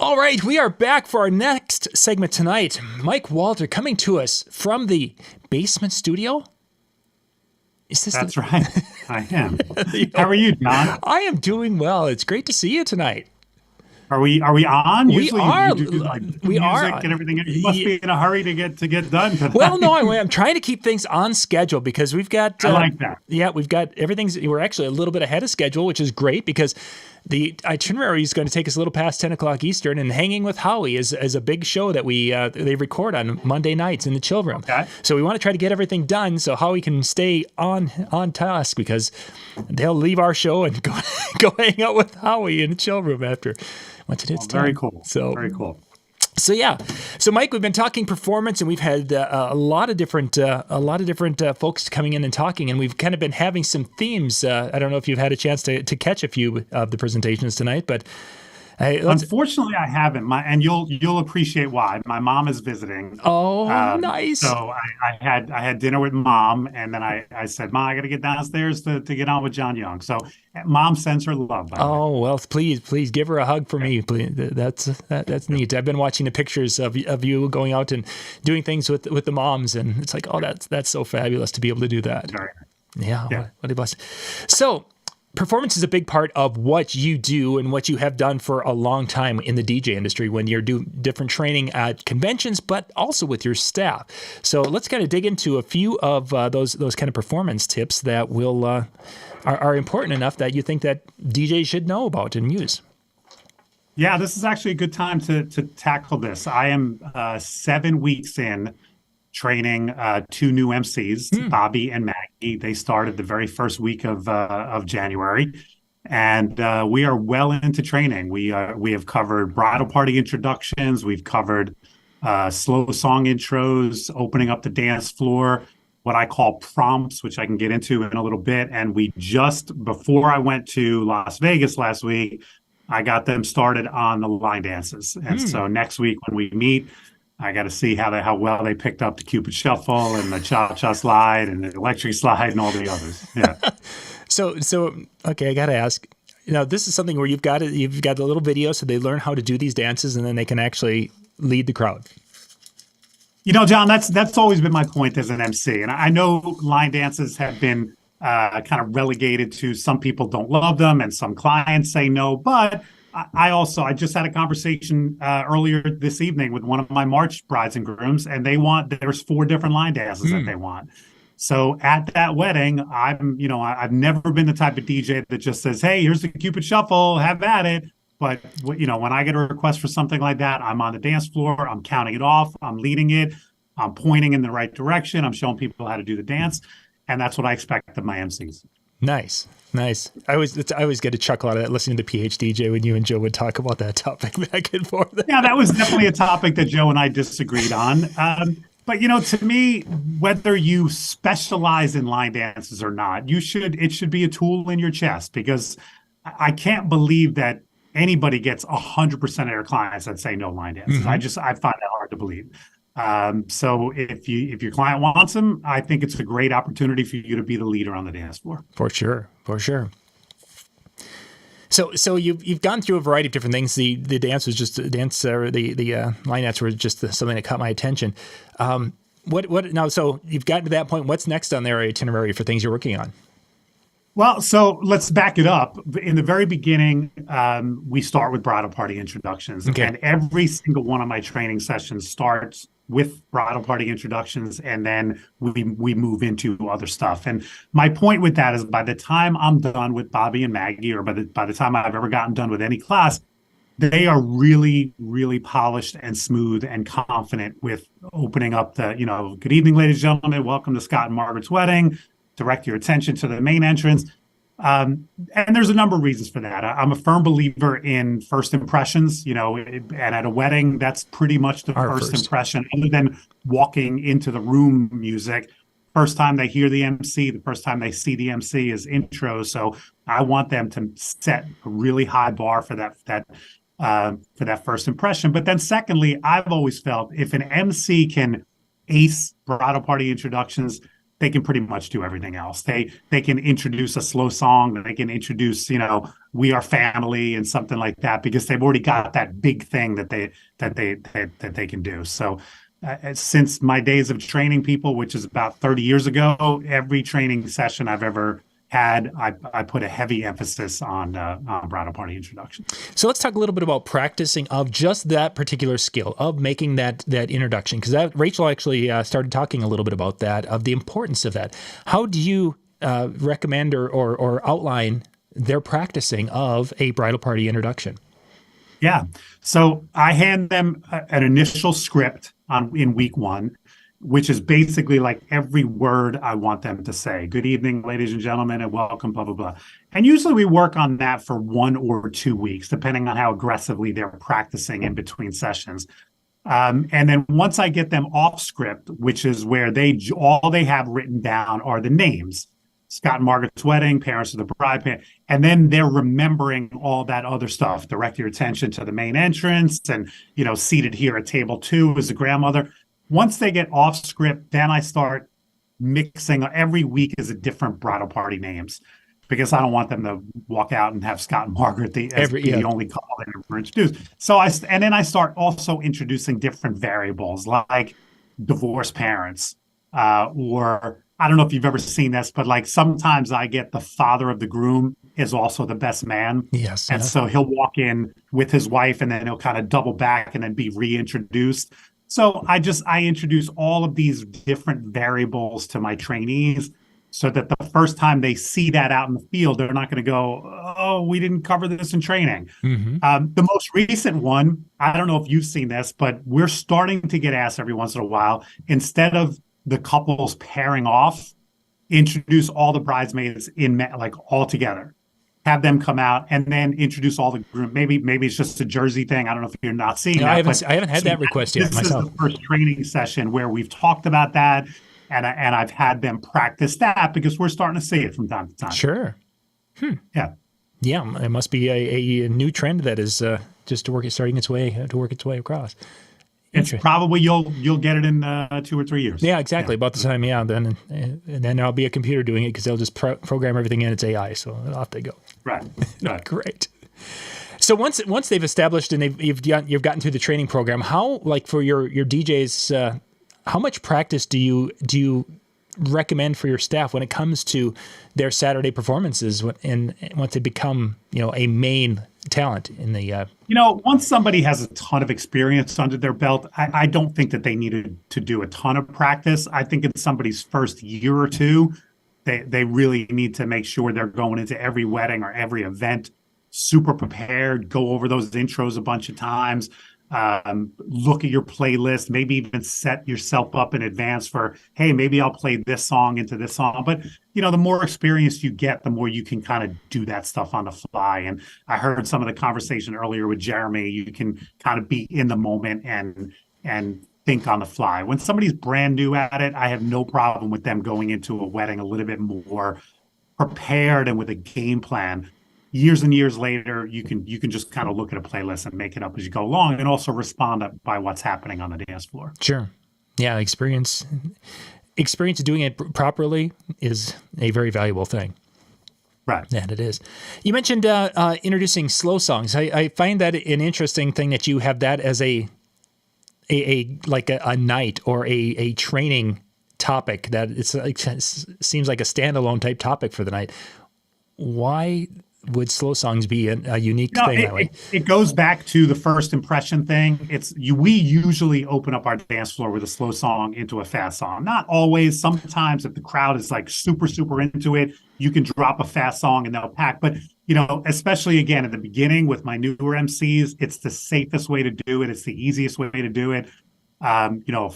All right, we are back for our next segment tonight. Mike Walter coming to us from the basement studio. That's right. I am. How are you, John? I am doing well. It's great to see you tonight. Are we on? We are. You do, we are and everything. You must be in a hurry to get done tonight. Well, no, I'm trying to keep things on schedule because we've got. I like that. Yeah, we've got everything's. We're actually a little bit ahead of schedule, which is great because the itinerary is going to take us a little past 10 o'clock Eastern, and Hanging with Howie is a big show that they record on Monday nights in the chill room. Okay. So we want to try to get everything done so Howie can stay on task because they'll leave our show and go hang out with Howie in the chill room after. Once it hits 10. Very cool. So very cool. So yeah, so Mike, we've been talking performance, and we've had a lot of different folks coming in and talking, and we've kind of been having some themes. I don't know if you've had a chance to catch a few of the presentations tonight, but unfortunately, I haven't. And you'll appreciate why. My mom is visiting. Oh, nice. So I had dinner with Mom, and then I said, Mom, I got to get downstairs to get on with John Young. So Mom sends her love. Well, please give her a hug for me. Please. That's neat. I've been watching the pictures of you going out and doing things with the moms, and it's like, oh, that's so fabulous to be able to do that. Very nice. Yeah. What a blessing. So. Performance is a big part of what you do and what you have done for a long time in the DJ industry when you're doing different training at conventions, but also with your staff. So let's kind of dig into a few of those kind of performance tips that are important enough that you think that DJs should know about and use. Yeah, this is actually a good time to tackle this. I am 7 weeks in training two new MCs, Bobby and Maggie. They started the very first week of January, and we are well into training. We have covered bridal party introductions. We've covered slow song intros, opening up the dance floor, what I call prompts, which I can get into in a little bit. And we just, before I went to Las Vegas last week, I got them started on the line dances. And so next week when we meet, I got to see how well they picked up the Cupid Shuffle and the Cha-Cha Slide and the Electric Slide and all the others. Yeah. So okay, I got to ask. This is something where you've got the little video, so they learn how to do these dances, and then they can actually lead the crowd. John, that's always been my point as an MC, and I know line dances have been kind of relegated to some people don't love them, and some clients say no, but I just had a conversation earlier this evening with one of my March brides and grooms, and there's 4 different line dances that they want. So at that wedding, I've never been the type of DJ that just says, hey, here's the Cupid Shuffle, have at it. But, when I get a request for something like that, I'm on the dance floor, I'm counting it off, I'm leading it, I'm pointing in the right direction, I'm showing people how to do the dance. And that's what I expect of my MCs. Nice. I always get a chuckle out of that listening to PhDJ when you and Joe would talk about that topic back and forth. Yeah, that was definitely a topic that Joe and I disagreed on. But to me, whether you specialize in line dances or not, it should be a tool in your chest, because I can't believe that anybody gets 100% of their clients that say no line dances. I find that hard to believe. So if your client wants them, I think it's a great opportunity for you to be the leader on the dance floor. For sure. So you've gone through a variety of different things. The dance was just the line dance were just something that caught my attention. What now? So you've gotten to that point. What's next on their itinerary for things you're working on? Well, so let's back it up. In the very beginning, we start with bridal party introductions, Okay. and every single one of my training sessions starts with bridal party introductions, and then we move into other stuff. And my point with that is, by the time I'm done with Bobby and Maggie, or by the time I've ever gotten done with any class, they are really, really polished and smooth and confident with opening up the, good evening, ladies and gentlemen, welcome to Scott and Margaret's wedding. Direct your attention to the main entrance. And there's a number of reasons for that. I'm a firm believer in first impressions, and at a wedding, that's pretty much the first impression, other than walking into the room music. First time they hear the MC, the first time they see the MC is intro. So I want them to set a really high bar for that first impression. But then secondly, I've always felt if an MC can ace bridal party introductions, they can pretty much do everything else. They can introduce a slow song, they can introduce, We Are Family and something like that, because they've already got that big thing that they can do. So since my days of training people, which is about 30 years ago, every training session I've ever had, I put a heavy emphasis on bridal party introduction. So let's talk a little bit about practicing of just that particular skill of making that introduction, because Rachel actually started talking a little bit about that, of the importance of that. How do you recommend or outline their practicing of a bridal party introduction? Yeah. So I hand them an initial script in week one, which is basically like every word I want them to say. Good evening, ladies and gentlemen, and welcome, blah, blah, blah. And usually we work on that for 1 or 2 weeks, depending on how aggressively they're practicing in between sessions. And then once I get them off script, which is where all they have written down are the names, Scott and Margaret's wedding, parents of the bride, and then they're remembering all that other stuff. Direct your attention to the main entrance, and, seated here at table 2 is the grandmother. Once they get off script, then I start mixing. Every week is a different bridal party names, because I don't want them to walk out and have Scott and Margaret the only couple they ever introduced. So then I start also introducing different variables, like divorced parents, or I don't know if you've ever seen this, but like sometimes I get the father of the groom is also the best man. Yes. And so he'll walk in with his wife, and then he'll kind of double back and then be reintroduced. So I introduce all of these different variables to my trainees, so that the first time they see that out in the field, they're not going to go, oh, we didn't cover this in training. Mm-hmm. The most recent one, I don't know if you've seen this, but we're starting to get asked every once in a while, instead of the couples pairing off, introduce all the bridesmaids all together. Have them come out and then introduce all the groom. Maybe it's just a Jersey thing. I don't know if you're not seeing that. I haven't had that request yet myself. This is the first training session where we've talked about that, and I've had them practice that, because we're starting to see it from time to time. Sure. Yeah. Yeah, it must be a new trend that is just starting its way across. It's probably you'll get it in 2 or 3 years. Yeah, exactly. Yeah. About the time, then and then there'll be a computer doing it, because they'll just program everything in. It's AI, so off they go. Right. Great. So once they've established and you've gotten through the training program, how, like, for your DJs, how much practice do you recommend for your staff when it comes to their Saturday performances, and once they become a main talent in the once somebody has a ton of experience under their belt, I don't think that they needed to do a ton of practice. I think in somebody's first year or two, they really need to make sure they're going into every wedding or every event super prepared, go over those intros a bunch of times, look at your playlist, maybe even set yourself up in advance for, hey, maybe I'll play this song into this song. But, the more experience you get, the more you can kind of do that stuff on the fly. And I heard some of the conversation earlier with Jeremy. You can kind of be in the moment and think on the fly. When somebody's brand new at it, I have no problem with them going into a wedding a little bit more prepared and with a game plan. Years and years later, you can just kind of look at a playlist and make it up as you go along, and also respond by what's happening on the dance floor. Sure. Yeah, experience doing it properly is a very valuable thing. Right. And it is. You mentioned introducing slow songs. I find that an interesting thing that you have that as a night or a training topic, that it seems like a standalone type topic for the night. why would slow songs be a unique thing that way? It goes back to the first impression thing. We usually open up our dance floor with a slow song into a fast song. Not always. Sometimes if the crowd is like super, super into it, you can drop a fast song and they'll pack. But, especially again, at the beginning with my newer MCs, it's the safest way to do it. It's the easiest way to do it.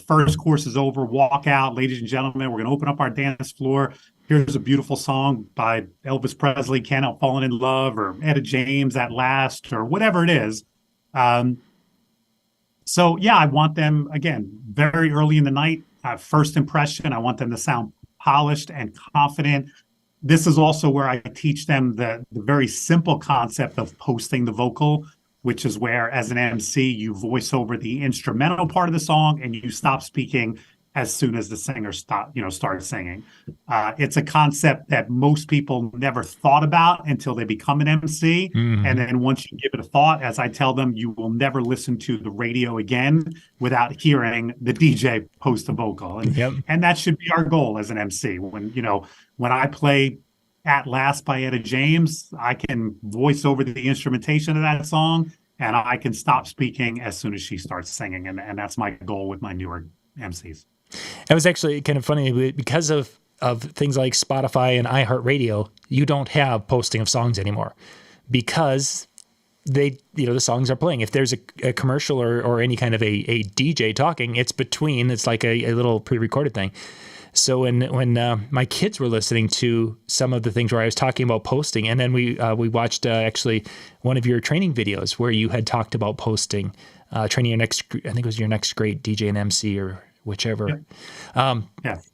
First course is over, walk out, ladies and gentlemen, we're going to open up our dance floor. Here's a beautiful song by Elvis Presley, Can't Help Falling in Love, or Etta James, At Last, or whatever it is. I want them, again, very early in the night, first impression. I want them to sound polished and confident. This is also where I teach them the very simple concept of posting the vocal, which is where, as an MC, you voice over the instrumental part of the song and you stop speaking as soon as the singer starts singing. It's a concept that most people never thought about until they become an MC. Mm-hmm. And then once you give it a thought, as I tell them, you will never listen to the radio again without hearing the DJ post a vocal. And that should be our goal as an MC. When I play At Last by Etta James, I can voice over the instrumentation of that song and I can stop speaking as soon as she starts singing. And that's my goal with my newer MCs. It was actually kind of funny because of things like Spotify and iHeartRadio, you don't have posting of songs anymore because the songs are playing. If there's a commercial or any kind of a DJ talking, it's like a little pre-recorded thing. So when my kids were listening to some of the things where I was talking about posting, and then we watched actually one of your training videos where you had talked about posting, training your next, I think it was your next grade DJ and MC or whichever. Yeah.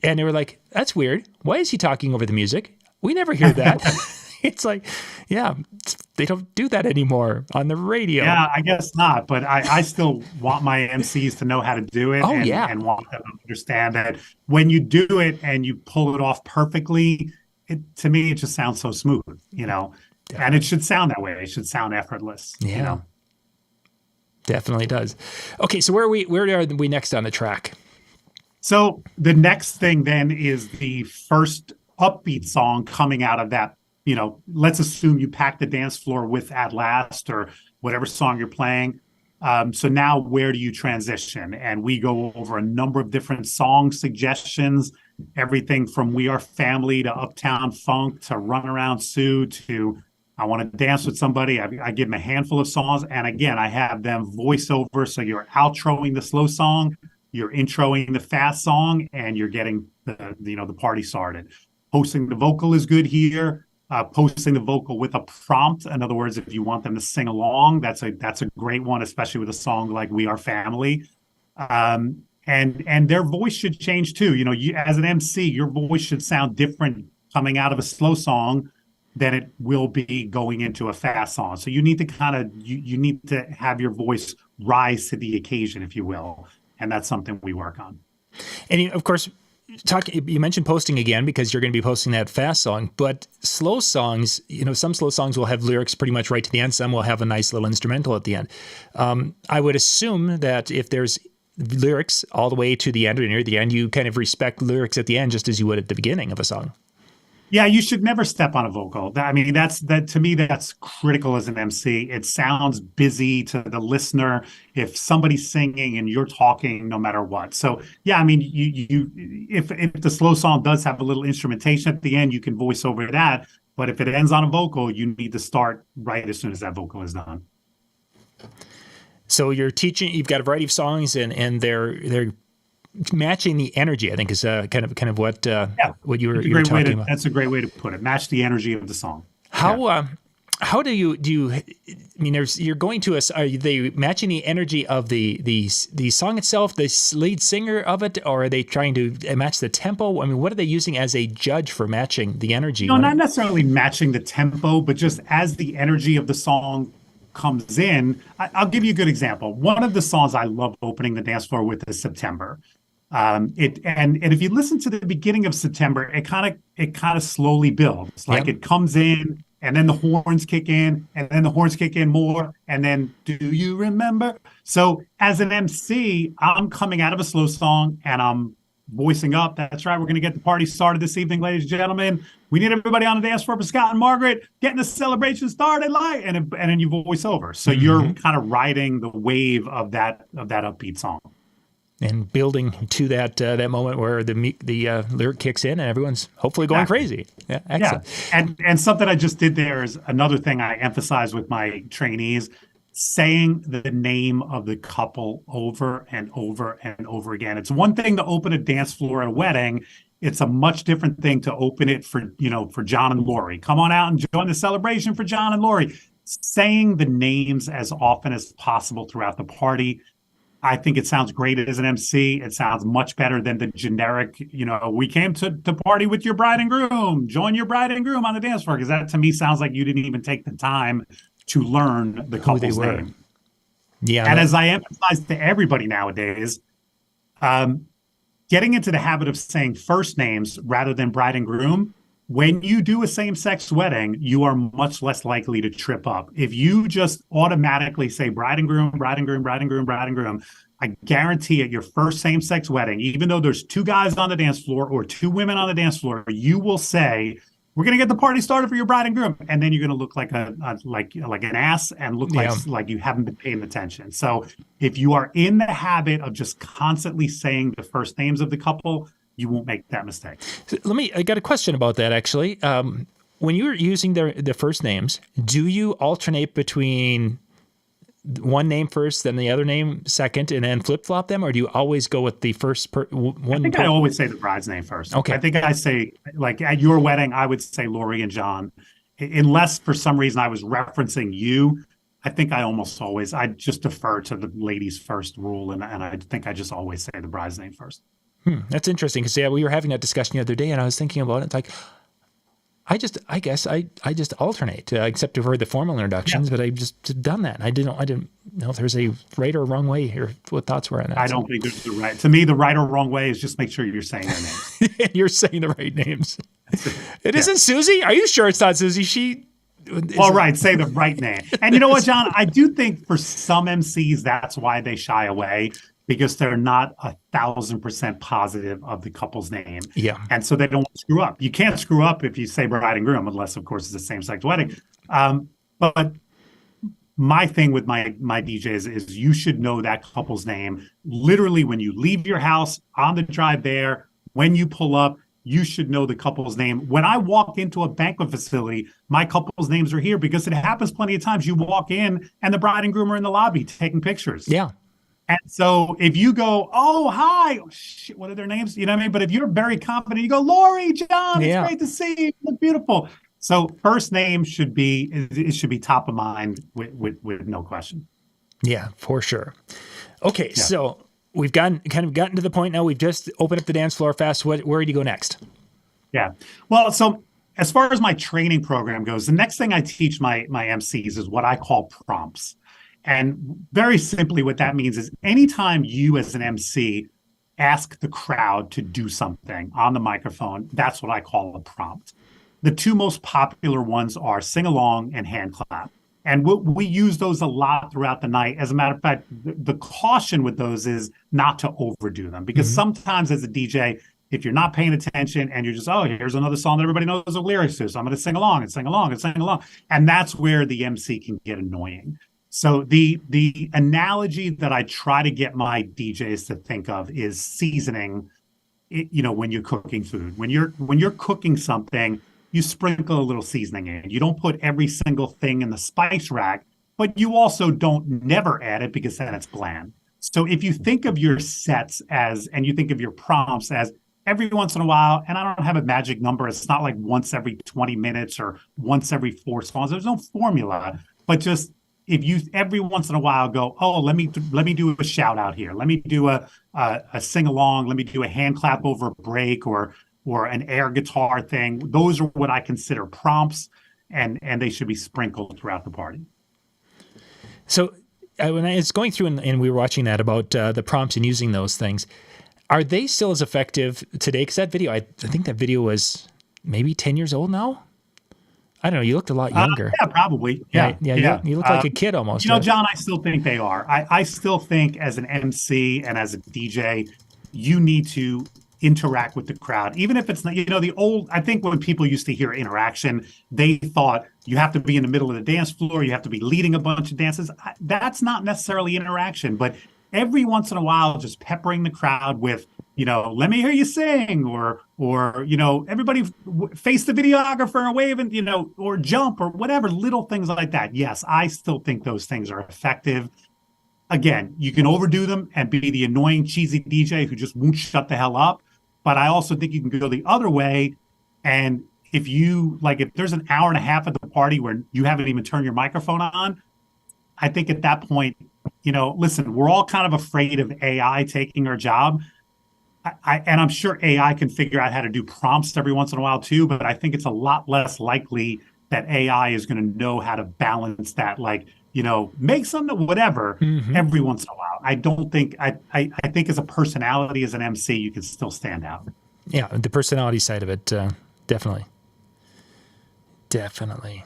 And they were like, that's weird. Why is he talking over the music? We never hear that. It's like, they don't do that anymore on the radio. Yeah, I guess not. But I still want my MCs to know how to do it and want them to understand that when you do it and you pull it off perfectly, to me, it just sounds so smooth, and it should sound that way. It should sound effortless, Definitely does. Okay, so where are we next on the track? So the next thing then is the first upbeat song coming out of that. Let's assume you pack the dance floor with At Last or whatever song you're playing. So now where do you transition? And we go over a number of different song suggestions, everything from We Are Family to Uptown Funk to Run Around Sue to I Want to Dance with Somebody. I give them a handful of songs. And again, I have them voice over. So you're outroing the slow song, you're introing the fast song, and you're getting the party started. Posting the vocal is good here. Posting the vocal with a prompt. In other words, if you want them to sing along, that's a great one, especially with a song like We Are Family. And their voice should change too. You as an MC, your voice should sound different coming out of a slow song than it will be going into a fast song. So you need to you need to have your voice rise to the occasion, if you will. And that's something we work on. And of course, you mentioned posting again because you're going to be posting that fast song, but slow songs, some slow songs will have lyrics pretty much right to the end. Some will have a nice little instrumental at the end. I would assume that if there's lyrics all the way to the end or near the end, you kind of respect lyrics at the end just as you would at the beginning of a song. Yeah, you should never step on a vocal. I mean, to me, that's critical as an MC. It sounds busy to the listener if somebody's singing and you're talking, no matter what. So, yeah, I mean, if the slow song does have a little instrumentation at the end, you can voice over that. But if it ends on a vocal, you need to start right as soon as that vocal is done. So you're teaching. You've got a variety of songs, and they're matching the energy, I think, is kind of what you were talking about. That's a great way to put it. Match the energy of the song. How do you? I mean, you're going to are they matching the energy of the song itself, the lead singer of it, or are they trying to match the tempo? I mean, what are they using as a judge for matching the energy? No, not necessarily matching the tempo, but just as the energy of the song comes in. I'll give you a good example. One of the songs I love opening the dance floor with is September. And if you listen to the beginning of September, it kind of slowly builds. Like it comes in, and then the horns kick in, and then the horns kick in more, and then do you remember? So as an MC, I'm coming out of a slow song, and I'm voicing up. That's right. We're going to get the party started this evening, ladies and gentlemen. We need everybody on the dance floor for Scott and Margaret getting the celebration started. And then you voice over. So you're kind of riding the wave of that upbeat song. And building to that moment where the lyric kicks in and everyone's hopefully going crazy. Yeah, excellent. Yeah. And something I just did there is another thing I emphasize with my trainees, saying the name of the couple over and over and over again. It's one thing to open a dance floor at a wedding. It's a much different thing to open it for John and Lori. Come on out and join the celebration for John and Lori. Saying the names as often as possible throughout the party. I think it sounds great as an MC. It sounds much better than the generic, we came to party with your bride and groom. Join your bride and groom on the dance floor. Because that to me sounds like you didn't even take the time to learn the couple's name. Yeah. And as I emphasize to everybody nowadays, getting into the habit of saying first names rather than bride and groom, when you do a same-sex wedding, you are much less likely to trip up. If you just automatically say bride and groom, bride and groom, bride and groom, bride and groom, I guarantee at your first same-sex wedding, even though there's 2 guys on the dance floor or 2 women on the dance floor, you will say, we're going to get the party started for your bride and groom. And then you're going to look like an ass and look like you haven't been paying attention. So if you are in the habit of just constantly saying the first names of the couple, you won't make that mistake. So I got a question about that, actually. When you're using the first names, do you alternate between one name first, then the other name second, and then flip-flop them? Or do you always go with the first one? I think I always say the bride's name first. Okay. I think I say, like at your wedding, I would say Lori and John. Unless for some reason I was referencing you, I think I just defer to the ladies first rule. And I think I just always say the bride's name first. That's interesting because we were having that discussion the other day, and I was thinking about it. It's like I guess I just alternate, except for the formal introductions, but I just done that. I didn't know if there's a right or wrong way or what thoughts were on that. I don't think there's the right. To me, the right or wrong way is just make sure you're saying their names. You're saying the right names. It isn't Susie. Are you sure it's not Susie? All right, say the right name. And you know what, John? I do think for some MCs, that's why they shy away. Because they're not 1,000% positive of the couple's name. Yeah. And so they don't want to screw up. You can't screw up if you say bride and groom, unless, of course, it's a same-sex wedding. But my thing with my DJs is you should know that couple's name. Literally, when you leave your house, on the drive there, when you pull up, you should know the couple's name. When I walk into a banquet facility, my couple's names are here because it happens plenty of times. You walk in and the bride and groom are in the lobby taking pictures. Yeah. And so if you go, oh, hi, oh, shit, what are their names? You know what I mean? But if you're very confident, you go, Lori, John, it's great to see you. You look beautiful. So first name should be top of mind with no question. Yeah, for sure. Okay, so we've gotten to the point now. We've just opened up the dance floor fast. Where do you go next? Yeah. Well, so as far as my training program goes, the next thing I teach my MCs is what I call prompts. And very simply, what that means is anytime you as an MC ask the crowd to do something on the microphone, that's what I call a prompt. The 2 most popular ones are sing along and hand clap. And we use those a lot throughout the night. As a matter of fact, the caution with those is not to overdo them. Because sometimes as a DJ, if you're not paying attention and you're just, here's another song that everybody knows the lyrics to, so I'm going to sing along and sing along and sing along. And that's where the MC can get annoying. So the analogy that I try to get my DJs to think of is seasoning. When you're cooking food, when you're cooking something, you sprinkle a little seasoning in. You don't put every single thing in the spice rack, but you also don't never add it because then it's bland. So if you think of your sets and you think of your prompts as every once in a while, and I don't have a magic number. It's not like once every 20 minutes or once every 4 songs. There's no formula, but just if you every once in a while go, let me do a shout out here. Let me do a sing along. Let me do a hand clap over a break or an air guitar thing. Those are what I consider prompts, and they should be sprinkled throughout the party. So when I was going through and we were watching that about the prompts and using those things, are they still as effective today? Because that video, I think that video was maybe 10 years old now. I don't know. You looked a lot younger. Yeah, probably. Yeah. You look like a kid almost. John, I still think they are. I still think as an MC and as a DJ, you need to interact with the crowd, even if it's not, I think when people used to hear interaction, they thought you have to be in the middle of the dance floor, you have to be leading a bunch of dances. That's not necessarily interaction, but every once in a while, just peppering the crowd with, let me hear you sing, or everybody face the videographer and wave, and or jump, or whatever, little things like that. Yes, I still think those things are effective. Again, you can overdo them and be the annoying, cheesy DJ who just won't shut the hell up. But I also think you can go the other way. And if there's an hour and a half at the party where you haven't even turned your microphone on, I think at that point, listen, we're all kind of afraid of AI taking our job. And I'm sure AI can figure out how to do prompts every once in a while too, but I think it's a lot less likely that AI is going to know how to balance that, make something, whatever, every once in a while. I don't think, I think as a personality, as an MC, you can still stand out. Yeah, the personality side of it, definitely. Definitely.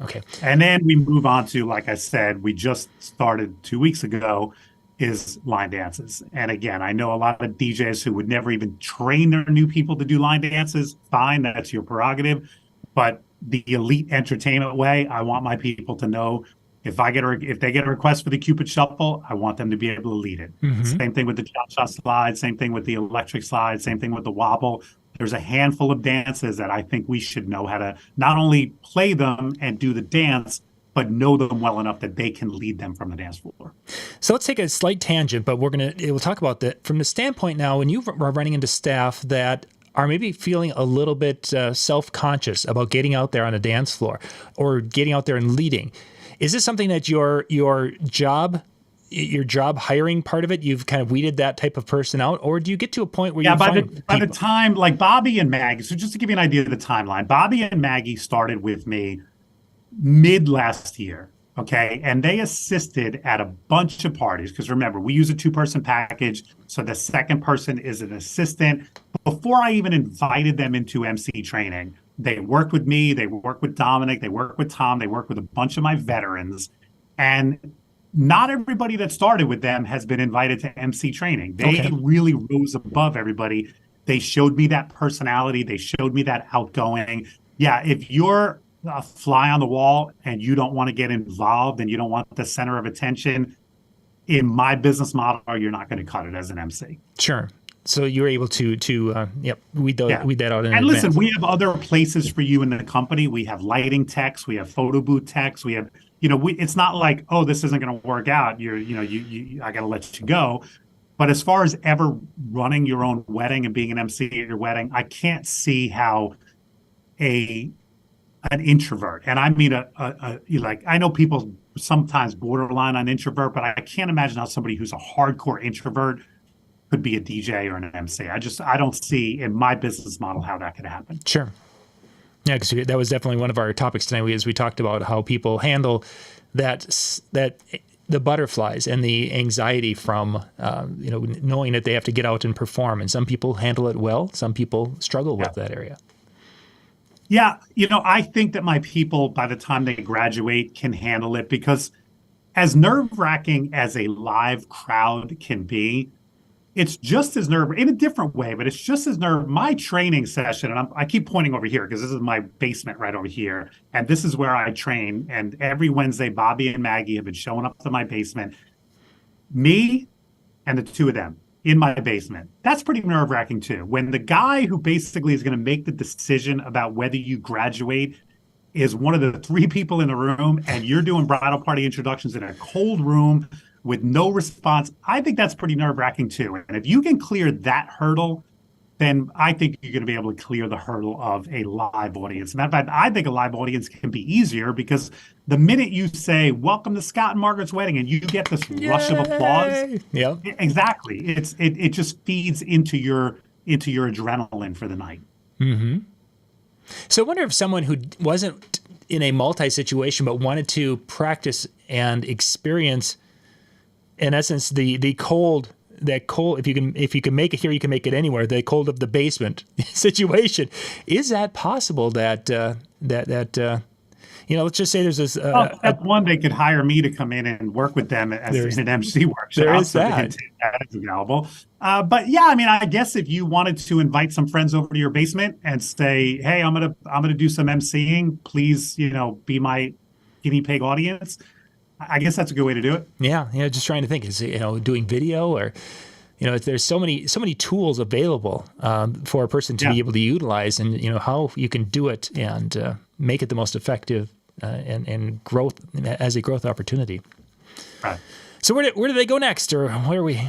Okay. And then we move on to, like I said, we just started 2 weeks ago, is line dances. And again, I know a lot of DJs who would never even train their new people to do line dances. Fine, that's your prerogative. But the elite entertainment way, I want my people to know if they get a request for the Cupid Shuffle, I want them to be able to lead it. Same thing with the cha-cha slide, same thing with the electric slide, same thing with the wobble. There's a handful of dances that I think we should know how to not only play them and do the dance, but know them well enough that they can lead them from the dance floor. So let's take a slight tangent, but we'll talk about that from the standpoint now when you are running into staff that are maybe feeling a little bit self-conscious about getting out there on a dance floor or getting out there and leading. Is this something that your job hiring part of it, you've kind of weeded that type of person out, or do you get to a point where by the time, like Bobby and Maggie, so just to give you an idea of the timeline, Bobby and Maggie started with me mid last year. Okay. And they assisted at a bunch of parties. Because remember, we use a 2-person package. So the second person is an assistant. Before I even invited them into MC training, they worked with me. They worked with Dominic. They worked with Tom. They worked with a bunch of my veterans. And not everybody that started with them has been invited to MC training. They really rose above everybody. They showed me that personality. They showed me that outgoing. Yeah, if you're a fly on the wall and you don't want to get involved and you don't want the center of attention, in my business model, you're not going to cut it as an MC. Sure. So you're able to weed that out in and advance. Listen, we have other places for you in the company. We have lighting techs, we have photo booth techs, we have, it's not like, oh, this isn't going to work out. I got to let you go. But as far as ever running your own wedding and being an MC at your wedding, I can't see how an introvert, and I mean I know people sometimes borderline on introvert, but I can't imagine how somebody who's a hardcore introvert could be a DJ or an MC. I don't see in my business model how that could happen. Sure. Yeah, because that was definitely one of our topics tonight. As we talked about how people handle that the butterflies and the anxiety from knowing that they have to get out and perform. And some people handle it well. Some people struggle with that area. Yeah, I think that my people, by the time they graduate, can handle it, because as nerve-wracking as a live crowd can be, it's just as in a different way, but it's just as my training session, and I keep pointing over here because this is my basement right over here, and this is where I train, and every Wednesday, Bobby and Maggie have been showing up to my basement, me and the two of them in my basement. That's pretty nerve-wracking too. When the guy who basically is going to make the decision about whether you graduate is one of the 3 people in the room, and you're doing bridal party introductions in a cold room with no response, I think that's pretty nerve-wracking too. And if you can clear that hurdle, then I think you're going to be able to clear the hurdle of a live audience. Matter of fact, I think a live audience can be easier, because the minute you say, welcome to Scott and Margaret's wedding, and you get this rush of applause, exactly. It just feeds into your adrenaline for the night. Mm-hmm. So I wonder if someone who wasn't in a multi-situation but wanted to practice and experience, in essence, the cold, if you can make it here, you can make it anywhere, the cold of the basement situation. Is that possible that let's just say there's this. Step one, they could hire me to come in and work with them as in an MC workshop. There is that. That is available. But yeah, I mean, I guess if you wanted to invite some friends over to your basement and say, "Hey, I'm gonna do some MCing. Please, be my guinea pig audience." I guess that's a good way to do it. Yeah, just trying to think. Is doing video or. There's so many tools available for a person to be able to utilize, and how you can do it and make it the most effective and growth as a growth opportunity. Right. So where do they go next, or where are we?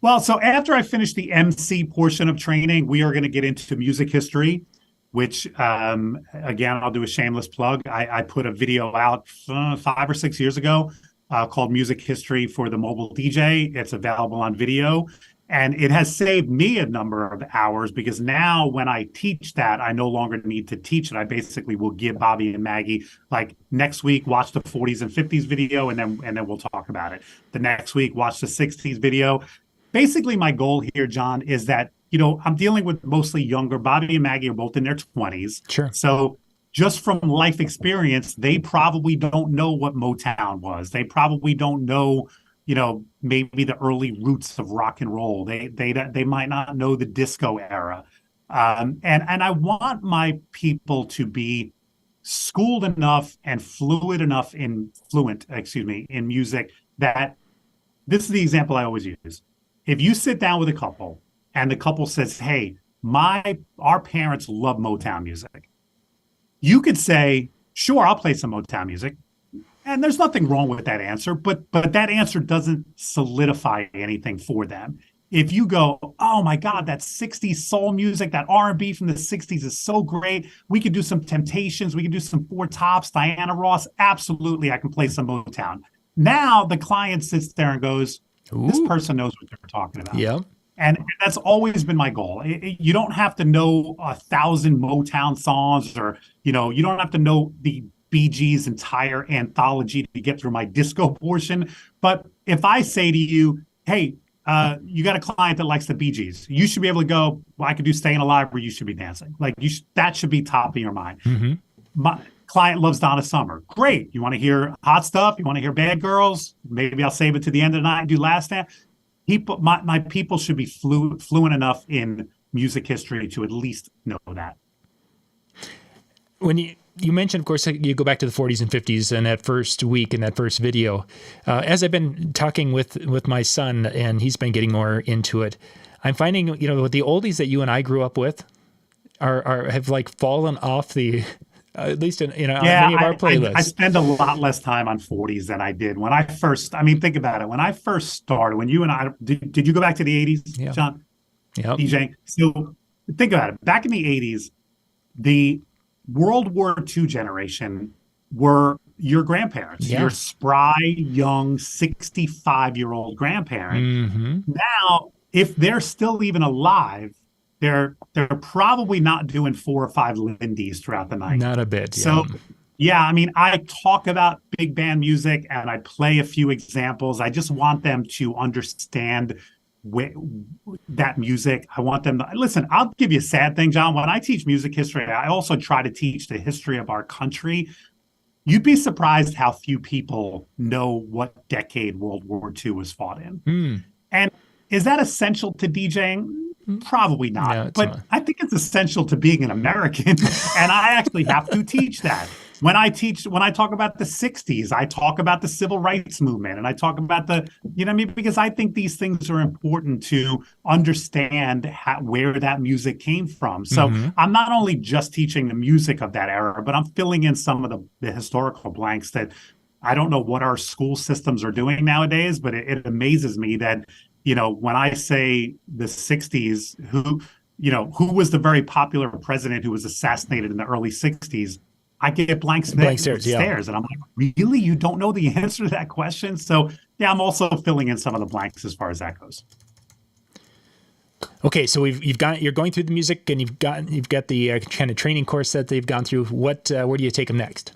Well, so after I finish the MC portion of training, we are going to get into music history, which again, I'll do a shameless plug. I put a video out 5 or 6 years ago. Called Music History for the Mobile DJ. It's available on video. And it has saved me a number of hours because now when I teach that, I no longer need to teach it. I basically will give Bobby and Maggie, like, next week, watch the 40s and 50s video, and then we'll talk about it. The next week, watch the 60s video. Basically, my goal here, John, is that, I'm dealing with mostly younger. Bobby and Maggie are both in their 20s. Sure. So just from life experience, they probably don't know what Motown was. They probably don't know, maybe the early roots of rock and roll. They might not know the disco era. And I want my people to be schooled enough and fluent in music that this is the example I always use. If you sit down with a couple and the couple says, "Hey, our parents love Motown music," you could say, "Sure, I'll play some Motown music." And there's nothing wrong with that answer, but that answer doesn't solidify anything for them. If you go, "Oh my God, that 60s soul music, that R&B from the 60s is so great. We could do some Temptations. We could do some Four Tops, Diana Ross. Absolutely, I can play some Motown." Now the client sits there and goes, "This person knows what they're talking about." Yeah. And that's always been my goal. You don't have to know 1,000 Motown songs, or, you don't have to know the Bee Gees' entire anthology to get through my disco portion. But if I say to you, "Hey, you got a client that likes the Bee Gees," you should be able to go, "Well, I could do Staying Alive," or "You Should Be Dancing." Like, that should be top of your mind. Mm-hmm. My client loves Donna Summer. Great. You want to hear hot stuff? You want to hear Bad Girls? Maybe I'll save it to the end of the night and do Last Dance. My people should be fluent enough in music history to at least know that. When you mentioned, of course, you go back to the 40s and 50s and that first week and that first video. As I've been talking with my son, and he's been getting more into it, I'm finding, with the oldies that you and I grew up with have like fallen off the, at least in many of our playlists. I spend a lot less time on 40s than I did when I first. I mean, think about it. When I first started, when you and I did you go back to the 80s, John? Yeah. DJ. So think about it. Back in the 80s, the World War II generation were your grandparents, your spry, young, 65-year-old grandparent. Mm-hmm. Now, if they're still even alive, they're probably not doing 4 or 5 Lindy's throughout the night. Not a bit. So, I mean, I talk about big band music and I play a few examples. I just want them to understand that music. I want them to listen. I'll give you a sad thing, John. When I teach music history, I also try to teach the history of our country. You'd be surprised how few people know what decade World War II was fought in. Mm. And is that essential to DJing? Probably not. No, but I think it's essential to being an American. And I actually have to teach that. When I talk about the 60s, I talk about the civil rights movement, and I talk about because I think these things are important to understand where that music came from. So I'm not only just teaching the music of that era, but I'm filling in some of the historical blanks that I don't know what our school systems are doing nowadays, but it amazes me that, when I say the 60s, who was the very popular president who was assassinated in the early 60s, I get blank stares. And I'm like, really? You don't know the answer to that question? So, I'm also filling in some of the blanks as far as that goes. Okay, so you're going through the music, and you've got the kind of training course that they've gone through. Where do you take them next?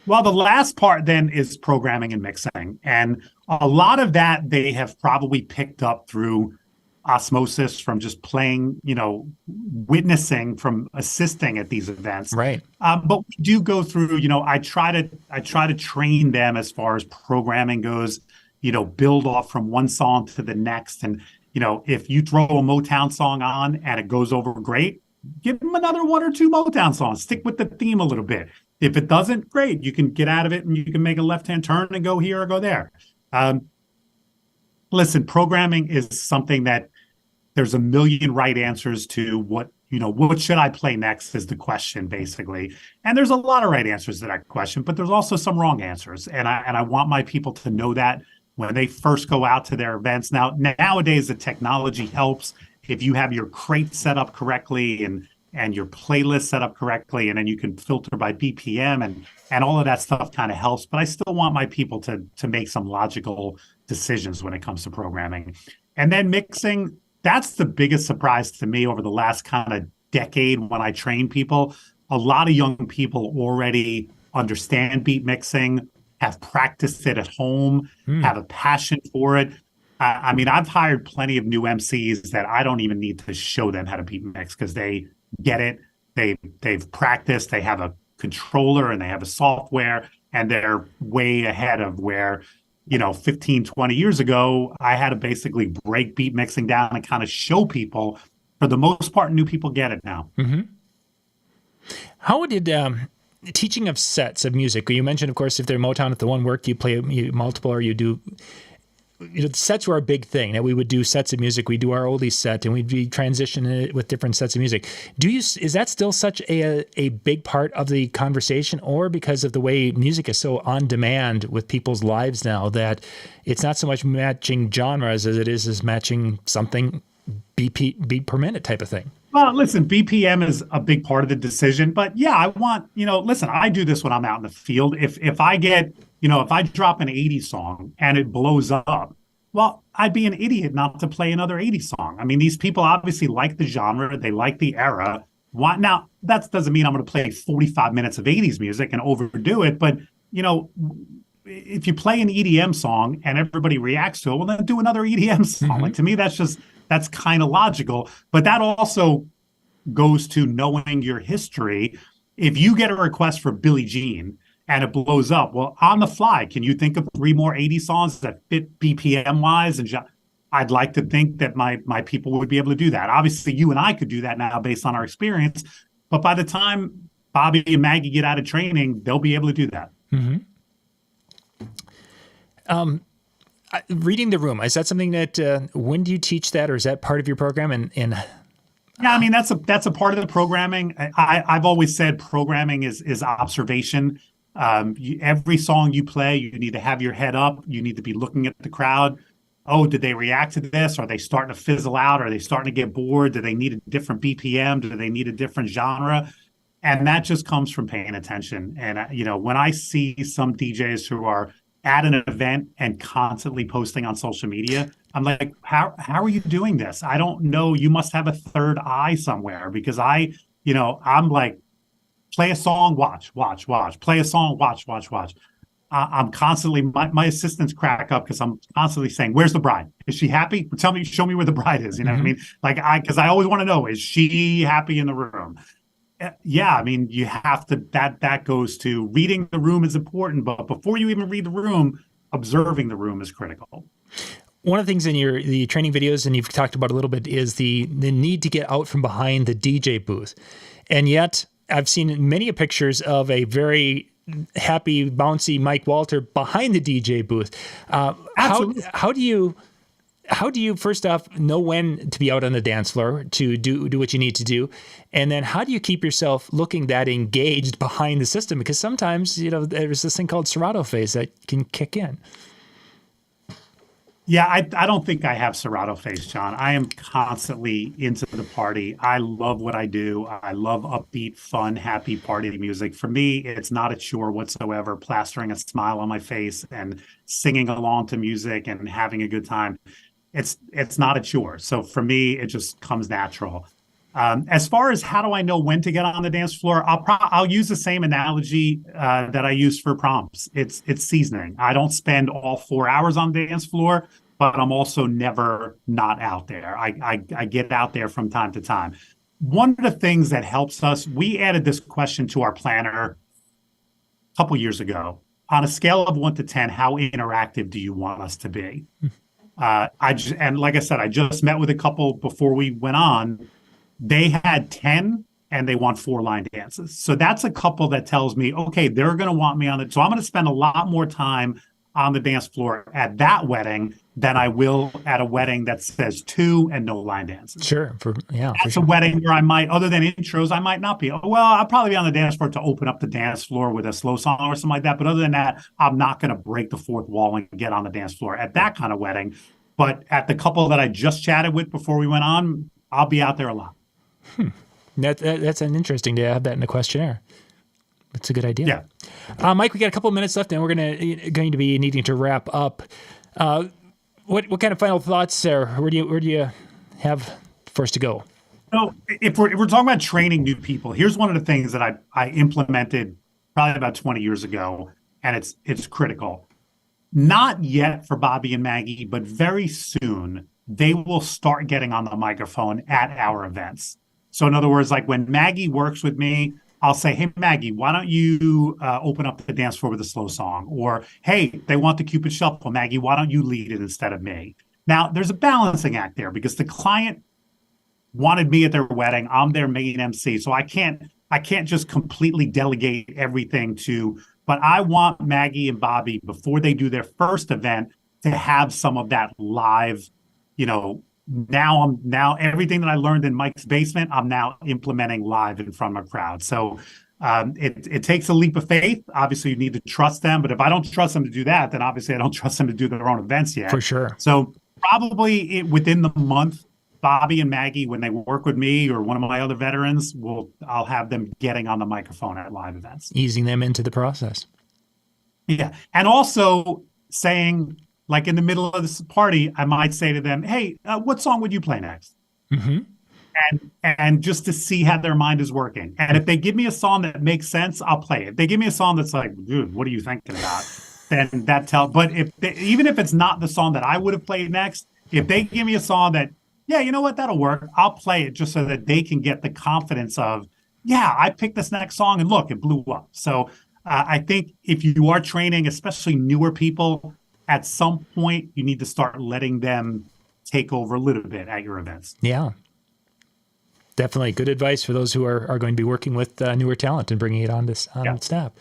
Well, the last part then is programming and mixing. And a lot of that they have probably picked up through osmosis from just playing, witnessing from assisting at these events. Right. But we do go through, I try to train them as far as programming goes, build off from one song to the next. And, if you throw a Motown song on and it goes over great, give them another one or two Motown songs, stick with the theme a little bit. If it doesn't, great. You can get out of it and you can make a left-hand turn and go here or go there. Listen, programming is something that there's a million right answers to. What should I play next is the question, basically. And there's a lot of right answers to that question, but there's also some wrong answers. And I want my people to know that when they first go out to their events. Nowadays, the technology helps. If you have your crate set up correctly and your playlist set up correctly, and then you can filter by BPM and all of that stuff kind of helps. But I still want my people to make some logical decisions when it comes to programming. And then mixing, that's the biggest surprise to me over the last kind of decade when I train people. A lot of young people already understand beat mixing, have practiced it at home, have a passion for it. I've hired plenty of new MCs that I don't even need to show them how to beat mix because they get it. They've practiced, they have a controller and they have a software, and they're way ahead of where, 15, 20 years ago, I had to basically break beat mixing down and kind of show people. For the most part, new people get it now. Mm-hmm. How did teaching of sets of music, you mentioned, of course, if they're Motown, if the one worked, you play multiple, or you do, sets were a big thing, that we would do sets of music. We do our oldies set and we'd be transitioning it with different sets of music. Is that still such a big part of the conversation, or because of the way music is so on demand with people's lives now that it's not so much matching genres as it is matching something beat per minute type of thing? Well, listen, BPM is a big part of the decision, but yeah, I want, listen, I do this when I'm out in the field. If I get, if I drop an 80s song and it blows up, well, I'd be an idiot not to play another 80s song. These people obviously like the genre, they like the era. Now, that doesn't mean I'm going to play 45 minutes of 80s music and overdo it, but, if you play an EDM song and everybody reacts to it, well, then do another EDM song. Mm-hmm. Like, to me, that's kind of logical, but that also goes to knowing your history. If you get a request for Billie Jean and it blows up, well, on the fly, can you think of 3 more 80 songs that fit BPM wise? And I'd like to think that my people would be able to do that. Obviously, you and I could do that now based on our experience, but by the time Bobby and Maggie get out of training, they'll be able to do that. Mm-hmm. Reading the room, is that something that when do you teach that, or is that part of your program? And yeah, that's a part of the programming. I've always said programming is observation. Every song you play, you need to have your head up. You need to be looking at the crowd. Oh, did they react to this? Are they starting to fizzle out? Are they starting to get bored? Do they need a different BPM? Do they need a different genre? And that just comes from paying attention. And when I see some DJs who are at an event and constantly posting on social media, I'm like, how are you doing this? I don't know. You must have a third eye somewhere, because I'm like, play a song, watch. Play a song, watch. I'm constantly, my assistants crack up because I'm constantly saying, where's the bride? Is she happy? Show me where the bride is. You know what I mean? Like, because I always want to know, is she happy in the room? Yeah, you have to, that goes to reading the room is important, but before you even read the room, observing the room is critical. One of the things in the training videos, and you've talked about a little bit, is the need to get out from behind the DJ booth. And yet I've seen many pictures of a very happy, bouncy Mike Walter behind the DJ booth. How do you first off know when to be out on the dance floor to do what you need to do? And then how do you keep yourself looking that engaged behind the system? Because sometimes, there's this thing called Serato phase that can kick in. Yeah, I don't think I have Serato phase, John. I am constantly into the party. I love what I do. I love upbeat, fun, happy party music. For me, it's not a chore whatsoever, plastering a smile on my face and singing along to music and having a good time. It's not a chore. So for me, it just comes natural. As far as how do I know when to get on the dance floor, I'll use the same analogy that I use for prompts. It's seasoning. I don't spend all 4 hours on the dance floor, but I'm also never not out there. I get out there from time to time. One of the things that helps us, we added this question to our planner a couple years ago. On a scale of 1 to 10, how interactive do you want us to be? And like I said, I just met with a couple before we went on. They had 10 and they want 4 line dances. So that's a couple that tells me, okay, they're going to want me on it. So I'm going to spend a lot more time on the dance floor at that wedding than I will at a wedding that says 2 and no line dances. Sure. That's a wedding where I might, other than intros, I might not be. Well, I'll probably be on the dance floor to open up the dance floor with a slow song or something like that. But other than that, I'm not going to break the fourth wall and get on the dance floor at that kind of wedding. But at the couple that I just chatted with before we went on, I'll be out there a lot. That's an interesting to have that in the questionnaire. That's a good idea. Yeah. Mike, we got a couple of minutes left, and we're going to be needing to wrap up. What kind of final thoughts there? Where do you have first to go? So if we're talking about training new people, here's one of the things that I implemented probably about 20 years ago, and it's critical. Not yet for Bobby and Maggie, but very soon they will start getting on the microphone at our events. So in other words, like when Maggie works with me, I'll say, hey, Maggie, why don't you open up the dance floor with a slow song? Or, hey, they want the Cupid Shuffle. Maggie, why don't you lead it instead of me? Now, there's a balancing act there because the client wanted me at their wedding. I'm their main MC. So I can't just completely delegate everything to, but I want Maggie and Bobby, before they do their first event, to have some of that live, now everything that I learned in Mike's basement, I'm now implementing live in front of a crowd. So it takes a leap of faith. Obviously, you need to trust them. But if I don't trust them to do that, then obviously I don't trust them to do their own events yet. For sure. So probably within the month, Bobby and Maggie, when they work with me or one of my other veterans, I'll have them getting on the microphone at live events. Easing them into the process. Yeah. And also saying, like in the middle of this party, I might say to them, hey, what song would you play next? Mm-hmm. And just to see how their mind is working. And if they give me a song that makes sense, I'll play it. If they give me a song that's like, dude, what are you thinking about? Then but even if it's not the song that I would have played next, if they give me a song that, yeah, you know what, that'll work, I'll play it just so that they can get the confidence of, yeah, I picked this next song and look, it blew up. So I think if you are training, especially newer people, at some point you need to start letting them take over a little bit at your events. Yeah. Definitely good advice for those who are going to be working with newer talent and bringing it on staff.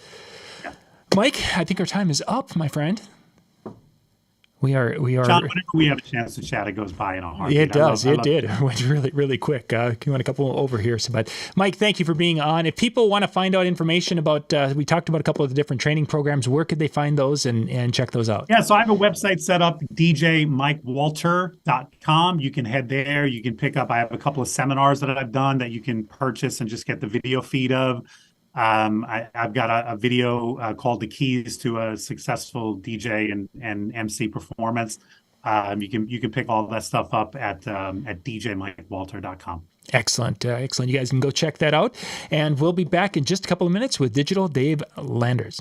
Yeah. Mike, I think our time is up, my friend. We are. John, whenever we have a chance to chat, it goes by in a heartbeat. It does. It did. It went really, really quick. You went a couple over here. But Mike, thank you for being on. If people want to find out information about, we talked about a couple of the different training programs, where could they find those and check those out? Yeah, so I have a website set up, DJMikeWalter.com. You can head there. You can pick up, I have a couple of seminars that I've done that you can purchase and just get the video feed of. I've got a video called The Keys to a Successful DJ and MC Performance. You can pick all that stuff up at DJMikeWalter.com. Excellent. Excellent. You guys can go check that out. And we'll be back in just a couple of minutes with Digital Dave Landers.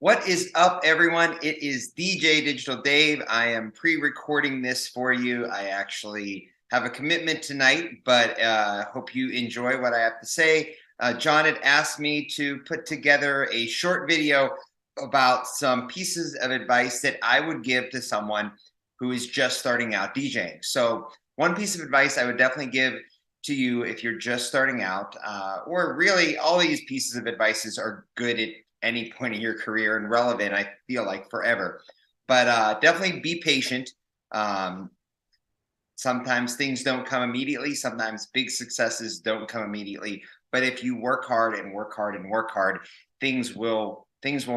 What is up, everyone? It is DJ Digital Dave. I am pre-recording this for you. I actually have a commitment tonight, but hope you enjoy what I have to say. John had asked me to put together a short video about some pieces of advice that I would give to someone who is just starting out DJing. So one piece of advice I would definitely give to you if you're just starting out, or really all these pieces of advices are good at any point in your career and relevant, I feel like, forever. But definitely be patient. Sometimes things don't come immediately. Sometimes big successes don't come immediately. But if you work hard and work hard and work hard, things will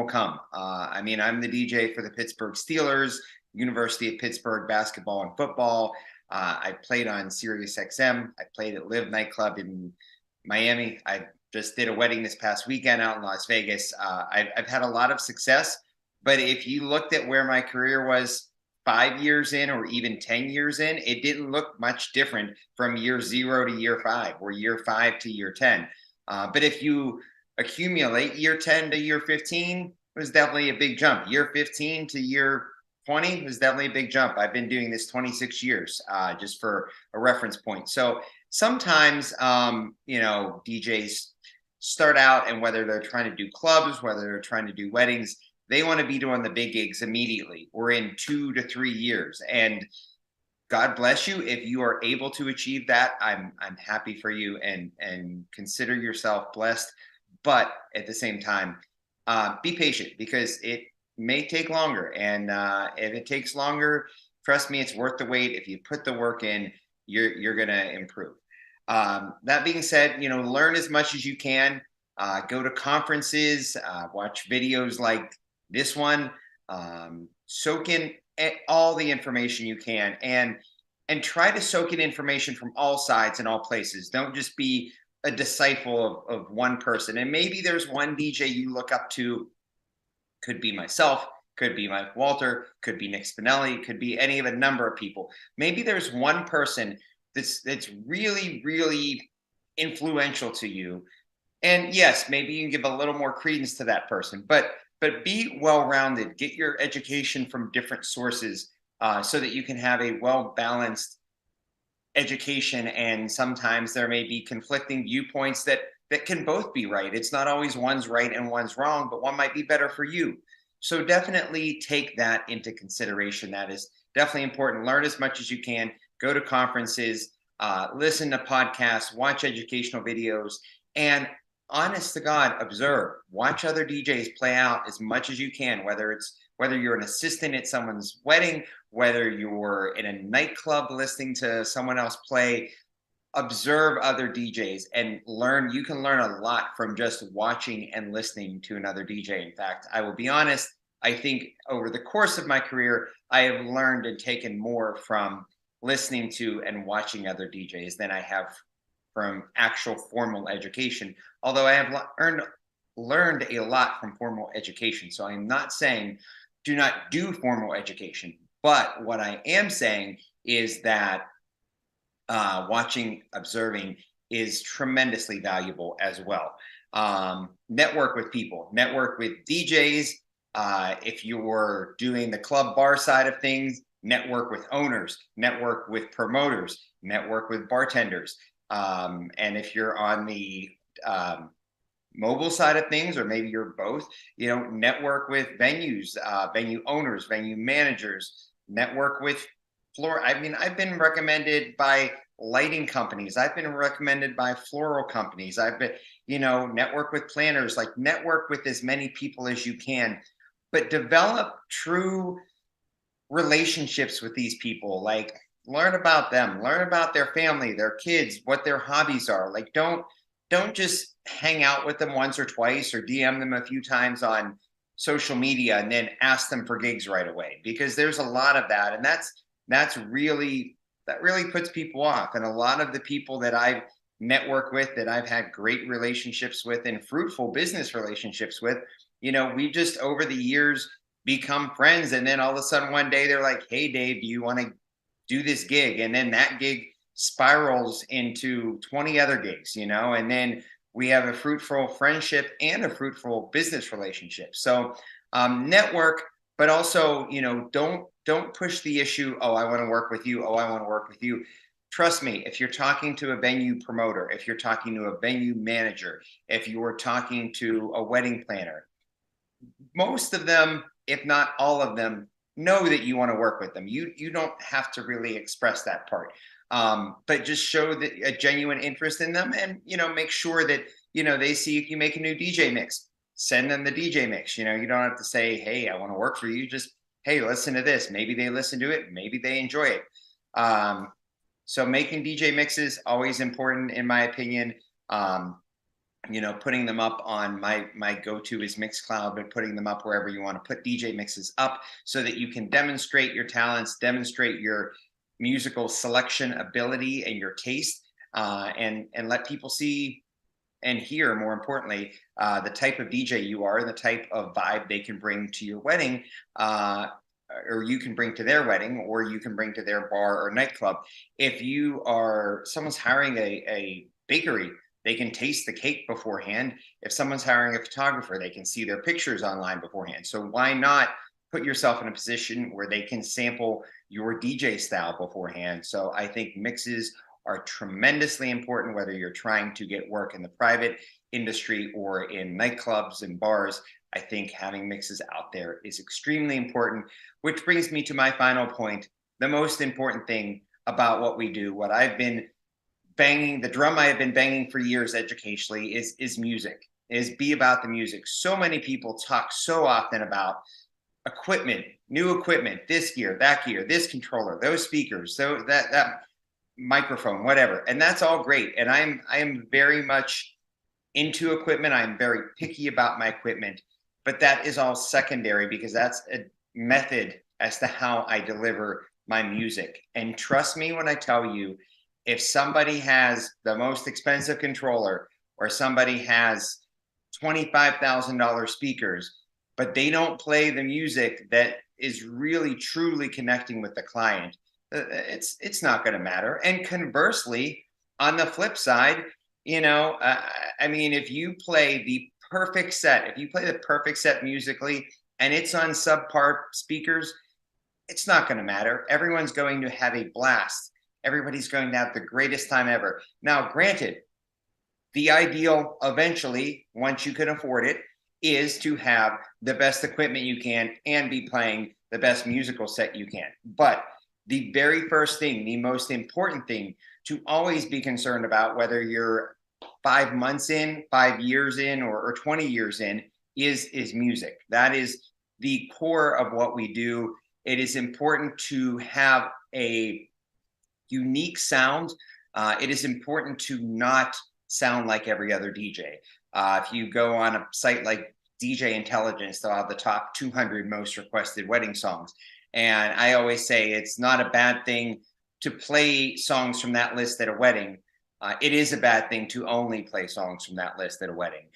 come. I mean, I'm the DJ for the Pittsburgh Steelers, University of Pittsburgh basketball and football. I played on Sirius XM. I played at Live nightclub in Miami. I just did a wedding this past weekend out in Las Vegas. I've had a lot of success, but if you looked at where my career was 5 years in or even 10 years in, it didn't look much different from year 0 to year 5 or year 5 to year 10. But if you accumulate year 10 to year 15, it was definitely a big jump. Year 15 to year 20 was definitely a big jump. I've been doing this 26 years, just for a reference point. So sometimes, DJs start out, and whether they're trying to do clubs, whether they're trying to do weddings, they want to be doing the big gigs immediately or in 2 to 3 years. And God bless you if you are able to achieve that. I'm happy for you, and consider yourself blessed. But at the same time, be patient, because it may take longer. And if it takes longer, trust me, it's worth the wait. If you put the work in, you're going to improve. That being said, learn as much as you can. Go to conferences, watch videos like this one, soak in all the information you can, and try to soak in information from all sides and all places. Don't just be a disciple of one person. And maybe there's one DJ you look up to. Could be myself, could be Mike Walter, could be Nick Spinelli, could be any of a number of people. Maybe there's one person that's really, really influential to you. And yes, maybe you can give a little more credence to that person, but be well-rounded. Get your education from different sources, so that you can have a well-balanced education. And sometimes there may be conflicting viewpoints that can both be right. It's not always one's right and one's wrong, but one might be better for you. So definitely take that into consideration. That is definitely important. Learn as much as you can. Go to conferences, listen to podcasts, watch educational videos, and honest to God, observe. Watch other DJs play out as much as you can, whether you're an assistant at someone's wedding, whether you're in a nightclub listening to someone else play. Observe other DJs and learn. You can learn a lot from just watching and listening to another DJ. In fact, I will be honest, I think over the course of my career, I have learned and taken more from listening to and watching other DJs than I have from actual formal education. Although I have learned a lot from formal education. So I'm not saying do not do formal education, but what I am saying is that watching, observing is tremendously valuable as well. Network with people, network with DJs. If you're doing the club bar side of things, network with owners, network with promoters, network with bartenders. And if you're on the mobile side of things, or maybe you're both, network with venues, venue owners, venue managers, network with floor. I mean, I've been recommended by lighting companies. I've been recommended by floral companies. I've been, network with planners, like network with as many people as you can, but develop true relationships with these people. Like, learn about them, learn about their family, their kids, what their hobbies are. Like, don't just hang out with them once or twice, or DM them a few times on social media and then ask them for gigs right away, because there's a lot of that. And that really puts people off. And a lot of the people that I've networked with, that I've had great relationships with and fruitful business relationships with, we just over the years become friends. And then all of a sudden one day they're like, hey, Dave, do you want to do this gig? And then that gig spirals into 20 other gigs, and then we have a fruitful friendship and a fruitful business relationship. So network, but also, don't push the issue. Oh, I want to work with you. Oh, I want to work with you. trust me, if you're talking to a venue promoter, if you're talking to a venue manager, if you are talking to a wedding planner, most of them, if not all of them, know that you want to work with them. You don't have to really express that part, but just show that a genuine interest in them, and make sure that they see if you make a new DJ mix. Send them the DJ mix. You don't have to say, "Hey, I want to work for you." Just, "Hey, listen to this." Maybe they listen to it. Maybe they enjoy it. So making DJ mixes always important in my opinion. Putting them up on my go-to is Mixcloud, but putting them up wherever you want to put DJ mixes up so that you can demonstrate your talents, demonstrate your musical selection ability and your taste, and let people see and hear, more importantly, the type of DJ you are and the type of vibe they can bring to your wedding, or you can bring to their wedding, or you can bring to their bar or nightclub. If someone's hiring a bakery, they can taste the cake beforehand. If someone's hiring a photographer, they can see their pictures online beforehand. So why not put yourself in a position where they can sample your DJ style beforehand? So I think mixes are tremendously important, whether you're trying to get work in the private industry or in nightclubs and bars. I think having mixes out there is extremely important, which brings me to my final point. The most important thing about what we do, what I've been banging, the drum I have been banging for years educationally, is music, is be about the music. So many people talk so often about equipment, new equipment, this gear, that gear, this controller, those speakers, so that microphone, whatever. And that's all great. And I am very much into equipment. I'm very picky about my equipment, but that is all secondary because that's a method as to how I deliver my music. And trust me when I tell you, if somebody has the most expensive controller or somebody has $25,000 speakers, but they don't play the music that is really truly connecting with the client, it's not going to matter. And conversely, on the flip side, if you play the perfect set, musically, and it's on subpar speakers, it's not going to matter. Everyone's going to have a blast. Everybody's going to have the greatest time ever. Now, granted, the ideal eventually, once you can afford it, is to have the best equipment you can and be playing the best musical set you can. But the very first thing, the most important thing to always be concerned about, whether you're 5 months in, 5 years in, or 20 years in, is music. That is the core of what we do. It is important to have a unique sound. It is important to not sound like every other DJ. If you go on a site like DJ Intelligence, they'll have the top 200 most requested wedding songs. And I always say it's not a bad thing to play songs from that list at a wedding. It is a bad thing to only play songs from that list at a wedding.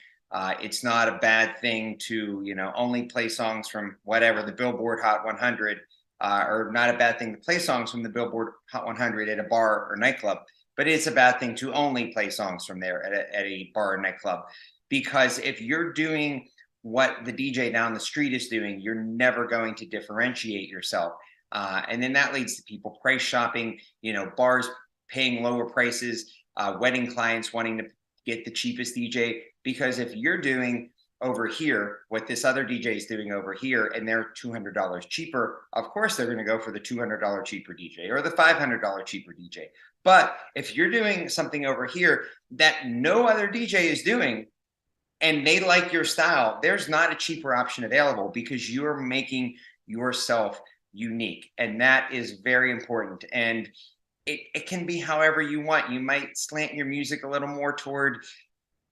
It's not a bad thing to, only play songs from whatever, the Billboard Hot 100, or not a bad thing to play songs from the Billboard Hot 100 at a bar or nightclub. But it's a bad thing to only play songs from there at a bar or nightclub. Because if you're doing what the DJ down the street is doing, you're never going to differentiate yourself. And then that leads to people price shopping, bars paying lower prices, wedding clients wanting to get the cheapest DJ. Because if you're doing over here what this other DJ is doing over here and they're $200 cheaper, of course they're going to go for the $200 cheaper DJ or the $500 cheaper DJ. But if you're doing something over here that no other DJ is doing, and they like your style, there's not a cheaper option available because you're making yourself unique. And that is very important. And it can be however you want. You might slant your music a little more toward,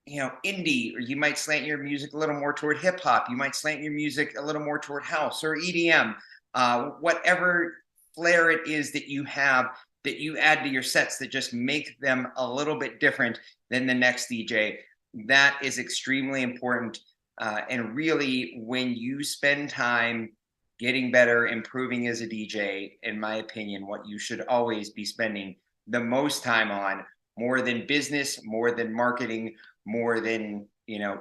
indie, or you might slant your music a little more toward hip hop. You might slant your music a little more toward house or EDM, whatever flair it is that you have that you add to your sets that just make them a little bit different than the next DJ. That is extremely important. And really, when you spend time getting better, improving as a DJ, in my opinion, what you should always be spending the most time on, more than business, more than marketing, more than,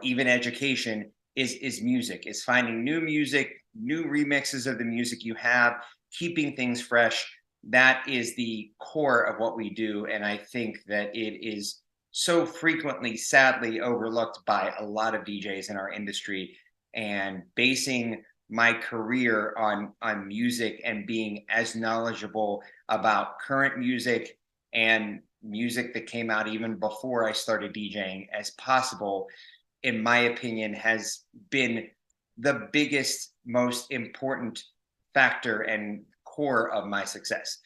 even education, is music, is finding new music, new remixes of the music you have, keeping things fresh, that is the core of what we do. And I think that it is so frequently, sadly, overlooked by a lot of DJs in our industry. And basing my career on music and being as knowledgeable about current music and music that came out even before I started DJing as possible, in my opinion, has been the biggest, most important factor and core of my success.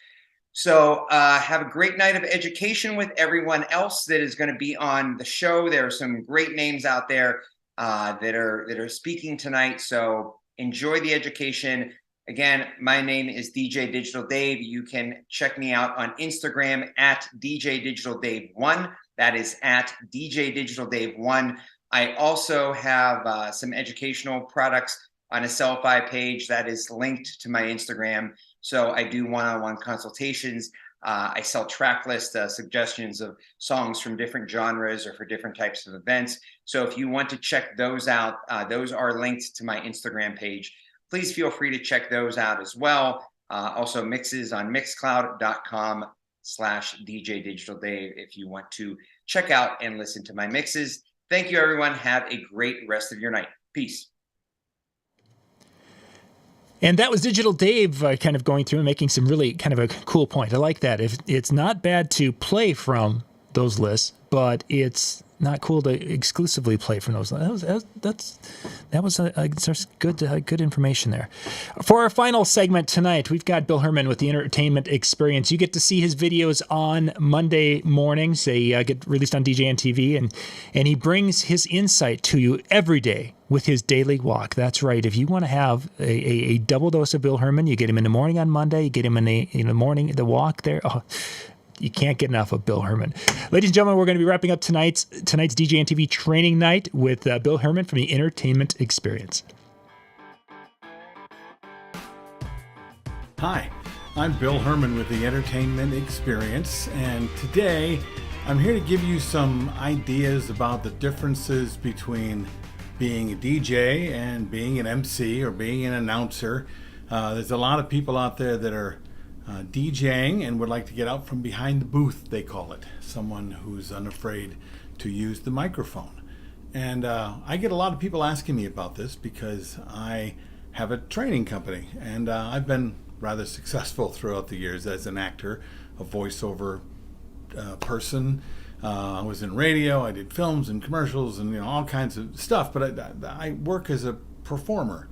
So have a great night of education with everyone else that is going to be on the show. There are some great names out there that are speaking tonight. So enjoy the education. Again, my name is DJ Digital Dave. You can check me out on Instagram at DJ Digital Dave 1. That is at DJ Digital Dave 1. I also have some educational products on a Sell-Fi page that is linked to my Instagram. So I do one-on-one consultations. I sell track list suggestions of songs from different genres or for different types of events. So if you want to check those out, those are linked to my Instagram page. Please feel free to check those out as well. Also mixes on mixcloud.com/DJ Digital Dave if you want to check out and listen to my mixes. Thank you, everyone. Have a great rest of your night. Peace. And that was Digital Dave kind of going through and making some really kind of a cool point. I like that. If it's not bad to play from those lists, but it's not cool to exclusively play from those. That was good information there. For our final segment tonight, we've got Bill Hermann with the Entertainment Experience. You get to see his videos on Monday mornings. They get released on DJNTV, and he brings his insight to you every day with his daily walk. That's right. If you want to have a double dose of Bill Hermann, you get him in the morning on Monday, you get him in the morning, the walk there. Oh, you can't get enough of Bill Hermann. Ladies and gentlemen, we're going to be wrapping up tonight's DJNTV training night with Bill Hermann from the Entertainment Experience. Hi, I'm Bill Hermann with the Entertainment Experience, and today I'm here to give you some ideas about the differences between being a DJ and being an MC or being an announcer. There's a lot of people out there that are DJing and would like to get out from behind the booth, they call it. Someone who's unafraid to use the microphone. And I get a lot of people asking me about this because I have a training company, and I've been rather successful throughout the years as an actor, a voiceover person. I was in radio, I did films and commercials and all kinds of stuff, but I work as a performer.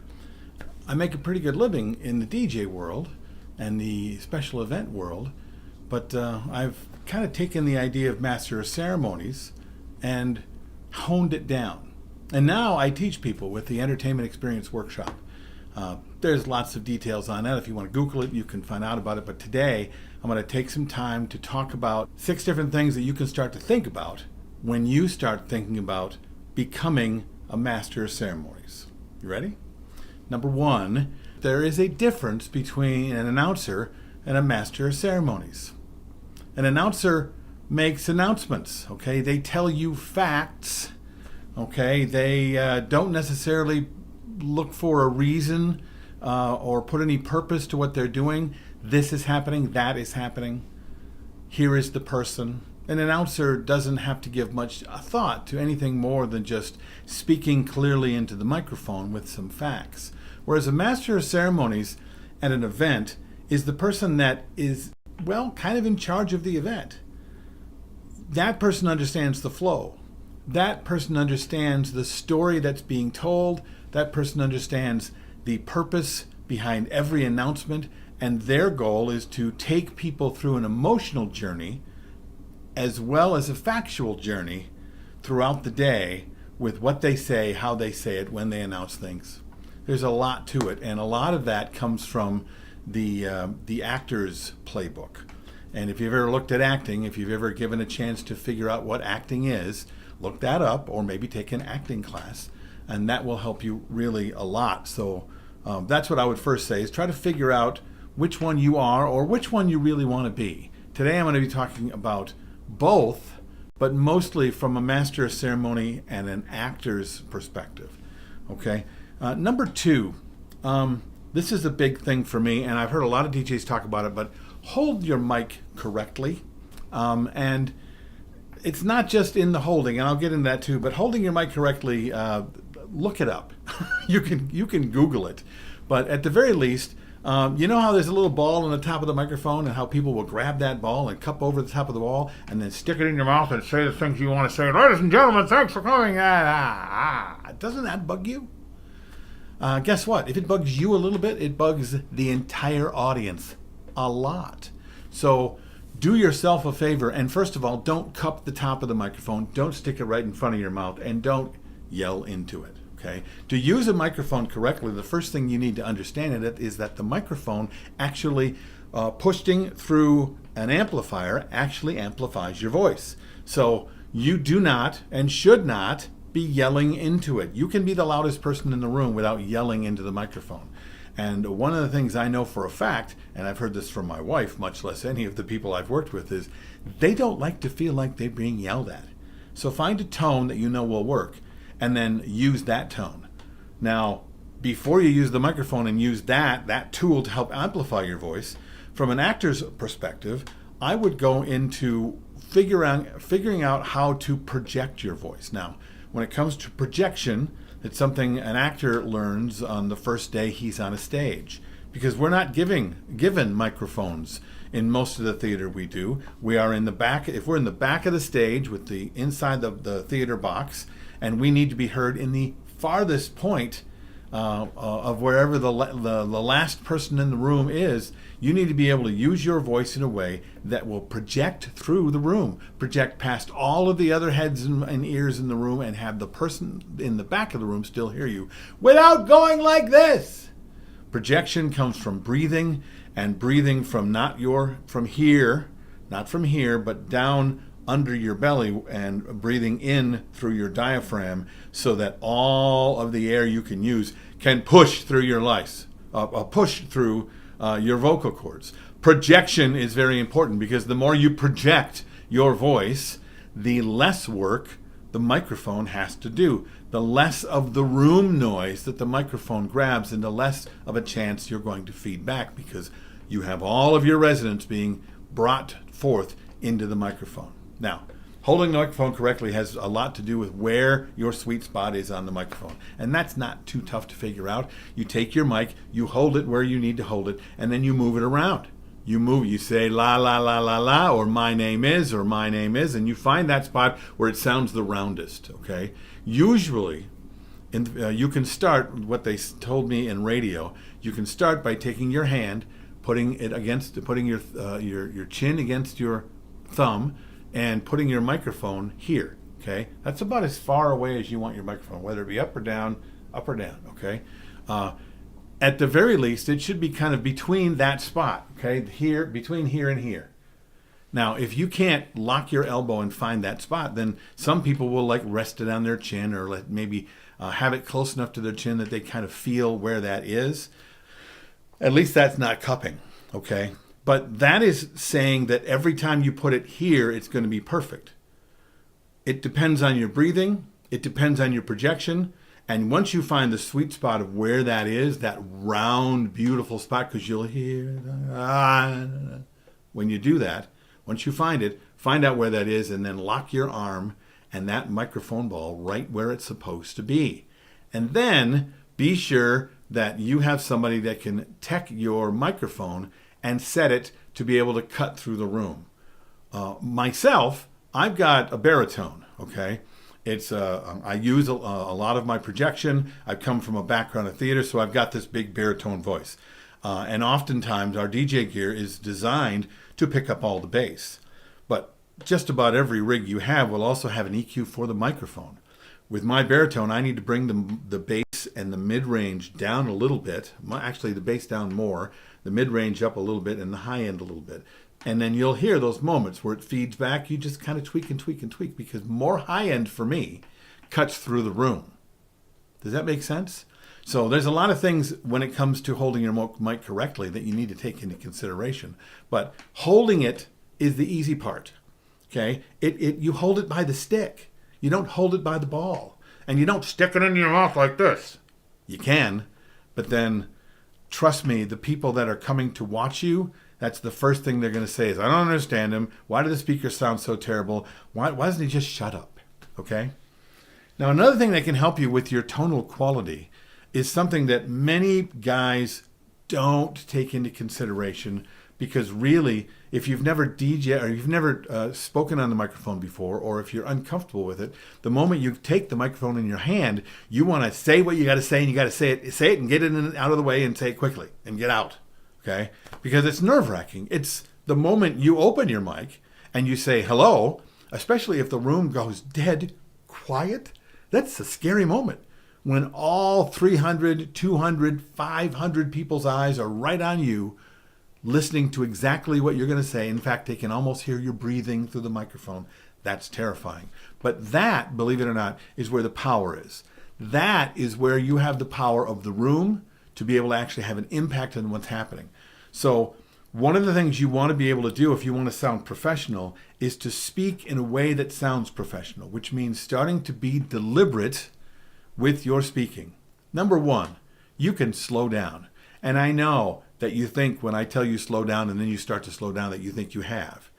I make a pretty good living in the DJ world and the special event world, but I've kind of taken the idea of master of ceremonies and honed it down. And now I teach people with the Entertainment Experience Workshop. There's lots of details on that. If you want to Google it, you can find out about it. But today, I'm going to take some time to talk about 6 different things that you can start to think about when you start thinking about becoming a master of ceremonies. You ready? Number 1, there is a difference between an announcer and a master of ceremonies. An announcer makes announcements, okay? They tell you facts, okay? They don't necessarily look for a reason or put any purpose to what they're doing. This is happening, that is happening. Here is the person. An announcer doesn't have to give much thought to anything more than just speaking clearly into the microphone with some facts. Whereas a master of ceremonies at an event is the person that is, well, kind of in charge of the event. That person understands the flow. That person understands the story that's being told. That person understands the purpose behind every announcement. And their goal is to take people through an emotional journey as well as a factual journey throughout the day with what they say, how they say it, when they announce things. There's a lot to it, and a lot of that comes from the actor's playbook. And if you've ever looked at acting, if you've ever given a chance to figure out what acting is, look that up, or maybe take an acting class, and that will help you really a lot. So that's what I would first say, is try to figure out which one you are or which one you really want to be. Today I'm going to be talking about both, but mostly from a master of ceremony and an actor's perspective. Okay. Number 2, this is a big thing for me, and I've heard a lot of DJs talk about it, but hold your mic correctly. And it's not just in the holding, and I'll get into that too, but holding your mic correctly, look it up. You can Google it. But at the very least, you know how there's a little ball on the top of the microphone and how people will grab that ball and cup over the top of the ball and then stick it in your mouth and say the things you want to say. Ladies and gentlemen, thanks for coming. Doesn't that bug you? Guess what? If it bugs you a little bit, it bugs the entire audience a lot. So do yourself a favor, and first of all, don't cup the top of the microphone. Don't stick it right in front of your mouth, and don't yell into it. Okay? To use a microphone correctly, the first thing you need to understand in it is that the microphone actually pushing through an amplifier actually amplifies your voice. So you do not and should not be yelling into it. You can be the loudest person in the room without yelling into the microphone. And one of the things I know for a fact, and I've heard this from my wife, much less any of the people I've worked with, is they don't like to feel like they're being yelled at. So find a tone that you know will work, and then use that tone. Now, before you use the microphone and use that tool to help amplify your voice, from an actor's perspective, I would go into figuring out how to project your voice. Now, when it comes to projection, it's something an actor learns on the first day he's on a stage, because we're not given microphones in most of the theater we do. We are in the back. If we're in the back of the stage with the inside the theater box, and we need to be heard in the farthest point of wherever the last person in the room is, you need to be able to use your voice in a way that will project through the room, project past all of the other heads and ears in the room, and have the person in the back of the room still hear you without going like this. Projection comes from breathing, and breathing from not from here, but down under your belly, and breathing in through your diaphragm, so that all of the air you can use can push through your push through your vocal cords. Projection is very important, because the more you project your voice, the less work the microphone has to do. The less of the room noise that the microphone grabs, and the less of a chance you're going to feed back, because you have all of your resonance being brought forth into the microphone. Now, holding the microphone correctly has a lot to do with where your sweet spot is on the microphone. And that's not too tough to figure out. You take your mic, you hold it where you need to hold it, and then you move it around. You say la, la, la, la, la, or my name is, and you find that spot where it sounds the roundest, okay? Usually, you can start, what they told me in radio, you can start by taking your hand, putting your chin against your thumb, and putting your microphone here, okay? That's about as far away as you want your microphone, whether it be up or down, okay? At the very least, it should be kind of between that spot, okay? Here, between here and here. Now, if you can't lock your elbow and find that spot, then some people will like rest it on their chin, or maybe have it close enough to their chin that they kind of feel where that is. At least that's not cupping, okay? But that is saying that every time you put it here, it's going to be perfect. It depends on your breathing. It depends on your projection. And once you find the sweet spot of where that is, that round, beautiful spot, because you'll hear, when you do that, once you find it, find out where that is, and then lock your arm and that microphone ball right where it's supposed to be. And then be sure that you have somebody that can tech your microphone and set it to be able to cut through the room. Myself, I've got a baritone, okay? I use a lot of my projection. I've come from a background of theater, so I've got this big baritone voice. And oftentimes our DJ gear is designed to pick up all the bass. But just about every rig you have will also have an EQ for the microphone. With my baritone, I need to bring the bass and the mid-range down a little bit. Actually, the bass down more, the mid-range up a little bit, and the high end a little bit. And then you'll hear those moments where it feeds back. You just kind of tweak and tweak and tweak, because more high end for me cuts through the room. Does that make sense? So there's a lot of things when it comes to holding your mic correctly that you need to take into consideration. But holding it is the easy part. Okay? You hold it by the stick. You don't hold it by the ball. And you don't stick it in your mouth like this. You can, but then trust me, the people that are coming to watch you, That's the first thing they're going to say is, I don't understand him. Why do the speakers sound so terrible? Why doesn't he just shut up? Okay? Now, another thing that can help you with your tonal quality is something that many guys don't take into consideration, because really, if you've never DJ or you've never spoken on the microphone before, or if you're uncomfortable with it, the moment you take the microphone in your hand, you want to say what you got to say, and you got to say it and get it out of the way and say it quickly and get out. Okay? Because it's nerve-wracking. It's the moment you open your mic and you say hello, especially if the room goes dead quiet, that's a scary moment. When all 300, 200, 500 people's eyes are right on you, listening to exactly what you're going to say. In fact, they can almost hear you breathing through the microphone. That's terrifying. But that, believe it or not, is where the power is. That is where you have the power of the room to be able to actually have an impact on what's happening. So one of the things you want to be able to do if you want to sound professional is to speak in a way that sounds professional, which means starting to be deliberate with your speaking. Number one, you can slow down. And I know that you think when I tell you slow down and then you start to slow down that you think you have.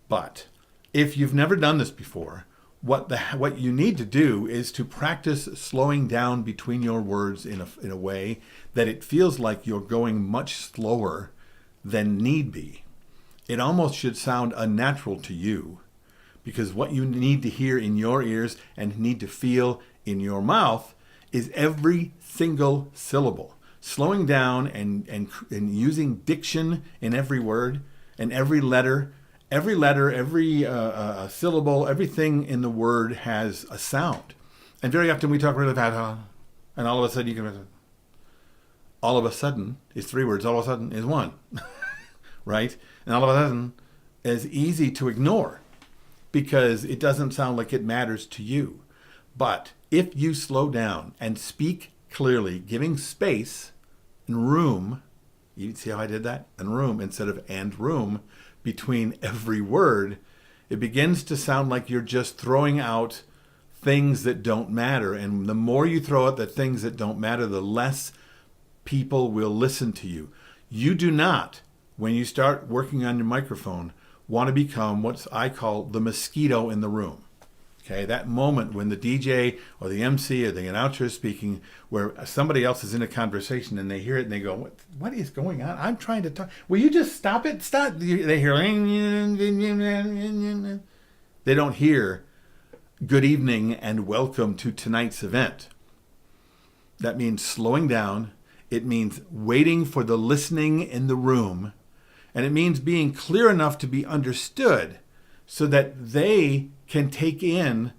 But if you've never done this before, what you need to do is to practice slowing down between your words in a way that it feels like you're going much slower than need be. It almost should sound unnatural to you, because what you need to hear in your ears and need to feel in your mouth is every single syllable. Slowing down and using diction in every word and every letter, every syllable, everything in the word has a sound. And very often we talk really fast, and all of a sudden you can, all of a sudden is 3 words, all of a sudden is 1, right? And all of a sudden is easy to ignore because it doesn't sound like it matters to you. But if you slow down and speak clearly, giving space and room, you see how I did that? And room instead of and room between every word, it begins to sound like you're just throwing out things that don't matter. And the more you throw out the things that don't matter, the less people will listen to you. You do not, when you start working on your microphone, want to become what I call the mosquito in the room. Okay, that moment when the DJ or the MC or the announcer is speaking, where somebody else is in a conversation and they hear it and they go, what is going on? I'm trying to talk. Will you just stop it? Stop. They hear, they don't hear good evening and welcome to tonight's event. That means slowing down. It means waiting for the listening in the room. And it means being clear enough to be understood so that they can take in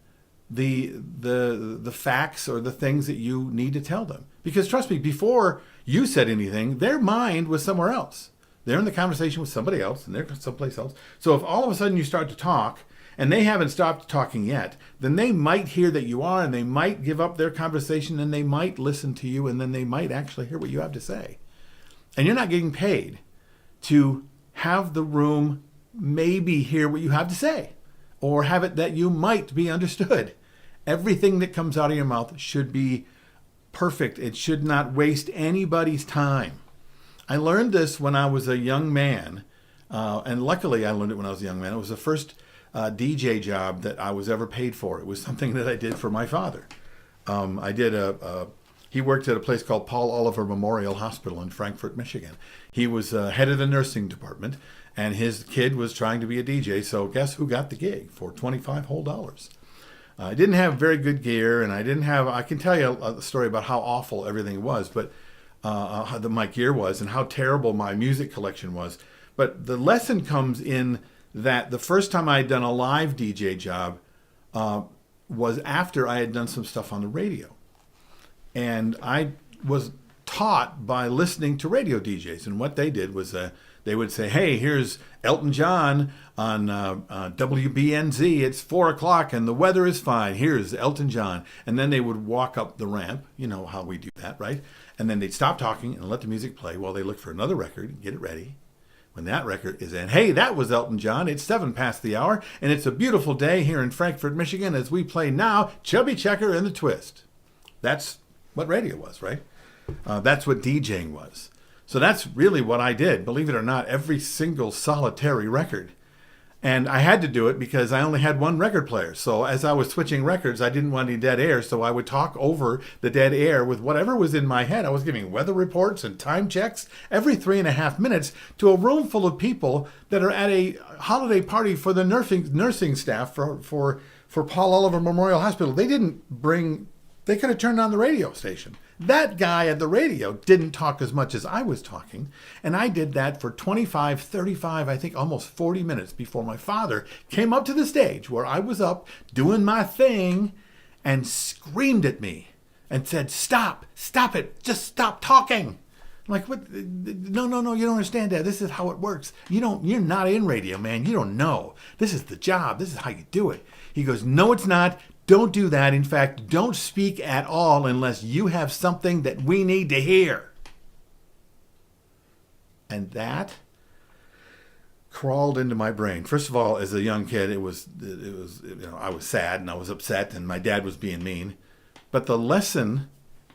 the facts or the things that you need to tell them. Because trust me, before you said anything, their mind was somewhere else. They're in the conversation with somebody else and they're someplace else. So if all of a sudden you start to talk and they haven't stopped talking yet, then they might hear that you are, and they might give up their conversation, and they might listen to you, and then they might actually hear what you have to say. And you're not getting paid to have the room maybe hear what you have to say, or have it that you might be understood. Everything that comes out of your mouth should be perfect. It should not waste anybody's time. I learned this when I was a young man, and luckily I learned it when I was a young man. It was the first DJ job that I was ever paid for. It was something that I did for my father. He worked at a place called Paul Oliver Memorial Hospital in Frankfort, Michigan. He was head of the nursing department, and his kid was trying to be a DJ, so guess who got the gig for $25 whole? I didn't have very good gear, and I can tell you a story about how awful everything was, but how my gear was and how terrible my music collection was. But the lesson comes in that the first time I had done a live DJ job was after I had done some stuff on the radio. And I was taught by listening to radio DJs. And what they did was they would say, hey, here's Elton John on WBNZ. It's 4 o'clock and the weather is fine. Here's Elton John. And then they would walk up the ramp. You know how we do that, right? And then they'd stop talking and let the music play while they look for another record and get it ready. When that record is in, hey, that was Elton John. It's 7 past the hour, and it's a beautiful day here in Frankfort, Michigan, as we play now Chubby Checker and the Twist. That's what radio was, right? That's what DJing was. So that's really what I did, believe it or not, every single solitary record. And I had to do it because I only had one record player. So as I was switching records, I didn't want any dead air. So I would talk over the dead air with whatever was in my head. I was giving weather reports and time checks every 3.5 minutes to a room full of people that are at a holiday party for the nursing staff for Paul Oliver Memorial Hospital. They could have turned on the radio station. That guy at the radio didn't talk as much as I was talking, and I did that for 25, 35, I think almost 40 minutes before my father came up to the stage where I was up doing my thing and screamed at me and said, stop it, just stop talking. I'm like, what? No, you don't understand that. This is how it works. You're not in radio, man. You don't know. This is the job. This is how you do it. He goes, no, it's not. Don't do that. In fact, don't speak at all unless you have something that we need to hear. And that crawled into my brain. First of all, as a young kid, it was I was sad and I was upset and my dad was being mean. But the lesson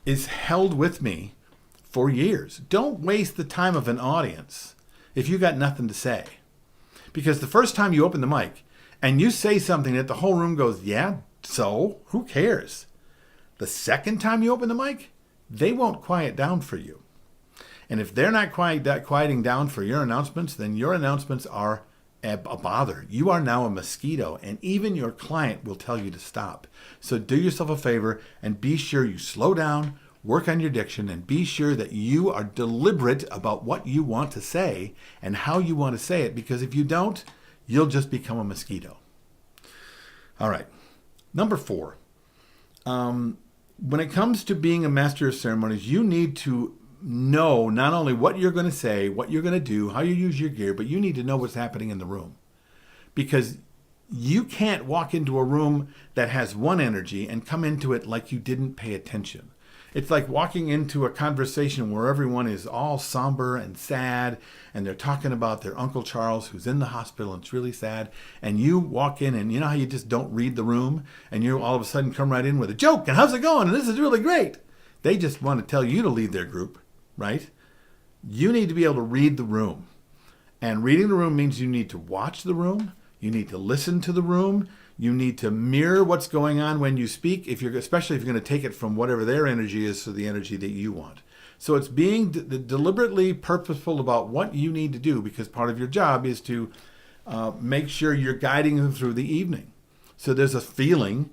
is held with me for years. Don't waste the time of an audience if you got nothing to say. Because the first time you open the mic and you say something that the whole room goes, yeah, so who cares? The second time you open the mic, they won't quiet down for you. And if they're not quieting down for your announcements, then your announcements are a bother. You are now a mosquito, and even your client will tell you to stop. So do yourself a favor and be sure you slow down, work on your diction, and be sure that you are deliberate about what you want to say and how you want to say it, because if you don't, you'll just become a mosquito. All right. Number 4, when it comes to being a master of ceremonies, you need to know not only what you're going to say, what you're going to do, how you use your gear, but you need to know what's happening in the room. Because you can't walk into a room that has one energy and come into it like you didn't pay attention. It's like walking into a conversation where everyone is all somber and sad, and they're talking about their Uncle Charles who's in the hospital and it's really sad. And you walk in and you know how you just don't read the room and you all of a sudden come right in with a joke and how's it going? And this is really great. They just want to tell you to lead their group, right? You need to be able to read the room. And reading the room means you need to watch the room. You need to listen to the room. You need to mirror what's going on when you speak, especially if you're going to take it from whatever their energy is to the energy that you want. So it's being deliberately purposeful about what you need to do, because part of your job is to make sure you're guiding them through the evening. So there's a feeling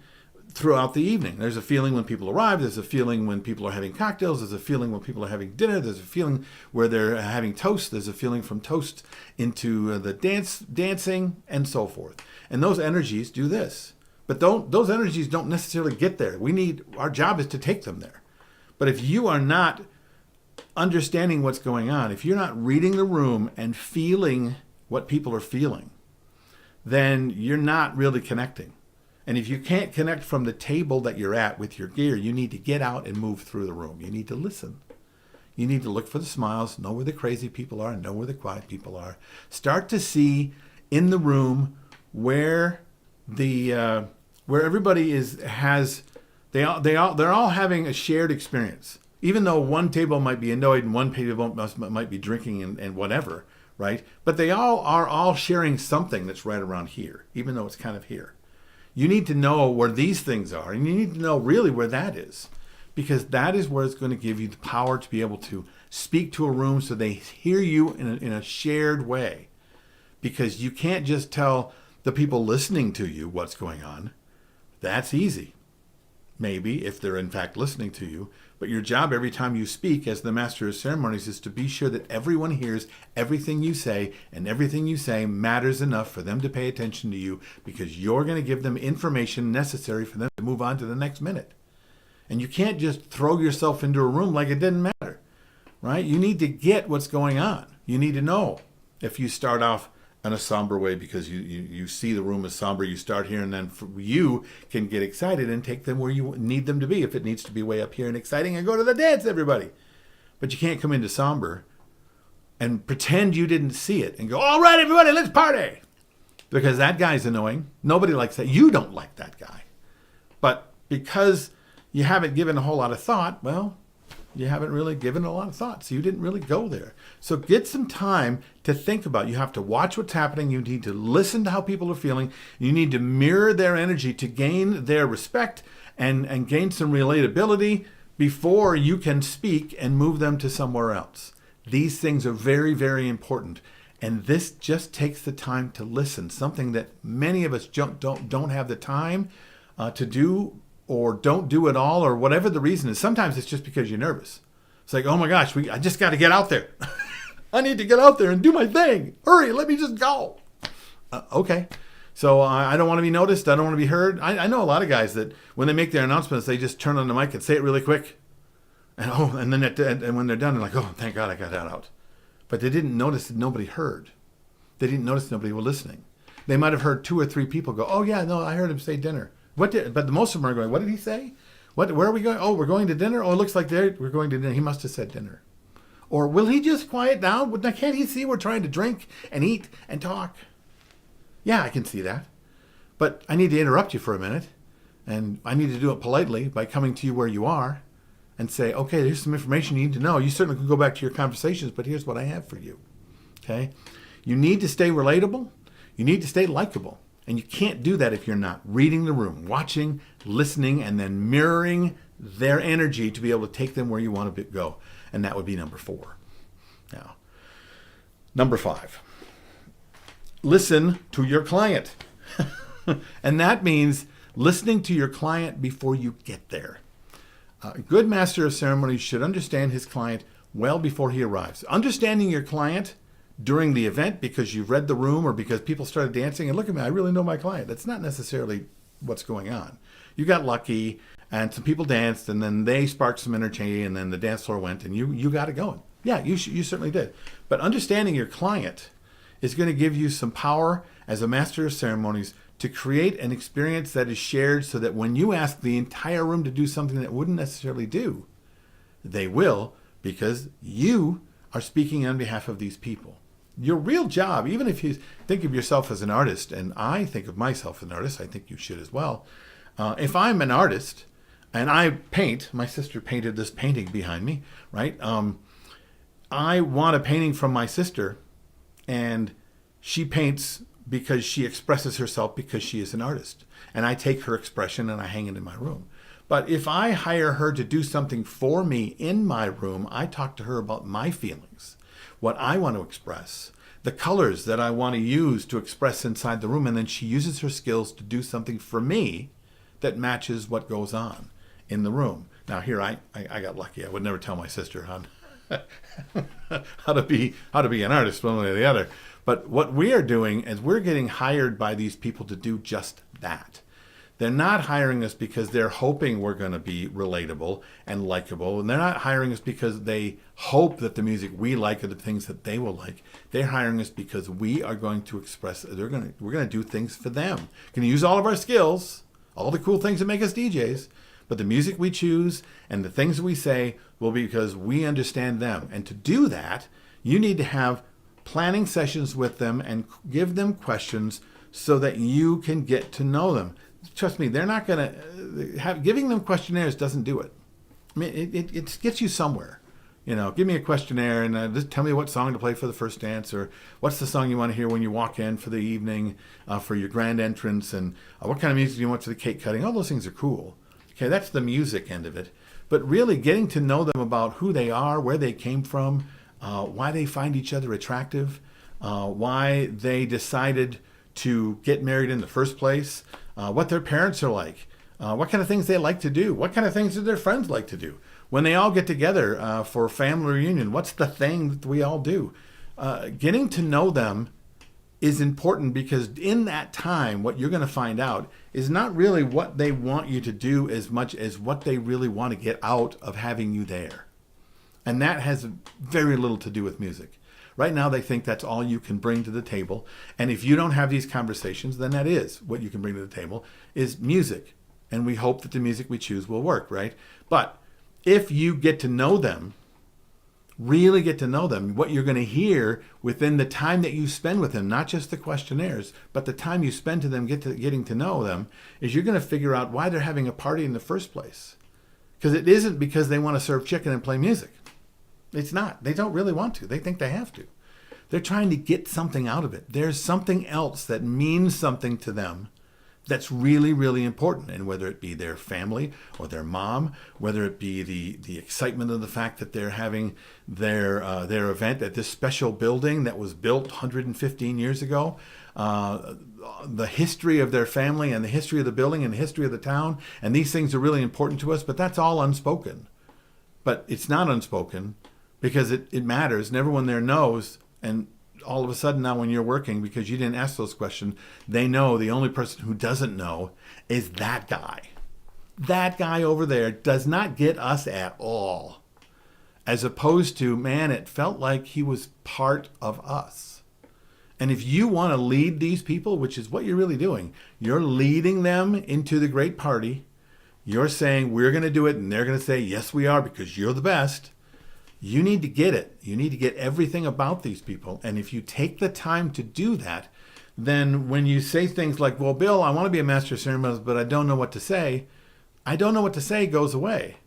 throughout the evening. There's a feeling when people arrive. There's a feeling when people are having cocktails. There's a feeling when people are having dinner. There's a feeling where they're having toast. There's a feeling from toast into the dancing, and so forth. And those energies do this. But those energies don't necessarily get there. Our job is to take them there. But if you are not understanding what's going on, if you're not reading the room and feeling what people are feeling, then you're not really connecting. And if you can't connect from the table that you're at with your gear, you need to get out and move through the room. You need to listen. You need to look for the smiles, know where the crazy people are, know where the quiet people are. Start to see in the room where everybody they're all having a shared experience. Even though one table might be annoyed and one table might be drinking and whatever, right? But they are all sharing something that's right around here, even though it's kind of here. You need to know where these things are, and you need to know really where that is, because that is where it's going to give you the power to be able to speak to a room so they hear you in a shared way. Because you can't just tell the people listening to you what's going on. That's easy, maybe, if they're in fact listening to you. But your job every time you speak as the master of ceremonies is to be sure that everyone hears everything you say, and everything you say matters enough for them to pay attention to you, because you're going to give them information necessary for them to move on to the next minute. And you can't just throw yourself into a room like it didn't matter, right? You need to get what's going on. You need to know. If you start off in a somber way because you see the room as somber, you start here, and then you can get excited and take them where you need them to be. If it needs to be way up here and exciting, and go to the dance, everybody. But you can't come into somber and pretend you didn't see it and go, all right, everybody, let's party. Because that guy's annoying. Nobody likes that. You don't like that guy. But because you haven't given a whole lot of thought, well, you haven't really given it a lot of thought. So you didn't really go there. So get some time to think about it. You have to watch what's happening. You need to listen to how people are feeling. You need to mirror their energy to gain their respect and gain some relatability before you can speak and move them to somewhere else. These things are very, very important. And this just takes the time to listen, something that many of us don't have the time to do, or don't do at all, or whatever the reason is. Sometimes it's just because you're nervous. It's like, oh my gosh, I just got to get out there. I need to get out there and do my thing. Hurry, let me just go. Okay. So I don't want to be noticed. I don't want to be heard. I know a lot of guys that when they make their announcements, they just turn on the mic and say it really quick. And then and when they're done, they're like, oh, thank God I got that out. But they didn't notice that nobody heard. They didn't notice nobody was listening. They might have heard 2 or 3 people go, oh yeah, no, I heard him say dinner. But the most of them are going, what did he say? Where are we going? Oh, we're going to dinner? Oh, it looks like we're going to dinner. He must have said dinner. Or will he just quiet down? Can't he see we're trying to drink and eat and talk? Yeah, I can see that. But I need to interrupt you for a minute. And I need to do it politely by coming to you where you are and say, okay, here's some information you need to know. You certainly can go back to your conversations, but here's what I have for you. Okay? You need to stay relatable. You need to stay likable. And you can't do that if you're not reading the room, watching, listening, and then mirroring their energy to be able to take them where you want to go. And that would be number 4. Now, number 5, listen to your client. And that means listening to your client before you get there. A good master of ceremonies should understand his client well before he arrives. Understanding your client during the event because you've read the room or because people started dancing and look at me, I really know my client. That's not necessarily what's going on. You got lucky and some people danced and then they sparked some energy and then the dance floor went and you got it going. Yeah, you certainly did. But understanding your client is going to give you some power as a master of ceremonies to create an experience that is shared so that when you ask the entire room to do something that wouldn't necessarily do, they will, because you are speaking on behalf of these people. Your real job, even if you think of yourself as an artist, and I think of myself as an artist, I think you should as well. If I'm an artist and I paint, my sister painted this painting behind me, right? I want a painting from my sister, and she paints because she expresses herself because she is an artist. And I take her expression and I hang it in my room. But if I hire her to do something for me in my room, I talk to her about my feelings, what I want to express, the colors that I want to use to express inside the room, and then she uses her skills to do something for me that matches what goes on in the room. Now here I got lucky. I would never tell my sister how to be an artist one way or the other. But what we are doing is we're getting hired by these people to do just that. They're not hiring us because they're hoping we're going to be relatable and likable. And they're not hiring us because they hope that the music we like are the things that they will like. They're hiring us because we are going to express, we're going to do things for them. Going to use all of our skills, all the cool things that make us DJs, but the music we choose and the things we say will be because we understand them. And to do that, you need to have planning sessions with them and give them questions so that you can get to know them. Trust me, they're not going to giving them questionnaires doesn't do it. I mean, it gets you somewhere. You know, give me a questionnaire and just tell me what song to play for the first dance, or what's the song you want to hear when you walk in for the evening, for your grand entrance, and what kind of music do you want for the cake cutting. All those things are cool. Okay, that's the music end of it. But really getting to know them about who they are, where they came from, why they find each other attractive, why they decided to get married in the first place, what their parents are like, what kind of things they like to do, what kind of things do their friends like to do. When they all get together for a family reunion, what's the thing that we all do? Getting to know them is important because in that time, what you're going to find out is not really what they want you to do as much as what they really want to get out of having you there. And that has very little to do with music. Right now, they think that's all you can bring to the table. And if you don't have these conversations, then that is what you can bring to the table, is music. And we hope that the music we choose will work, right? But if you get to know them, really get to know them, what you're going to hear within the time that you spend with them, not just the questionnaires, but the time you spend to them getting to know them, is you're going to figure out why they're having a party in the first place. Because it isn't because they want to serve chicken and play music. It's not. They don't really want to. They think they have to. They're trying to get something out of it. There's something else that means something to them that's really, really important. And whether it be their family or their mom, whether it be the excitement of the fact that they're having their event at this special building that was built 115 years ago, the history of their family and the history of the building and the history of the town, and these things are really important to us, but that's all unspoken. But it's not unspoken because it matters, and everyone there knows. And all of a sudden now when you're working, because you didn't ask those questions, they know the only person who doesn't know is that guy. That guy over there does not get us at all. As opposed to, man, it felt like he was part of us. And if you want to lead these people, which is what you're really doing, you're leading them into the great party. You're saying, we're going to do it, and they're going to say, yes, we are, because you're the best. You need to get it. You need to get everything about these people. And if you take the time to do that, then when you say things like, well, Bill, I want to be a master of ceremonies, but I don't know what to say. I don't know what to say goes away.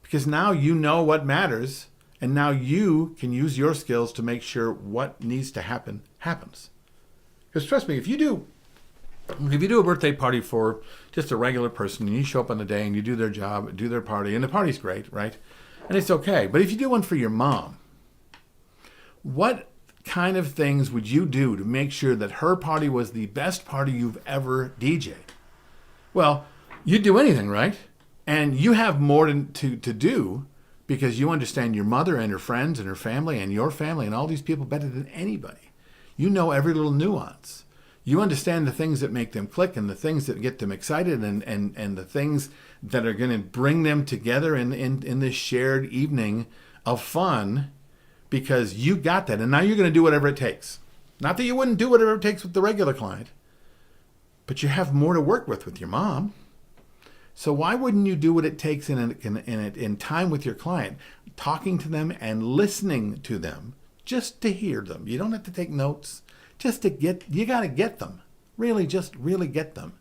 Because now you know what matters. And now you can use your skills to make sure what needs to happen happens. Because trust me, if you do a birthday party for just a regular person and you show up on the day and you do their job, do their party, and the party's great, right? And it's okay. But if you do one for your mom, what kind of things would you do to make sure that her party was the best party you've ever DJ'd? Well, you'd do anything, right? And you have more to do because you understand your mother and her friends and her family and your family and all these people better than anybody. You know every little nuance. You understand the things that make them click and the things that get them excited and the things that are going to bring them together in this shared evening of fun, because you got that. And now you're going to do whatever it takes. Not that you wouldn't do whatever it takes with the regular client, but you have more to work with your mom. So why wouldn't you do what it takes in time with your client, talking to them and listening to them, just to hear them? You don't have to take notes, just to you got to get them. Really, just really get them.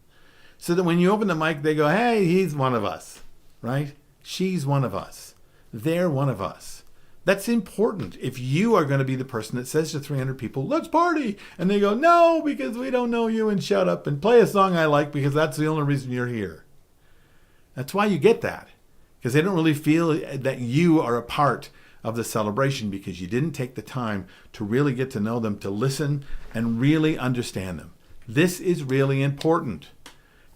So that when you open the mic, they go, hey, he's one of us, right? She's one of us. They're one of us. That's important. If you are going to be the person that says to 300 people, let's party, and they go, no, because we don't know you, and shut up and play a song I like because that's the only reason you're here. That's why you get that, because they don't really feel that you are a part of the celebration because you didn't take the time to really get to know them, to listen and really understand them. This is really important.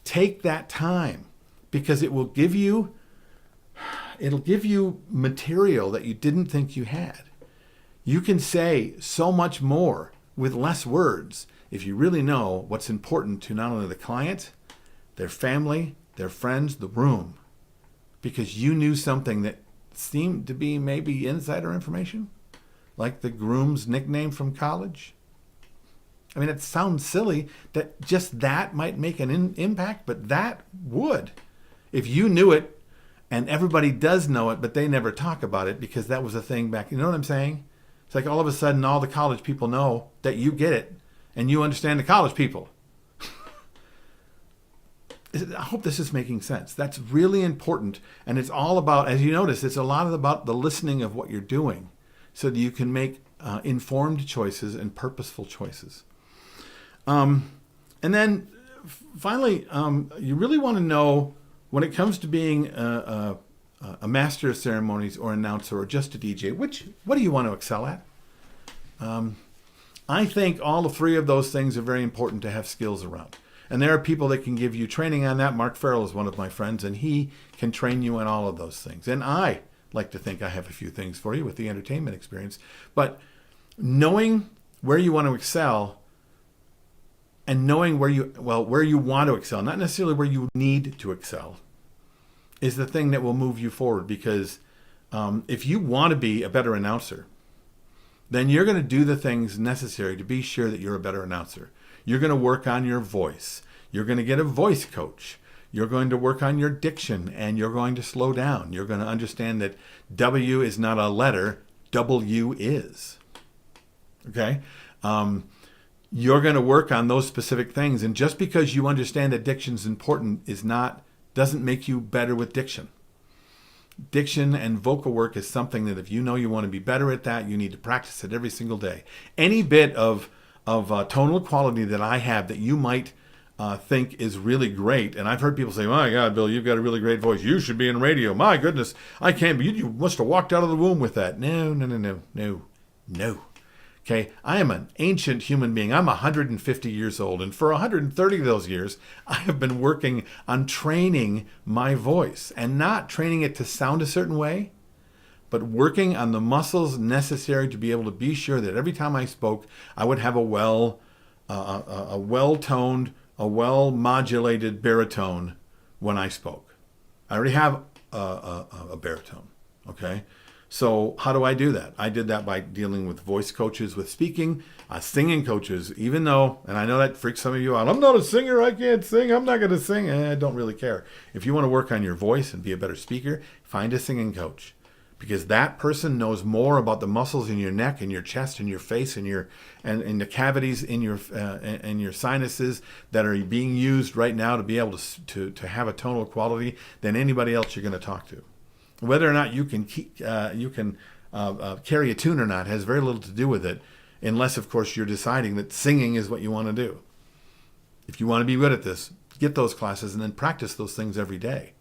Take that time because it'll give you material that you didn't think you had. You can say so much more with less words if you really know what's important to not only the client, their family, their friends, the room, because you knew something that seemed to be maybe insider information, like the groom's nickname from college. I mean, it sounds silly that just that might make an impact, but that would. If you knew it, and everybody does know it, but they never talk about it because that was a thing back. You know what I'm saying? It's like all of a sudden all the college people know that you get it, and you understand the college people. I hope this is making sense. That's really important. And it's all about, as you notice, it's a lot about the listening of what you're doing so that you can make informed choices and purposeful choices. And then finally, you really want to know when it comes to being a master of ceremonies or announcer or just a DJ, what do you want to excel at? I think all three of those things are very important to have skills around. And there are people that can give you training on that. Mark Farrell is one of my friends, and he can train you on all of those things. And I like to think I have a few things for you with the entertainment experience. But knowing where you want to excel and knowing where you want to excel, not necessarily where you need to excel, is the thing that will move you forward. Because if you want to be a better announcer, then you're going to do the things necessary to be sure that you're a better announcer. You're going to work on your voice. You're going to get a voice coach. You're going to work on your diction, and you're going to slow down. You're going to understand that W is not a letter, W is. Okay? You're going to work on those specific things. And just because you understand that diction is important doesn't make you better with diction. diction and vocal work is something that if you know you want to be better at that, you need to practice it every single day. Any bit of tonal quality that I have that you might think is really great, and I've heard people say, "My God, Bill, you've got a really great voice. You should be in radio." My goodness, I can't be. You must have walked out of the womb with that. No. Okay, I am an ancient human being. I'm 150 years old, and for 130 of those years, I have been working on training my voice, and not training it to sound a certain way, but working on the muscles necessary to be able to be sure that every time I spoke, I would have a well-toned, a well-modulated baritone when I spoke. I already have a baritone, okay? So how do I do that? I did that by dealing with voice coaches with speaking, singing coaches, even though, and I know that freaks some of you out, I'm not a singer, I can't sing, I'm not going to sing. I don't really care. If you want to work on your voice and be a better speaker, find a singing coach. Because that person knows more about the muscles in your neck and your chest and your face and and the cavities in your sinuses that are being used right now to be able to have a tonal quality than anybody else you're going to talk to. Whether or not you can carry a tune or not has very little to do with it, unless of course you're deciding that singing is what you want to do. If you want to be good at this, get those classes and then practice those things every day.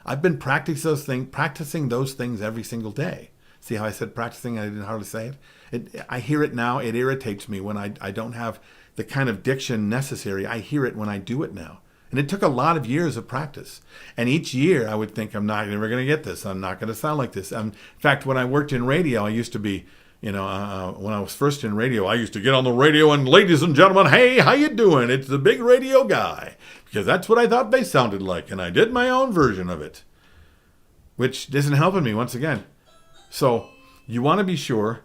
I've been practicing those things every single day. See how I said practicing? I didn't hardly say it. I hear it now. It irritates me when I don't have the kind of diction necessary. I hear it when I do it now. And it took a lot of years of practice. And each year I would think, I'm never going to get this. I'm not going to sound like this. In fact, when I worked in radio, I used to be, when I was first in radio, I used to get on the radio and, ladies and gentlemen, hey, how you doing? It's the big radio guy. Because that's what I thought they sounded like. And I did my own version of it, which isn't helping me once again. So you want to be sure.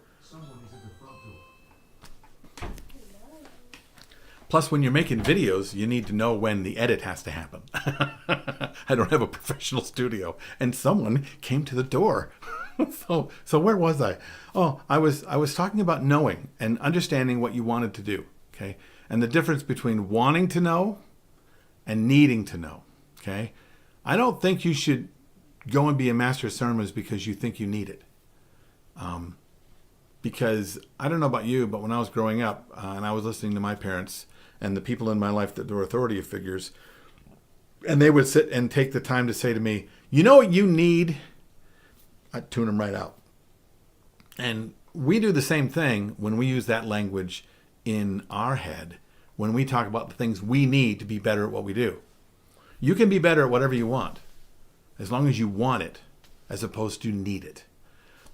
Plus, when you're making videos, you need to know when the edit has to happen. I don't have a professional studio. And someone came to the door. So where was I? Oh, I was talking about knowing and understanding what you wanted to do, okay? And the difference between wanting to know and needing to know, okay? I don't think you should go and be a master of ceremonies because you think you need it. Because I don't know about you, but when I was growing up and I was listening to my parents and the people in my life that were authority figures, and they would sit and take the time to say to me, you know what you need? I'd tune them right out. And we do the same thing when we use that language in our head, when we talk about the things we need to be better at what we do. You can be better at whatever you want, as long as you want it, as opposed to need it.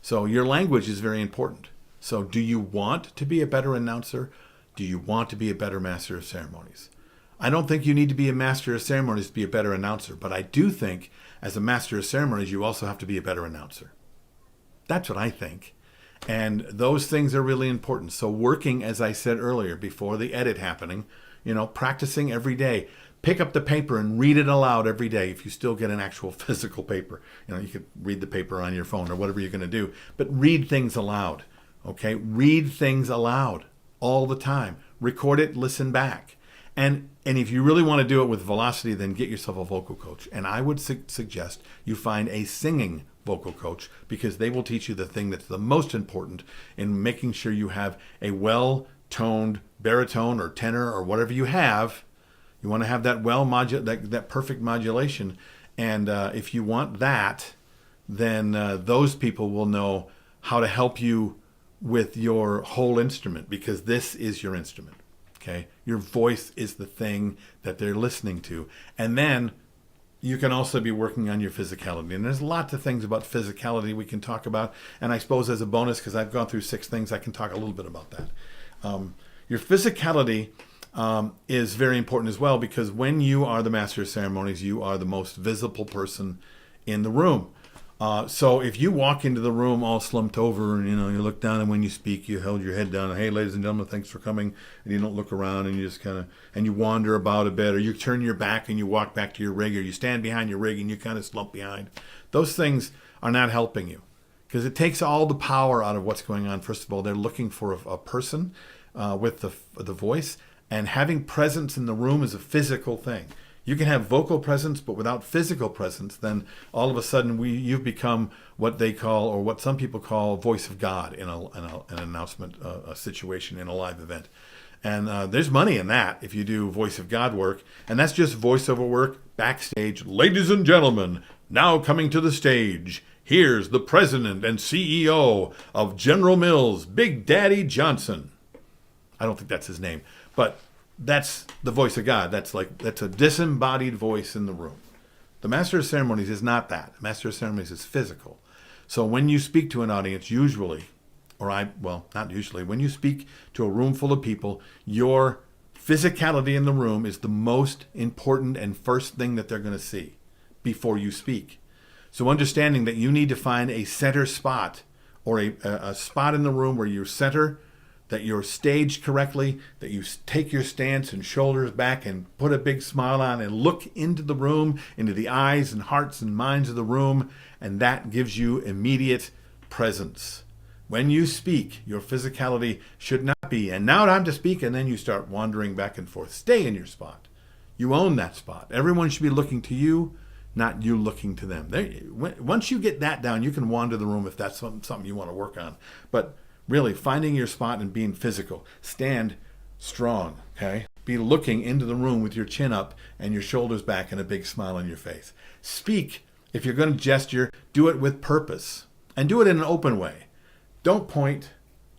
So your language is very important. So do you want to be a better announcer? Do you want to be a better master of ceremonies? I don't think you need to be a master of ceremonies to be a better announcer, but I do think as a master of ceremonies, you also have to be a better announcer. That's what I think. And those things are really important. So working, as I said earlier, before the edit happening, practicing every day. Pick up the paper and read it aloud every day if you still get an actual physical paper. You could read the paper on your phone or whatever you're going to do. But read things aloud, okay? Read things aloud all the time. Record it, listen back. And if you really want to do it with velocity, then get yourself a vocal coach. And I would suggest you find a singing vocal coach, because they will teach you the thing that's the most important in making sure you have a well-toned baritone or tenor or whatever you have. You want to have that that perfect modulation. And if you want that, then those people will know how to help you with your whole instrument, because this is your instrument. Okay, your voice is the thing that they're listening to. And then you can also be working on your physicality. And there's lots of things about physicality we can talk about. And I suppose as a bonus, because I've gone through 6 things, I can talk a little bit about that. Your physicality is very important as well, because when you are the master of ceremonies, you are the most visible person in the room. So if you walk into the room all slumped over and, you look down, and when you speak, you held your head down and, hey, ladies and gentlemen, thanks for coming. And you don't look around and you just and you wander about a bit, or you turn your back and you walk back to your rig, or you stand behind your rig and you kind of slump behind. Those things are not helping you, because it takes all the power out of what's going on. First of all, they're looking for a person with the voice, and having presence in the room is a physical thing. You can have vocal presence, but without physical presence, then all of a sudden you've become what they call, or what some people call, voice of God in an announcement a situation in a live event. And there's money in that if you do voice of God work. And that's just voiceover work backstage. Ladies and gentlemen, now coming to the stage, here's the president and CEO of General Mills, Big Daddy Johnson. I don't think that's his name, but that's the voice of God. That's a disembodied voice in the room. The Master of Ceremonies is not that. The Master of Ceremonies is physical. So when you speak to an audience, usually, not usually, when you speak to a room full of people, your physicality in the room is the most important and first thing that they're going to see before you speak. So understanding that you need to find a center spot, or a spot in the room where you center, that you're staged correctly, that you take your stance and shoulders back and put a big smile on and look into the room, into the eyes and hearts and minds of the room, and that gives you immediate presence. When you speak, your physicality should not be, and now time to speak, and then you start wandering back and forth. Stay in your spot. You own that spot. Everyone should be looking to you, not you looking to them. Once you get that down, you can wander the room if that's something you want to work on. But really, finding your spot and being physical. Stand strong, okay? Be looking into the room with your chin up and your shoulders back and a big smile on your face. Speak. If you're going to gesture, do it with purpose. And do it in an open way. Don't point,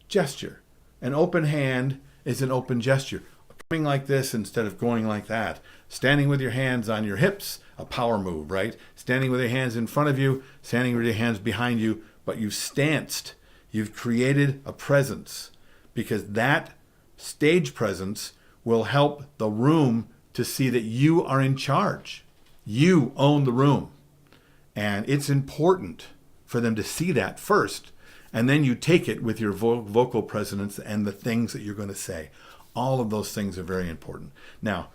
gesture. An open hand is an open gesture. Coming like this instead of going like that. Standing with your hands on your hips, a power move, right? Standing with your hands in front of you, standing with your hands behind you, but you've stanced. You've created a presence, because that stage presence will help the room to see that you are in charge. You own the room. And it's important for them to see that first, and then you take it with your vocal presence and the things that you're going to say. All of those things are very important. Now,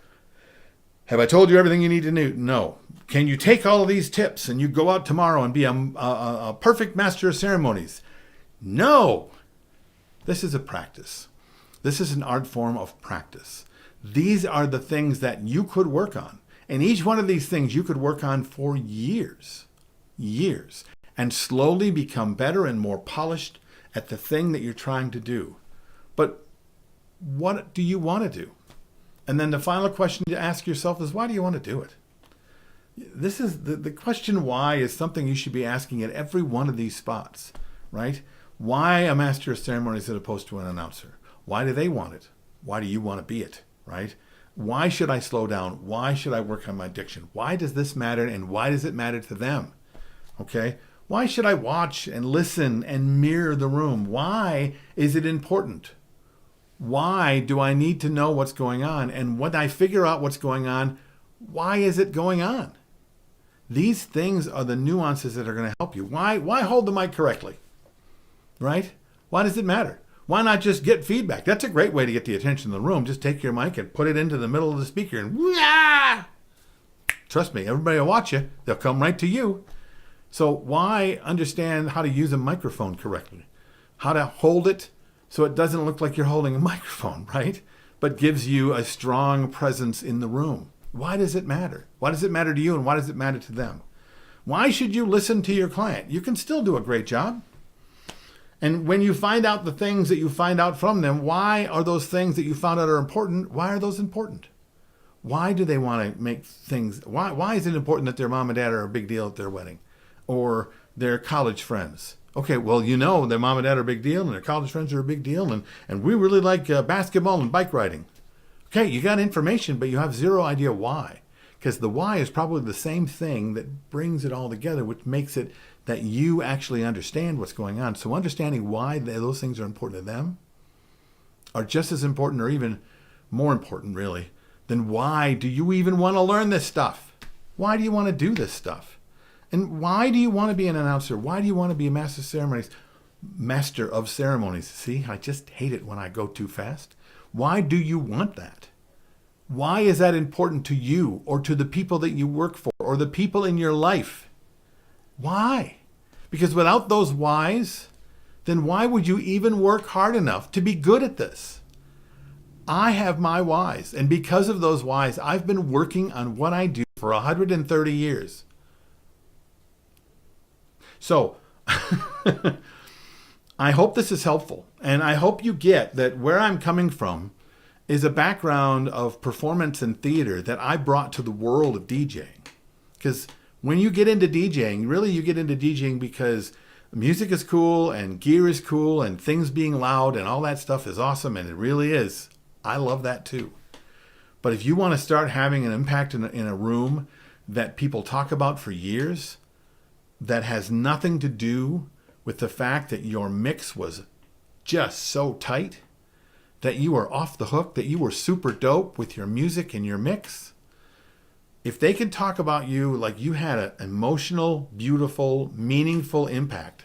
have I told you everything you need to know? No. Can you take all of these tips and you go out tomorrow and be a perfect master of ceremonies? No. This is a practice. This is an art form of practice. These are the things that you could work on. And each one of these things you could work on for years, and slowly become better and more polished at the thing that you're trying to do. But what do you want to do? And then the final question to ask yourself is, why do you want to do it? This is the question why is something you should be asking at every one of these spots, right? Why a master of ceremonies as opposed to an announcer? Why do they want it? Why do you want to be it, right? Why should I slow down? Why should I work on my diction? Why does this matter, and why does it matter to them? Okay? Why should I watch and listen and mirror the room? Why is it important? Why do I need to know what's going on? And when I figure out what's going on, why is it going on? These things are the nuances that are going to help you. Why hold the mic correctly? Right? Why does it matter? Why not just get feedback? That's a great way to get the attention of the room. Just take your mic and put it into the middle of the speaker and wah! Trust me, everybody will watch you. They'll come right to you. So why understand how to use a microphone correctly? How to hold it so it doesn't look like you're holding a microphone, right? But gives you a strong presence in the room. Why does it matter? Why does it matter to you, and why does it matter to them? Why should you listen to your client? You can still do a great job. And when you find out the things that you find out from them, why are those things that you found out are important? Why are those important? Why do they want to make things? Why is it important that their mom and dad are a big deal at their wedding, or their college friends? Okay, well, you know their mom and dad are a big deal, and their college friends are a big deal, and we really like basketball and bike riding. Okay, you got information, but you have zero idea why. Because the why is probably the same thing that brings it all together, which makes it that you actually understand what's going on. So understanding why those things are important to them are just as important, or even more important, really, than why do you even want to learn this stuff? Why do you want to do this stuff? And why do you want to be an announcer? Why do you want to be a master of ceremonies? See, I just hate it when I go too fast. Why do you want that? Why is that important to you, or to the people that you work for, or the people in your life? Why? Because without those whys, then why would you even work hard enough to be good at this? I have my whys. And because of those whys, I've been working on what I do for 130 years. So I hope this is helpful. And I hope you get that where I'm coming from is a background of performance and theater that I brought to the world of DJing. Because when you get into DJing, really you get into DJing because music is cool and gear is cool and things being loud and all that stuff is awesome, and it really is. I love that too. But if you want to start having an impact in a room that people talk about for years, that has nothing to do with the fact that your mix was just so tight, that you were off the hook, that you were super dope with your music and your mix, if they can talk about you like you had an emotional, beautiful, meaningful impact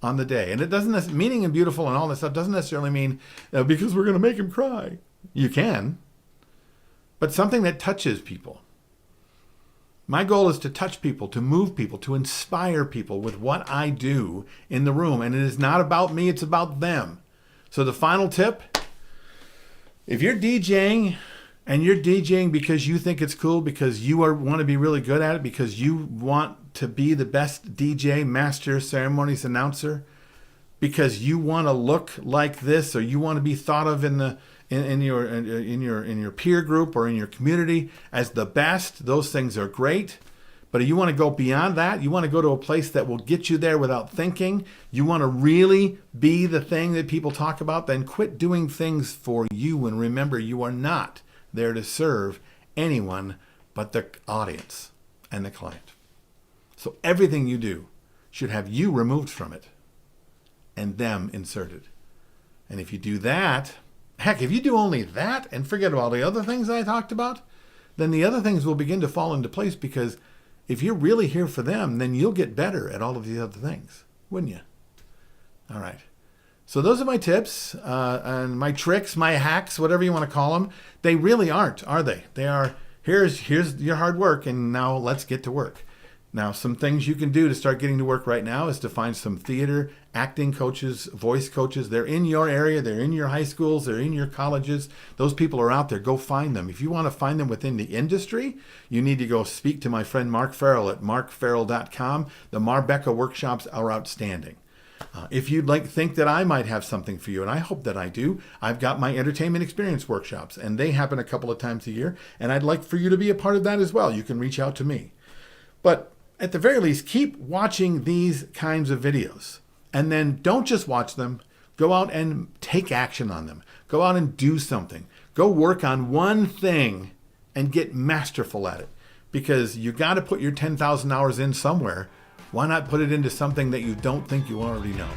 on the day, and it doesn't, meaning and beautiful and all this stuff doesn't necessarily mean because we're going to make him cry. You can, but something that touches people. My goal is to touch people, to move people, to inspire people with what I do in the room. And it is not about me, it's about them. So the final tip, if you're DJing and you're DJing because you think it's cool, because you want to be really good at it, because you want to be the best DJ, master, ceremonies announcer, because you want to look like this, or you want to be thought of in your peer group or in your community as the best, those things are great. But you want to go beyond that. You want to go to a place that will get you there without thinking. You want to really be the thing that people talk about. Then quit doing things for you, and remember, you are not there to serve anyone but the audience and the client. So everything you do should have you removed from it and them inserted. And if you do that, heck, if you do only that and forget about the other things I talked about, then the other things will begin to fall into place, because if you're really here for them, then you'll get better at all of the other things, wouldn't you? All right. So those are my tips and my tricks, my hacks, whatever you want to call them. They really aren't, are they? They are, here's your hard work, and now let's get to work. Now, some things you can do to start getting to work right now is to find some theater, acting coaches, voice coaches. They're in your area. They're in your high schools. They're in your colleges. Those people are out there. Go find them. If you want to find them within the industry, you need to go speak to my friend Mark Farrell at markfarrell.com. The Marbecca workshops are outstanding. If you'd think that I might have something for you, and I hope that I do, I've got my entertainment experience workshops, and they happen a couple of times a year, and I'd like for you to be a part of that as well. You can reach out to me. But at the very least, keep watching these kinds of videos. And then don't just watch them. Go out and take action on them. Go out and do something. Go work on one thing and get masterful at it. Because you got to put your 10,000 hours in somewhere. Why not put it into something that you don't think you already know?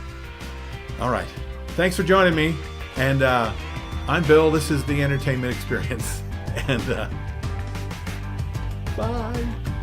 All right. Thanks for joining me. And I'm Bill. This is the Entertainment Experience. And bye.